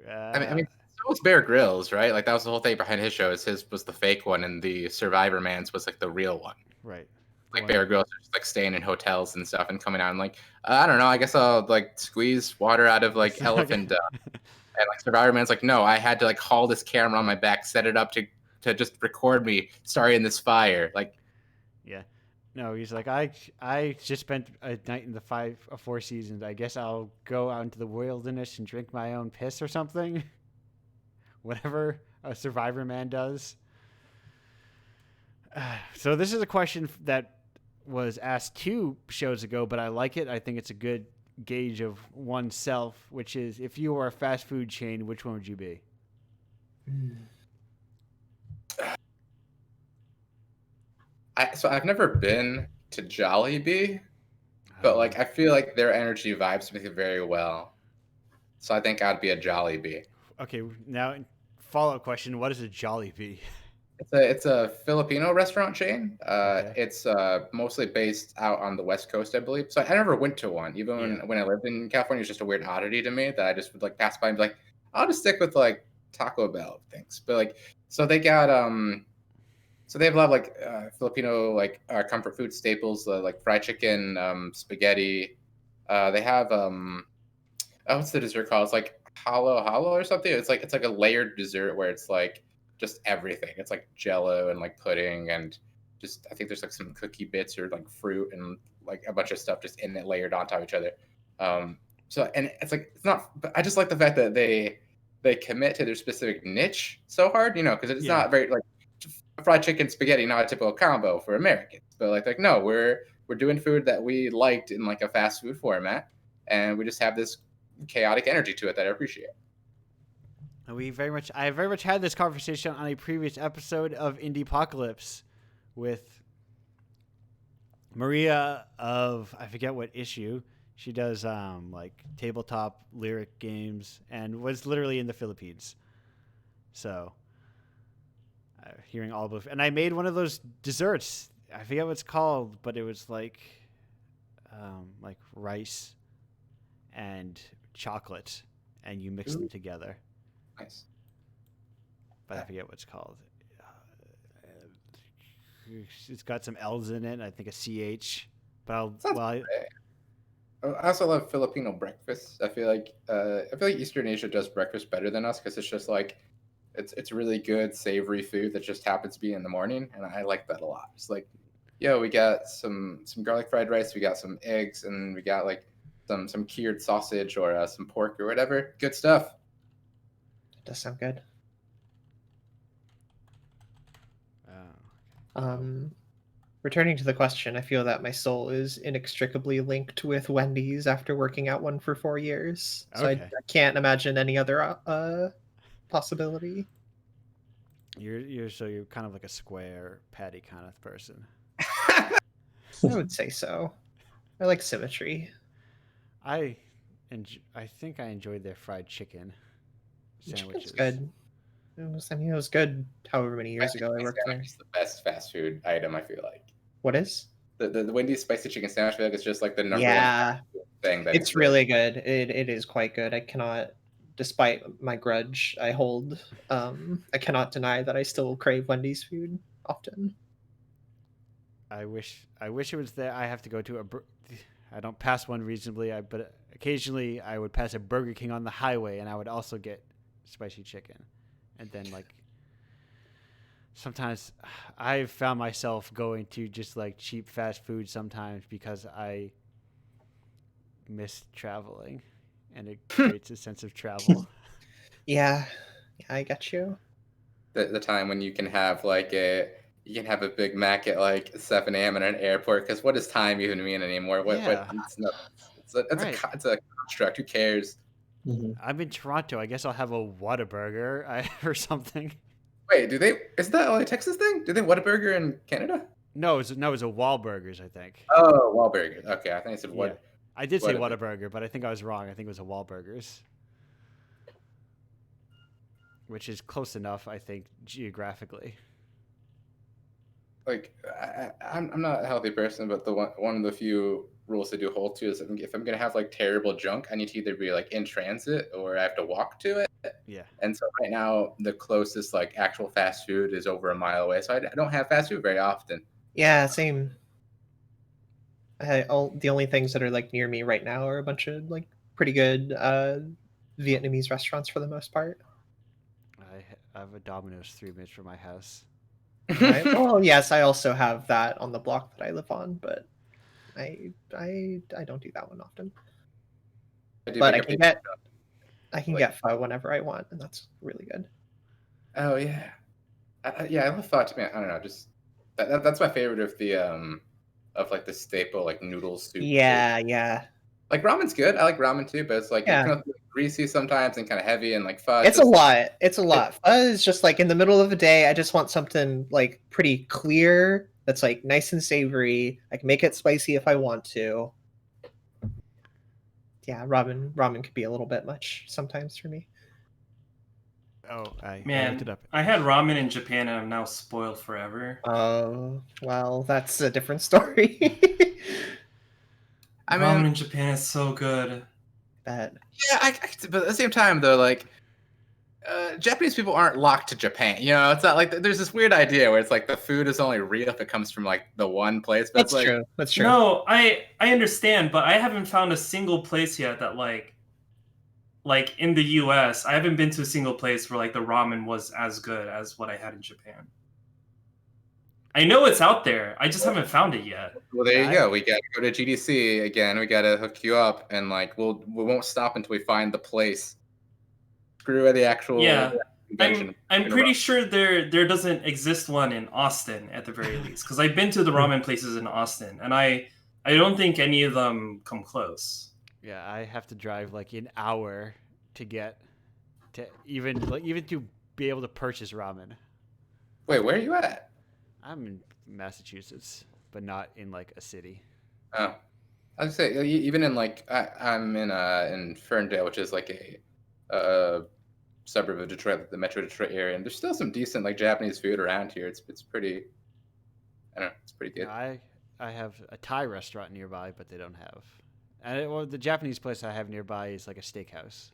I mean, so was Bear Grylls, right? Like that was the whole thing behind his show. His was the fake one, and the Survivor Man's was like the real one. right. Like Bear Grylls are just like staying in hotels and stuff and coming out and like I don't know. I guess I'll like squeeze water out of like elephant. And like Survivor Man's like, no, I had to like haul this camera on my back, set it up to just record me starting this fire. Like, yeah. No, he's like, I just spent a night in the Four Seasons. I guess I'll go out into the wilderness and drink my own piss or something. Whatever a Survivor Man does. So this is a question that was asked 2 shows ago, but I like it. I think it's a good gauge of oneself, which is, if you were a fast food chain, which one would you be? So I've never been to Jollibee, but like I feel like their energy vibes me very well. So I think I'd be a Jollibee. Okay, now follow-up question: what is a Jollibee? It's a Filipino restaurant chain. Okay. It's mostly based out on the West Coast, I believe. So I never went to one. Even when I lived in California, it was just a weird oddity to me that I just would like pass by and be like, I'll just stick with like Taco Bell things. But like, so they got so they have a lot of like Filipino like comfort food staples, like fried chicken, spaghetti. They have what's the dessert called? It's like halo halo or something. It's like a layered dessert where it's like just everything. It's like jello and like pudding and just I think there's like some cookie bits or like fruit and like a bunch of stuff just in it layered on top of each other. So and it's like it's not. But I just like the fact that they commit to their specific niche so hard, you know, because it's not very like fried chicken spaghetti, not a typical combo for Americans. But like no, we're doing food that we liked in like a fast food format, and we just have this chaotic energy to it that I appreciate. I very much had this conversation on a previous episode of Indiepocalypse with Maria of I forget what issue. She does like tabletop lyric games and was literally in the Philippines. So hearing all of and I made one of those desserts. I forget what it's called, but it was like rice and chocolate, and you mix them together. Nice. But I forget what it's called. It's got some L's in it. I think a CH. But I also love Filipino breakfast. I feel like Eastern Asia does breakfast better than us because it's just like it's really good savory food that just happens to be in the morning, and I like that a lot. It's like, yo, we got some garlic fried rice, we got some eggs, and we got like some cured sausage or some pork or whatever. Good stuff. Does sound good. Oh. Returning to the question, I feel that my soul is inextricably linked with Wendy's after working at one for 4 years. So Okay. I can't imagine any other possibility. You're kind of like a square patty kind of person. I would say so. I like symmetry. I think I enjoyed their fried chicken sandwiches. Chicken's good. It was good however many years ago I worked there. It's the best fast food item, I feel like. What is? The Wendy's spicy chicken sandwich, I feel like it's just like the number Yeah. one thing that It's really good. It is quite good. I cannot, despite my grudge I hold, I cannot deny that I still crave Wendy's food often. I wish it was there. I have to go to I don't pass one reasonably, but occasionally I would pass a Burger King on the highway, and I would also get spicy chicken. And then like sometimes I've found myself going to just like cheap fast food sometimes because I miss traveling, and it creates a sense of travel. Yeah, I got you. The time when you can have a Big Mac at like 7 a.m. in an airport, because what does time even mean anymore? What it's a construct. Who cares? Mhm. I'm in Toronto. I guess I'll have a Whataburger or something. Wait, is that only a Texas thing? Do they Whataburger in Canada? No, it's a Wahlburgers, I think. Oh, Wahlburger. Okay, I think I said Yeah. I did say Whataburger. Whataburger, but I think I was wrong. I think it was a Wahlburgers, which is close enough, I think, geographically. Like I'm not a healthy person, but one of the few rules I do hold to is if I'm gonna have like terrible junk, I need to either be like in transit or I have to walk to it. Yeah. And so right now the closest like actual fast food is over a mile away, so I don't have fast food very often. Yeah, same. The only things that are like near me right now are a bunch of like pretty good Vietnamese restaurants for the most part. I have a Domino's 3 minutes from my house. Right? Well, yes, I also have that on the block that I live on, but I don't do that one often. But I can get pho whenever I want, and that's really good. Oh yeah, I love pho. Man, I don't know, just that's my favorite of the of like the staple like noodle soup. Yeah. Like ramen's good. I like ramen too, but it's like Yeah. kind of greasy sometimes and kind of heavy, and like pho. It's a lot. It's a lot. Pho is just like in the middle of the day. I just want something like pretty clear that's like nice and savory. I can make it spicy if I want to. Yeah, ramen could be a little bit much sometimes for me. Oh, I looked Man, it up. I had ramen in Japan and I'm now spoiled forever. Oh, well, that's a different story. Ramen in Japan is so good. That Yeah, but at the same time though, like Japanese people aren't locked to Japan. It's not like there's this weird idea where it's like the food is only real if it comes from like the one place. But That's like, true. That's true. No, I understand, but I haven't found a single place yet that like in the US, I haven't been to a single place where like the ramen was as good as what I had in Japan. I know it's out there. I just haven't found it yet. Well, there you go. We got to go to GDC again. We got to hook you up, and like we won't stop until we find the place. Screw the actual convention. I'm pretty sure there doesn't exist one in Austin at the very least, because I've been to the ramen places in Austin, and I don't think any of them come close. Yeah, I have to drive like an hour to get to even to be able to purchase ramen. Wait, where are you at? I'm in Massachusetts, but not in like a city. Oh, I was say even in like I'm in Ferndale, which is like a suburb of Detroit, like the Metro Detroit area, and there's still some decent like Japanese food around here. It's pretty. I don't know. It's pretty good. I have a Thai restaurant nearby, but they don't have. And the Japanese place I have nearby is like a steakhouse,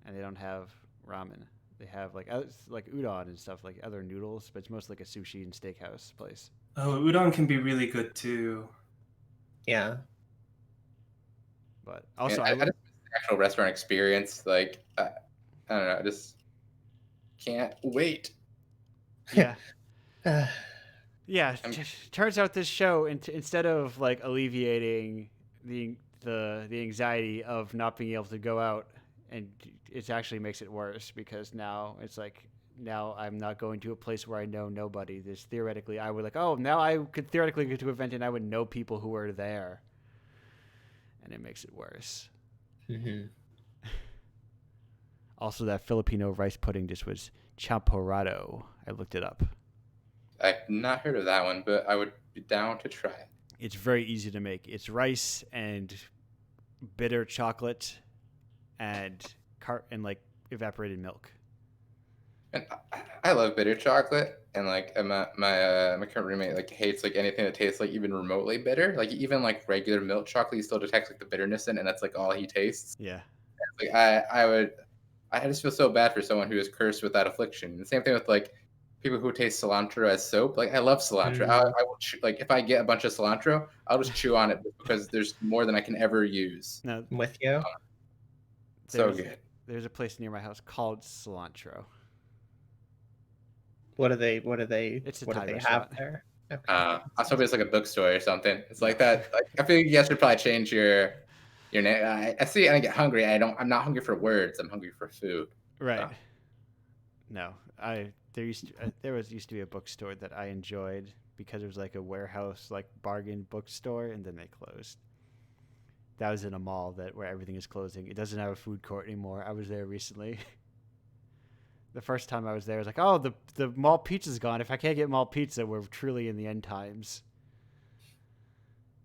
and they don't have ramen. They have like udon and stuff, like other noodles, but it's mostly like a sushi and steakhouse place. Oh, udon can be really good too. Yeah. But also, I just miss the actual restaurant experience. Like, I don't know. I just can't wait. Yeah. Yeah. Turns out this show, instead of like alleviating the anxiety of not being able to go out, and it actually makes it worse, because now it's like, now I'm not going to a place where I know nobody. There's theoretically, I would like, oh, now I could theoretically go to an event and I would know people who are there. And it makes it worse. Mm-hmm. Also, that Filipino rice pudding dish was champorado. I looked it up. I've not heard of that one, but I would be down to try it. It's very easy to make. It's rice and bitter chocolate and like evaporated milk. And I love bitter chocolate, and like my current roommate like hates like anything that tastes like even remotely bitter. Like even like regular milk chocolate, he still detects like the bitterness in, and that's like all he tastes. Yeah. Like I just feel so bad for someone who is cursed with that affliction. The same thing with like people who taste cilantro as soap. Like I love cilantro. I will like if I get a bunch of cilantro, I'll just chew on it because there's more than I can ever use. No, I'm with you. So good. There's a place near my house called Cilantro. What do they It's a what do Thai they restaurant. have there? Okay. I was hoping it's like a bookstore or something. It's like that. Like I feel like you guys should probably change your name. I see and I get hungry. I'm not hungry for words. I'm hungry for food. Right. No, there used to be a bookstore that I enjoyed because it was like a warehouse, like bargain bookstore, and then they closed. That was in a mall where everything is closing. It doesn't have a food court anymore. I was there recently. The first time I was there, I was like, oh, the mall pizza's gone. If I can't get mall pizza, we're truly in the end times.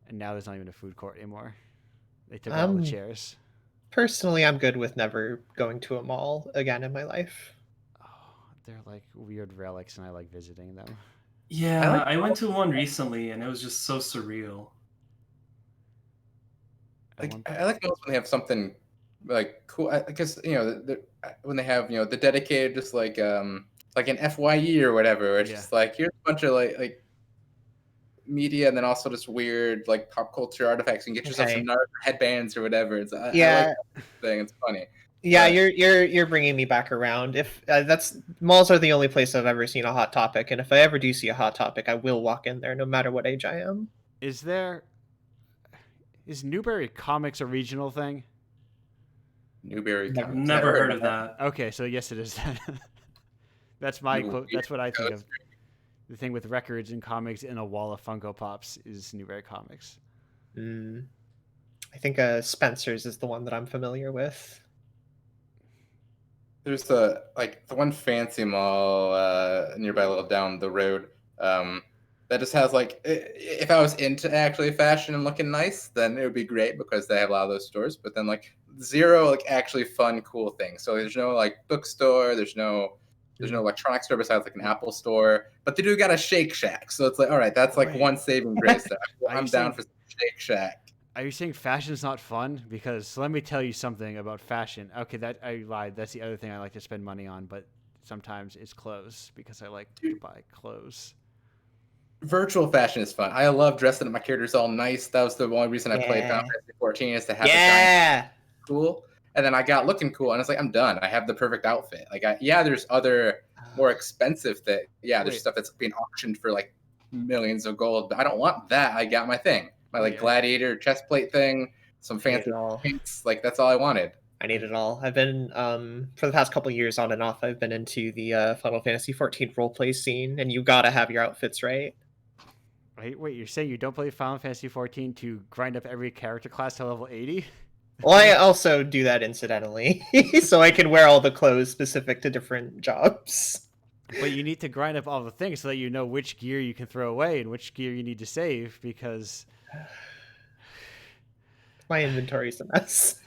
And now there's not even a food court anymore. They took all the chairs. Personally, I'm good with never going to a mall again in my life. Oh, they're like weird relics, and I like visiting them. Yeah, I went to one recently, and it was just so surreal. I like most when they have something like cool, because when they have the dedicated just like an FYE or whatever, where it's just like here's a bunch of like media and then also just weird like pop culture artifacts and get yourself some Naruto headbands or whatever. It's I like that thing. It's funny. Yeah, you're bringing me back around. If malls are the only place I've ever seen a Hot Topic, and if I ever do see a Hot Topic, I will walk in there no matter what age I am. Is Newberry Comics a regional thing? Newberry Comics. Never heard of that. Okay, so yes, it is. That's my quote. That's what I think of. The thing with records and comics and a wall of Funko Pops is Newberry Comics. I think Spencer's is the one that I'm familiar with. There's the one fancy mall nearby, a little down the road. That just has like, if I was into actually fashion and looking nice, then it would be great because they have a lot of those stores. But then like zero like actually fun, cool things. So there's no like bookstore. There's no electronics store besides like an Apple store. But they do got a Shake Shack. So it's like, all right, that's like one saving grace. I'm down for some Shake Shack. Are you saying fashion's not fun? Because let me tell you something about fashion. Okay, that I lied. That's the other thing I like to spend money on, but sometimes it's clothes because I like to buy clothes. Virtual fashion is fun. I love dressing up my characters all nice. That was the only reason I played Final Fantasy 14 is to have a giant cool. And then I got looking cool, and it's like I'm done. I have the perfect outfit. Like, there's other more expensive things. Yeah, there's stuff that's being auctioned for like millions of gold, but I don't want that. I got my thing, my gladiator chest plate thing, some fancy paints. Like that's all I wanted. I need it all. I've been for the past couple years on and off. I've been into the Final Fantasy 14 roleplay scene, and you gotta have your outfits right. Wait, you're saying you don't play Final Fantasy 14 to grind up every character class to level 80? Well, I also do that incidentally, so I can wear all the clothes specific to different jobs. But you need to grind up all the things so that you know which gear you can throw away and which gear you need to save, because my inventory's a mess.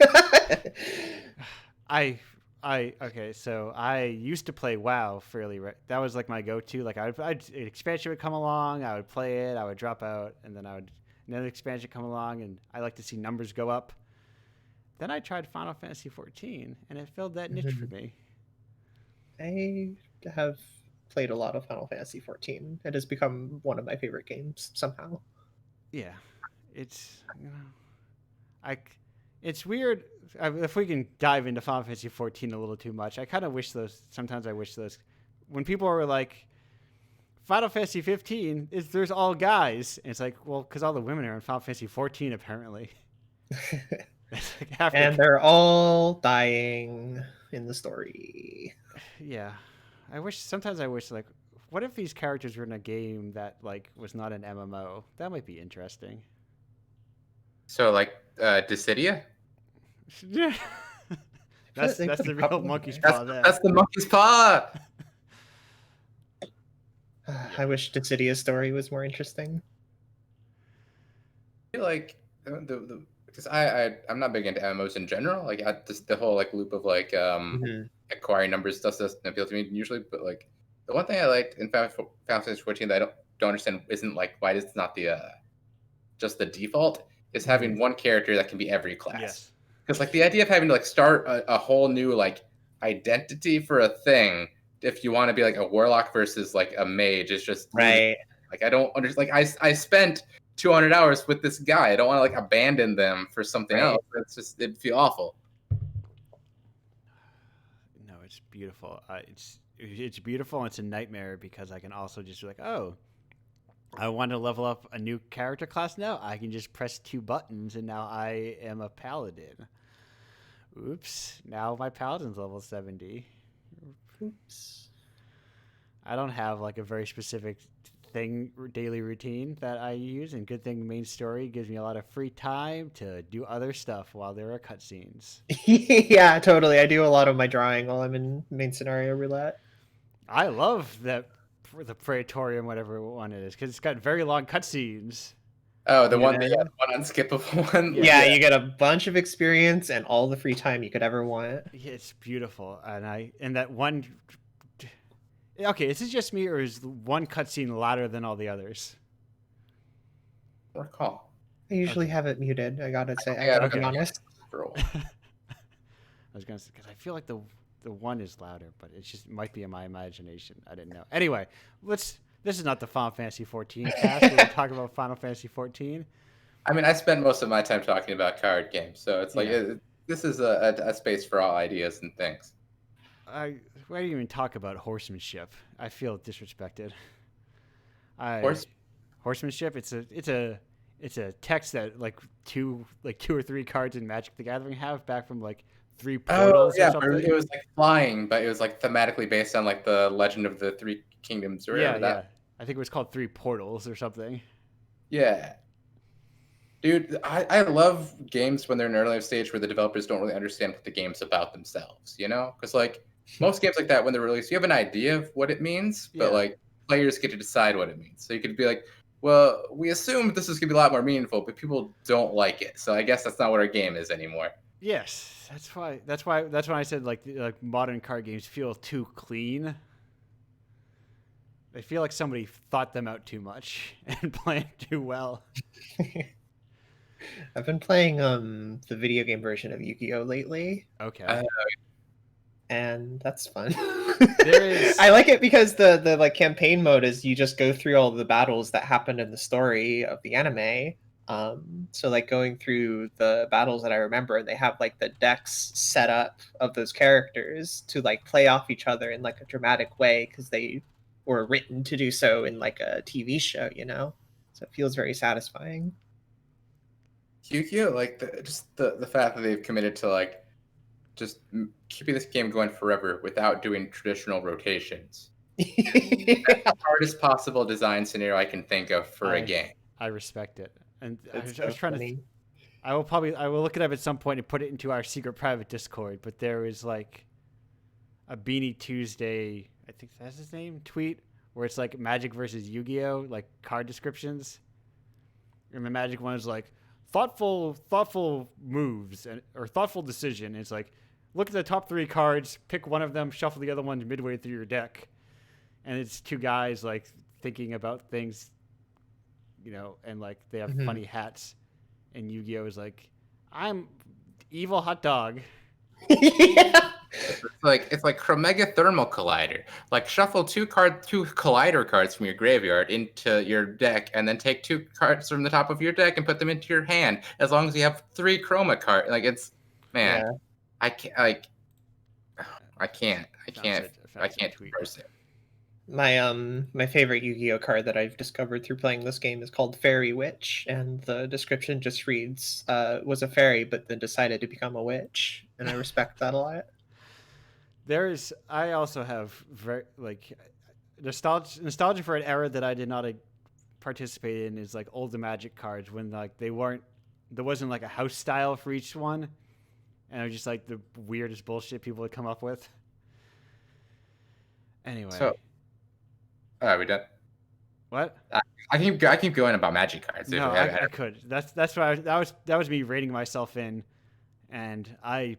Okay, so I used to play WoW fairly. That was like my go-to. Like an expansion would come along, I would play it, I would drop out, and then another expansion come along, and I like to see numbers go up. Then I tried Final Fantasy 14, and it filled that niche for me. I have played a lot of Final Fantasy 14. It has become one of my favorite games somehow. Yeah, it's it's weird. If we can dive into Final Fantasy 14 a little too much, I kind of wish those. Sometimes I wish those. When people are like, Final Fantasy 15 there's all guys, and it's like, well, because all the women are in Final Fantasy 14 apparently. And they're all dying in the story. Yeah, sometimes I wish like, what if these characters were in a game that like was not an MMO? That might be interesting. So like Dissidia? Yeah. that's the real monkey's paw. That's the monkey's paw. I wish Dissidia's story was more interesting. I feel like because I'm not big into MMOs in general. Like just the whole like loop of like acquiring numbers stuff doesn't appeal to me usually. But like the one thing I liked in Final Fantasy 14 that I don't understand isn't like why it's not the just the default is having one character that can be every class. Yes. Because like the idea of having to like start a whole new like identity for a thing if you want to be like a warlock versus like a mage is just right. Like I don't understand. Like I spent 200 hours with this guy. I don't want to like abandon them for something else. It'd feel awful. No, it's beautiful. It's beautiful, and it's a nightmare because I can also just be like, oh, I want to level up a new character class now. I can just press 2 buttons, and now I am a paladin. Oops! Now my paladin's level 70. Oops. I don't have like a very specific daily routine that I use, and good thing main story gives me a lot of free time to do other stuff while there are cutscenes. Yeah, totally. I do a lot of my drawing while I'm in main scenario roulette. I love the Praetorium, whatever one it is, because it's got very long cutscenes. Oh, the one unskippable one. Yeah, you get a bunch of experience and all the free time you could ever want. Yeah, it's beautiful, and that one. Okay, is this just me, or is one cutscene louder than all the others? I don't recall. I usually have it muted. I gotta say, I gotta be honest. I was gonna say, because I feel like the one is louder, but it might be in my imagination. I didn't know. Anyway, this is not the Final Fantasy 14 cast. We're talking about Final Fantasy 14. I mean, I spent most of my time talking about card games, so it's like this is a space for all ideas and things. Why do you even talk about horsemanship? I feel disrespected. Horsemanship. It's a text that like two or three cards in Magic the Gathering have back from like 3 portals. Oh, yeah, or something. It was like flying, but it was like thematically based on like the Legend of the Three Kingdoms or whatever that. I think it was called 3 Portals or something. Yeah. Dude, I love games when they're in an early stage where the developers don't really understand what the game's about themselves, you know? Because like most games like that, when they're released, you have an idea of what it means, but like players get to decide what it means. So you could be like, well, we assumed this is going to be a lot more meaningful, but people don't like it. So I guess that's not what our game is anymore. Yes, that's when I said like modern card games feel too clean. They feel like somebody thought them out too much and planned too well. I've been playing the video game version of Yu-Gi-Oh lately, Okay. and that's fun. There is- I like it because the like campaign mode is you just go through all the battles that happened in the story of the anime. So like going through the battles that I remember, they have like the decks set up of those characters to like play off each other in like a dramatic way because they were written to do so in like a TV show, you know. So it feels very satisfying. Yu-Gi-Oh, like just the fact that they've committed to like just keeping this game going forever without doing traditional rotations. The hardest possible design scenario I can think of for a game. I respect it, and I It's was so trying funny. to. I will look it up at some point and put it into our secret private Discord. But there is like a Beanie Tuesday, I think that's his name, tweet where it's like Magic versus Yu-Gi-Oh, like card descriptions, and the Magic one is like thoughtful moves or thoughtful decision. It's like look at the top 3 cards, pick one of them, shuffle the other ones midway through your deck, and it's 2 guys like thinking about things, you know, and like they have Mhm. funny hats, and Yu-Gi-Oh is like, I'm evil hot dog. Yeah. It's like Chromega Thermal Collider. Like shuffle two collider cards from your graveyard into your deck, and then take 2 cards from the top of your deck and put them into your hand. As long as you have 3 chroma cards, like it's man, Yeah. I can't like I can't Tweet. parse it. My favorite Yu-Gi-Oh card that I've discovered through playing this game is called Fairy Witch, and the description just reads, was a fairy but then decided to become a witch, and I respect that a lot. I also have very like nostalgia for an era that I did not participate in is like old Magic cards when like there wasn't like a house style for each one, and it was just like the weirdest bullshit people would come up with. Anyway, So, are we done? what? I keep going about Magic cards. No, I could. That's why that was me rating myself in, and I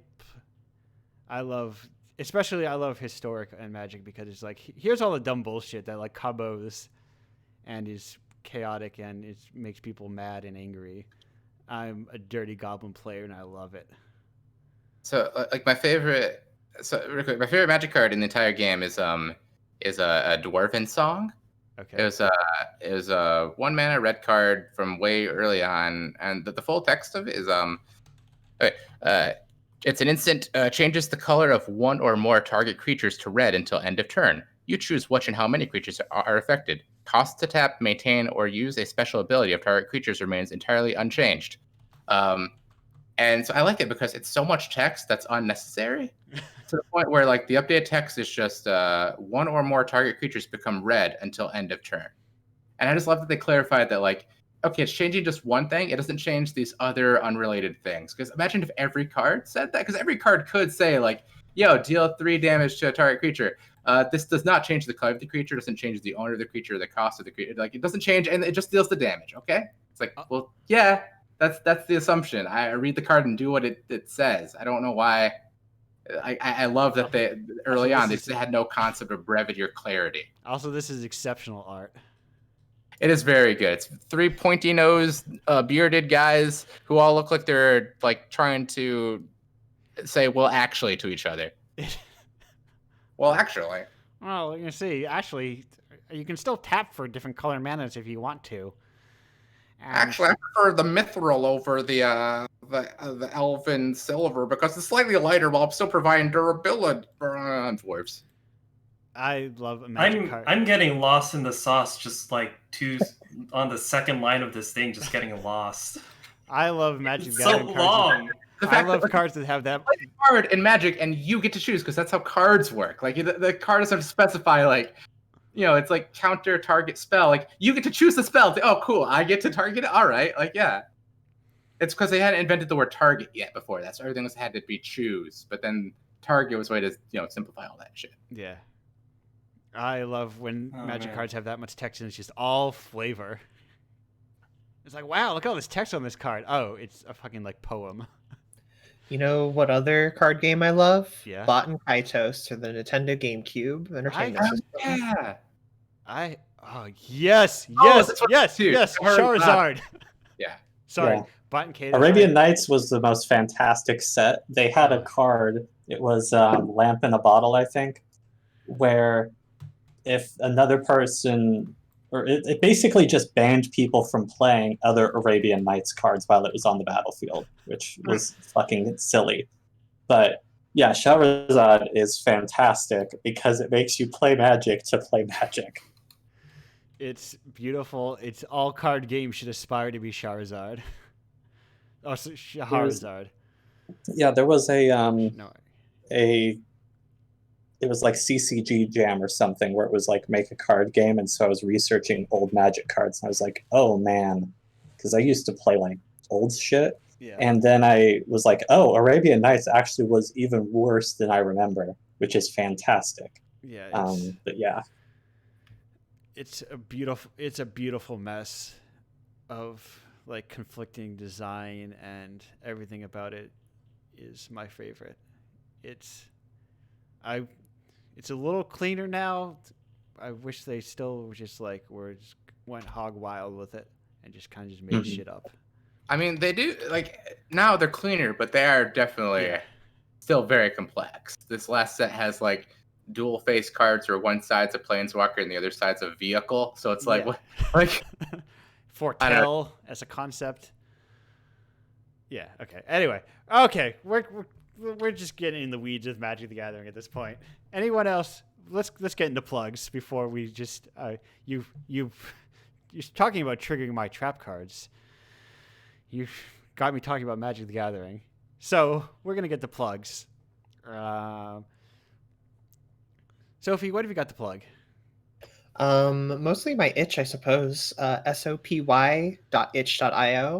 love. Especially, I love historic and Magic because it's like here's all the dumb bullshit that like combos, and is chaotic and it makes people mad and angry. I'm a dirty goblin player and I love it. So like my favorite Magic card in the entire game is a Dwarven Song. Okay. It was a 1 mana red card from way early on, and the full text of it is it's an instant, changes the color of 1 or more target creatures to red until end of turn. You choose which and how many creatures are affected. Cost to tap, maintain, or use a special ability of target creatures remains entirely unchanged. And so I like it because it's so much text that's unnecessary to the point where like the updated text is just 1 or more target creatures become red until end of turn. And I just love that they clarified that like, okay, it's changing just one thing. It doesn't change these other unrelated things. Because imagine if every card said that. Because every card could say like, yo, deal 3 damage to a target creature. This does not change the color of the creature. Doesn't change the owner of the creature, the cost of the creature. Like it doesn't change, and it just deals the damage. Okay, it's like, well, yeah, that's the assumption. I read the card and do what it says. I don't know why. I love that they early on they had no concept of brevity or clarity. Also, this is exceptional art. It is very good. It's 3 pointy-nosed, bearded guys who all look like they're like trying to say "well, actually" to each other. Well, actually. Well, you see, actually, you can still tap for different color manas if you want to. And actually, I prefer the mithril over the elven silver because it's slightly lighter while still providing durability for dwarves. I love a Magic card. I'm getting lost in the sauce, just like on the second line of this thing, just getting lost. I love Magic. It's so long. I love cards that have that card in Magic, and you get to choose because that's how cards work. Like the card doesn't have to specify like, you know, it's like counter target spell. Like you get to choose the spell. Oh, cool! I get to target it. All right, like yeah. It's because they hadn't invented the word target yet before that, so everything had to be choose. But then target was a way to simplify all that shit. Yeah. I love when Magic cards have that much text and it's just all flavor. It's like, wow, look at all this text on this card. Oh, it's a fucking like poem. You know what other card game I love? Yeah. Bot and Kaitos to the Nintendo GameCube Entertainment System. Yeah. Yes, that's what Charizard. Yeah. Sorry. Yeah. Button K. Arabian Nights was the most fantastic set. They had a card. It was Lamp in a Bottle, I think, where if another person, or it basically just banned people from playing other Arabian Nights cards while it was on the battlefield, which was fucking silly. But yeah, Shahrazad is fantastic because it makes you play Magic to play Magic. It's beautiful. It's all card games should aspire to be Charizard. Oh, Shahrazad. Yeah, there was No. it was like CCG Jam or something where it was like make a card game, and so I was researching old Magic cards, and I was like, oh man, because I used to play like old shit, Yeah. and then I was like, oh, Arabian Nights actually was even worse than I remember, which is fantastic. Yeah. But yeah, it's a beautiful mess of like conflicting design, and everything about it is my favorite. It's a little cleaner now. I wish they still just like went hog wild with it and just kind of just made shit up. I mean, they do like now they're cleaner, but they are definitely still very complex. This last set has like dual face cards where one side's a planeswalker and the other side's a vehicle. So it's like, what, like foretell as a concept. Yeah. Okay. Anyway. Okay. We're just getting in the weeds of Magic the Gathering at this point. Anyone else? Let's get into plugs before we just you're talking about triggering my trap cards. You got me talking about Magic the Gathering. So we're gonna get the plugs. Sophie, what have you got to plug? Mostly my itch, I suppose. sopy.itch.io,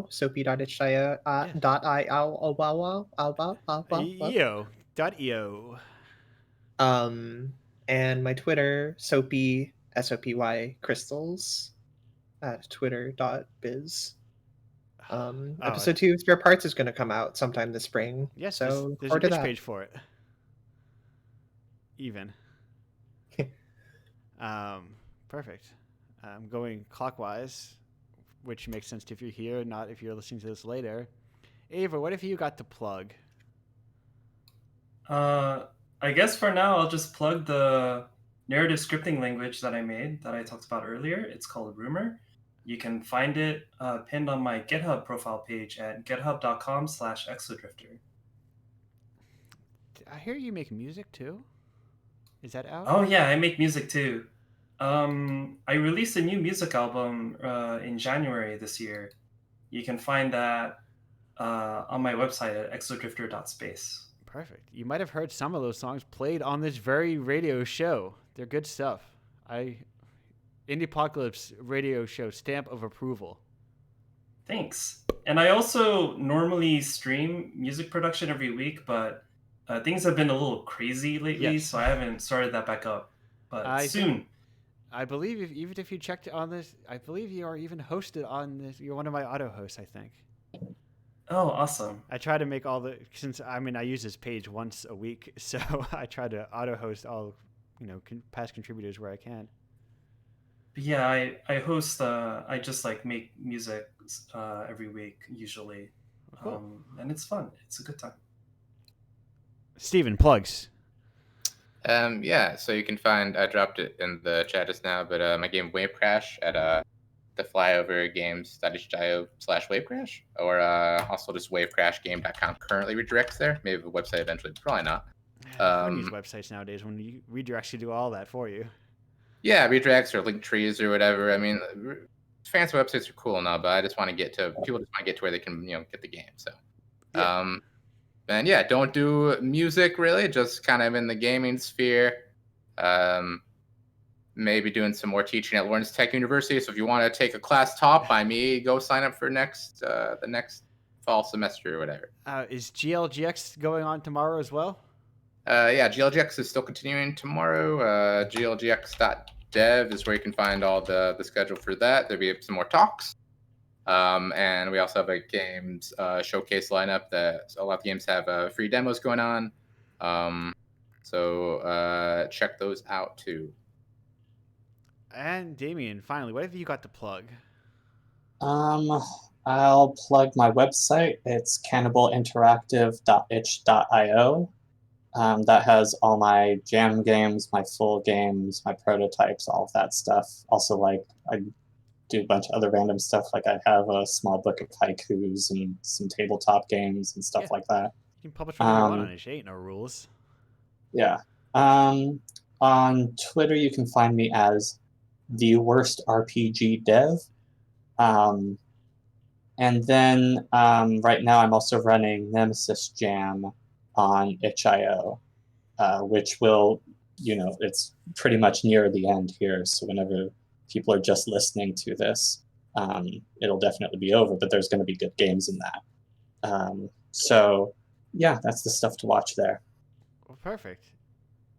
sopy.itch.io, EO.io. And my Twitter, soapy, SOPY crystals at twitter.biz. Episode 2 of Spare Parts is going to come out sometime this spring. Yes, so there's a pitch page for it. Even. Perfect. I'm going clockwise, which makes sense if you're here, not if you're listening to this later. Ava, what have you got to plug? I guess for now I'll just plug the narrative scripting language that I made that I talked about earlier. It's called Rumor. You can find it pinned on my GitHub profile page at github.com/exodrifter. I hear you make music too. Is that out? Oh yeah, I make music too. I released a new music album in January this year. You can find that on my website at exodrifter.space. Perfect. You might have heard some of those songs played on this very radio show. They're good stuff. Indiepocalypse radio show stamp of approval. Thanks. And I also normally stream music production every week, but things have been a little crazy lately, so I haven't started that back up. But soon. I believe even if you checked on this, I believe you are even hosted on this. You're one of my auto hosts, I think. Oh, awesome. I try to make I use this page once a week, so I try to auto host all, past contributors where I can. But yeah, I host, I just like make music every week usually. Cool. And it's fun. It's a good time. Steven, plugs. Yeah, so you can find, I dropped it in the chat just now, but my game Wave Crash at the flyovergames.itch.io/wavecrash, or also just wavecrashgame.com currently redirects there. Maybe the website eventually, probably not. I don't use websites nowadays when redirects you do all that for you. Yeah, redirects or link trees or whatever. I mean, fancy websites are cool and all, but I just want to get to people just want to get to where they can get the game. So, and yeah, don't do music really, just kind of in the gaming sphere. Maybe doing some more teaching at Lawrence Tech University. So if you want to take a class taught by me, go sign up for the next fall semester or whatever. Is GLGX going on tomorrow as well? Yeah, GLGX is still continuing tomorrow. GLGX.dev is where you can find all the schedule for that. There'll be some more talks. And we also have a games showcase lineup that a lot of games have free demos going on. So check those out too. And Damien, finally, what have you got to plug? I'll plug my website. It's cannibalinteractive.itch.io. That has all my jam games, my full games, my prototypes, all of that stuff. Also, like, I do a bunch of other random stuff. Like, I have a small book of haikus and some tabletop games and stuff Yeah. like that. You can publish whatever you want on it. Ain't no rules. Yeah. On Twitter, you can find me as the worst RPG dev. And then right now I'm also running Nemesis Jam on itch.io, which will, it's pretty much near the end here. So whenever people are just listening to this, it'll definitely be over, but there's going to be good games in that. So yeah, that's the stuff to watch there. Well, perfect.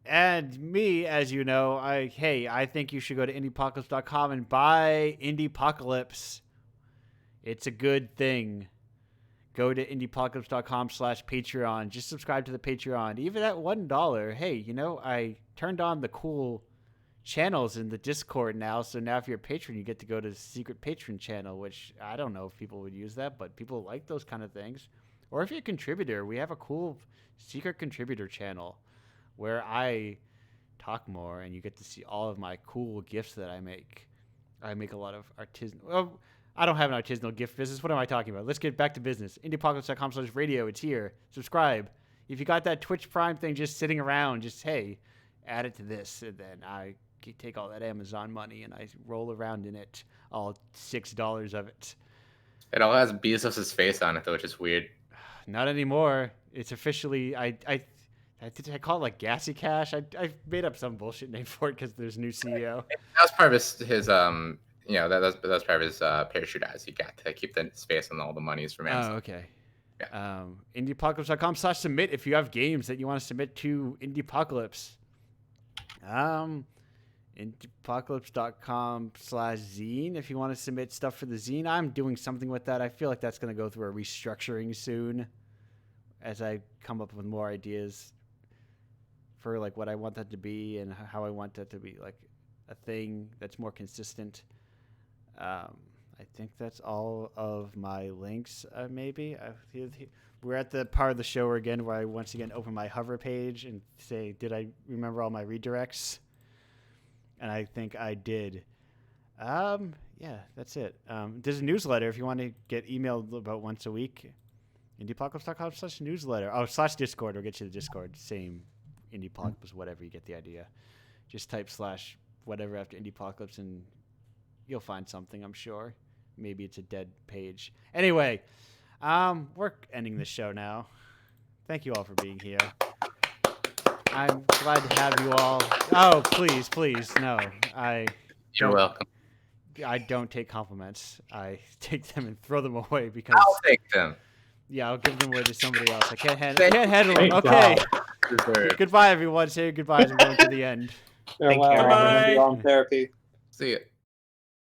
And me, as you know, I think you should go to indiepocalypse.com and buy Indiepocalypse. It's a good thing. Go to indiepocalypse.com/Patreon. Just subscribe to the Patreon. Even at $1, hey, I turned on the cool channels in the Discord now. So now if you're a patron, you get to go to the secret patron channel, which I don't know if people would use that, but people like those kind of things. Or if you're a contributor, we have a cool secret contributor channel where I talk more and you get to see all of my cool gifts that I make. I make a lot of artisanal. Well, I don't have an artisanal gift business. What am I talking about? Let's get back to business. Indiepocalypse.com/radio. It's here. Subscribe. If you got that Twitch Prime thing just sitting around, just, hey, add it to this. And then I take all that Amazon money and I roll around in it, all $6 of it. It all has Bezos' face on it, though, which is weird. Not anymore. It's officially, I call it like Gassy Cash. I made up some bullshit name for it because there's a new CEO. That's part of his that's part of his parachute as he got to keep the space on all the monies from Amazon. Oh, okay. Yeah. Indiepocalypse.com/submit if you have games that you want to submit to Indiepocalypse. Indiepocalypse.com/zine if you want to submit stuff for the zine. I'm doing something with that. I feel like that's going to go through a restructuring soon as I come up with more ideas for like what I want that to be and how I want that to be like a thing that's more consistent. I think that's all of my links. Maybe we're at the part of the show again where I once again open my hover page and say, did I remember all my redirects? And I think I did. Yeah, that's it. There's a newsletter if you want to get emailed about once a week. Indiepocalypse.com/newsletter. Oh, /Discord will get you the Discord. Same. Indiepocalypse, whatever, you get the idea. Just type /whatever after Indiepocalypse and you'll find something, I'm sure. Maybe it's a dead page. Anyway, we're ending the show now. Thank you all for being here. I'm glad to have you all. Oh, please, no. You're welcome. I don't take compliments. I take them and throw them away because I'll take them. Yeah, I'll give them away to somebody else. I can't handle them. Great Okay. job. Goodbye, everyone. Say your goodbyes. I'm going to the end. Farewell. Thank you. Remember your own therapy. See ya.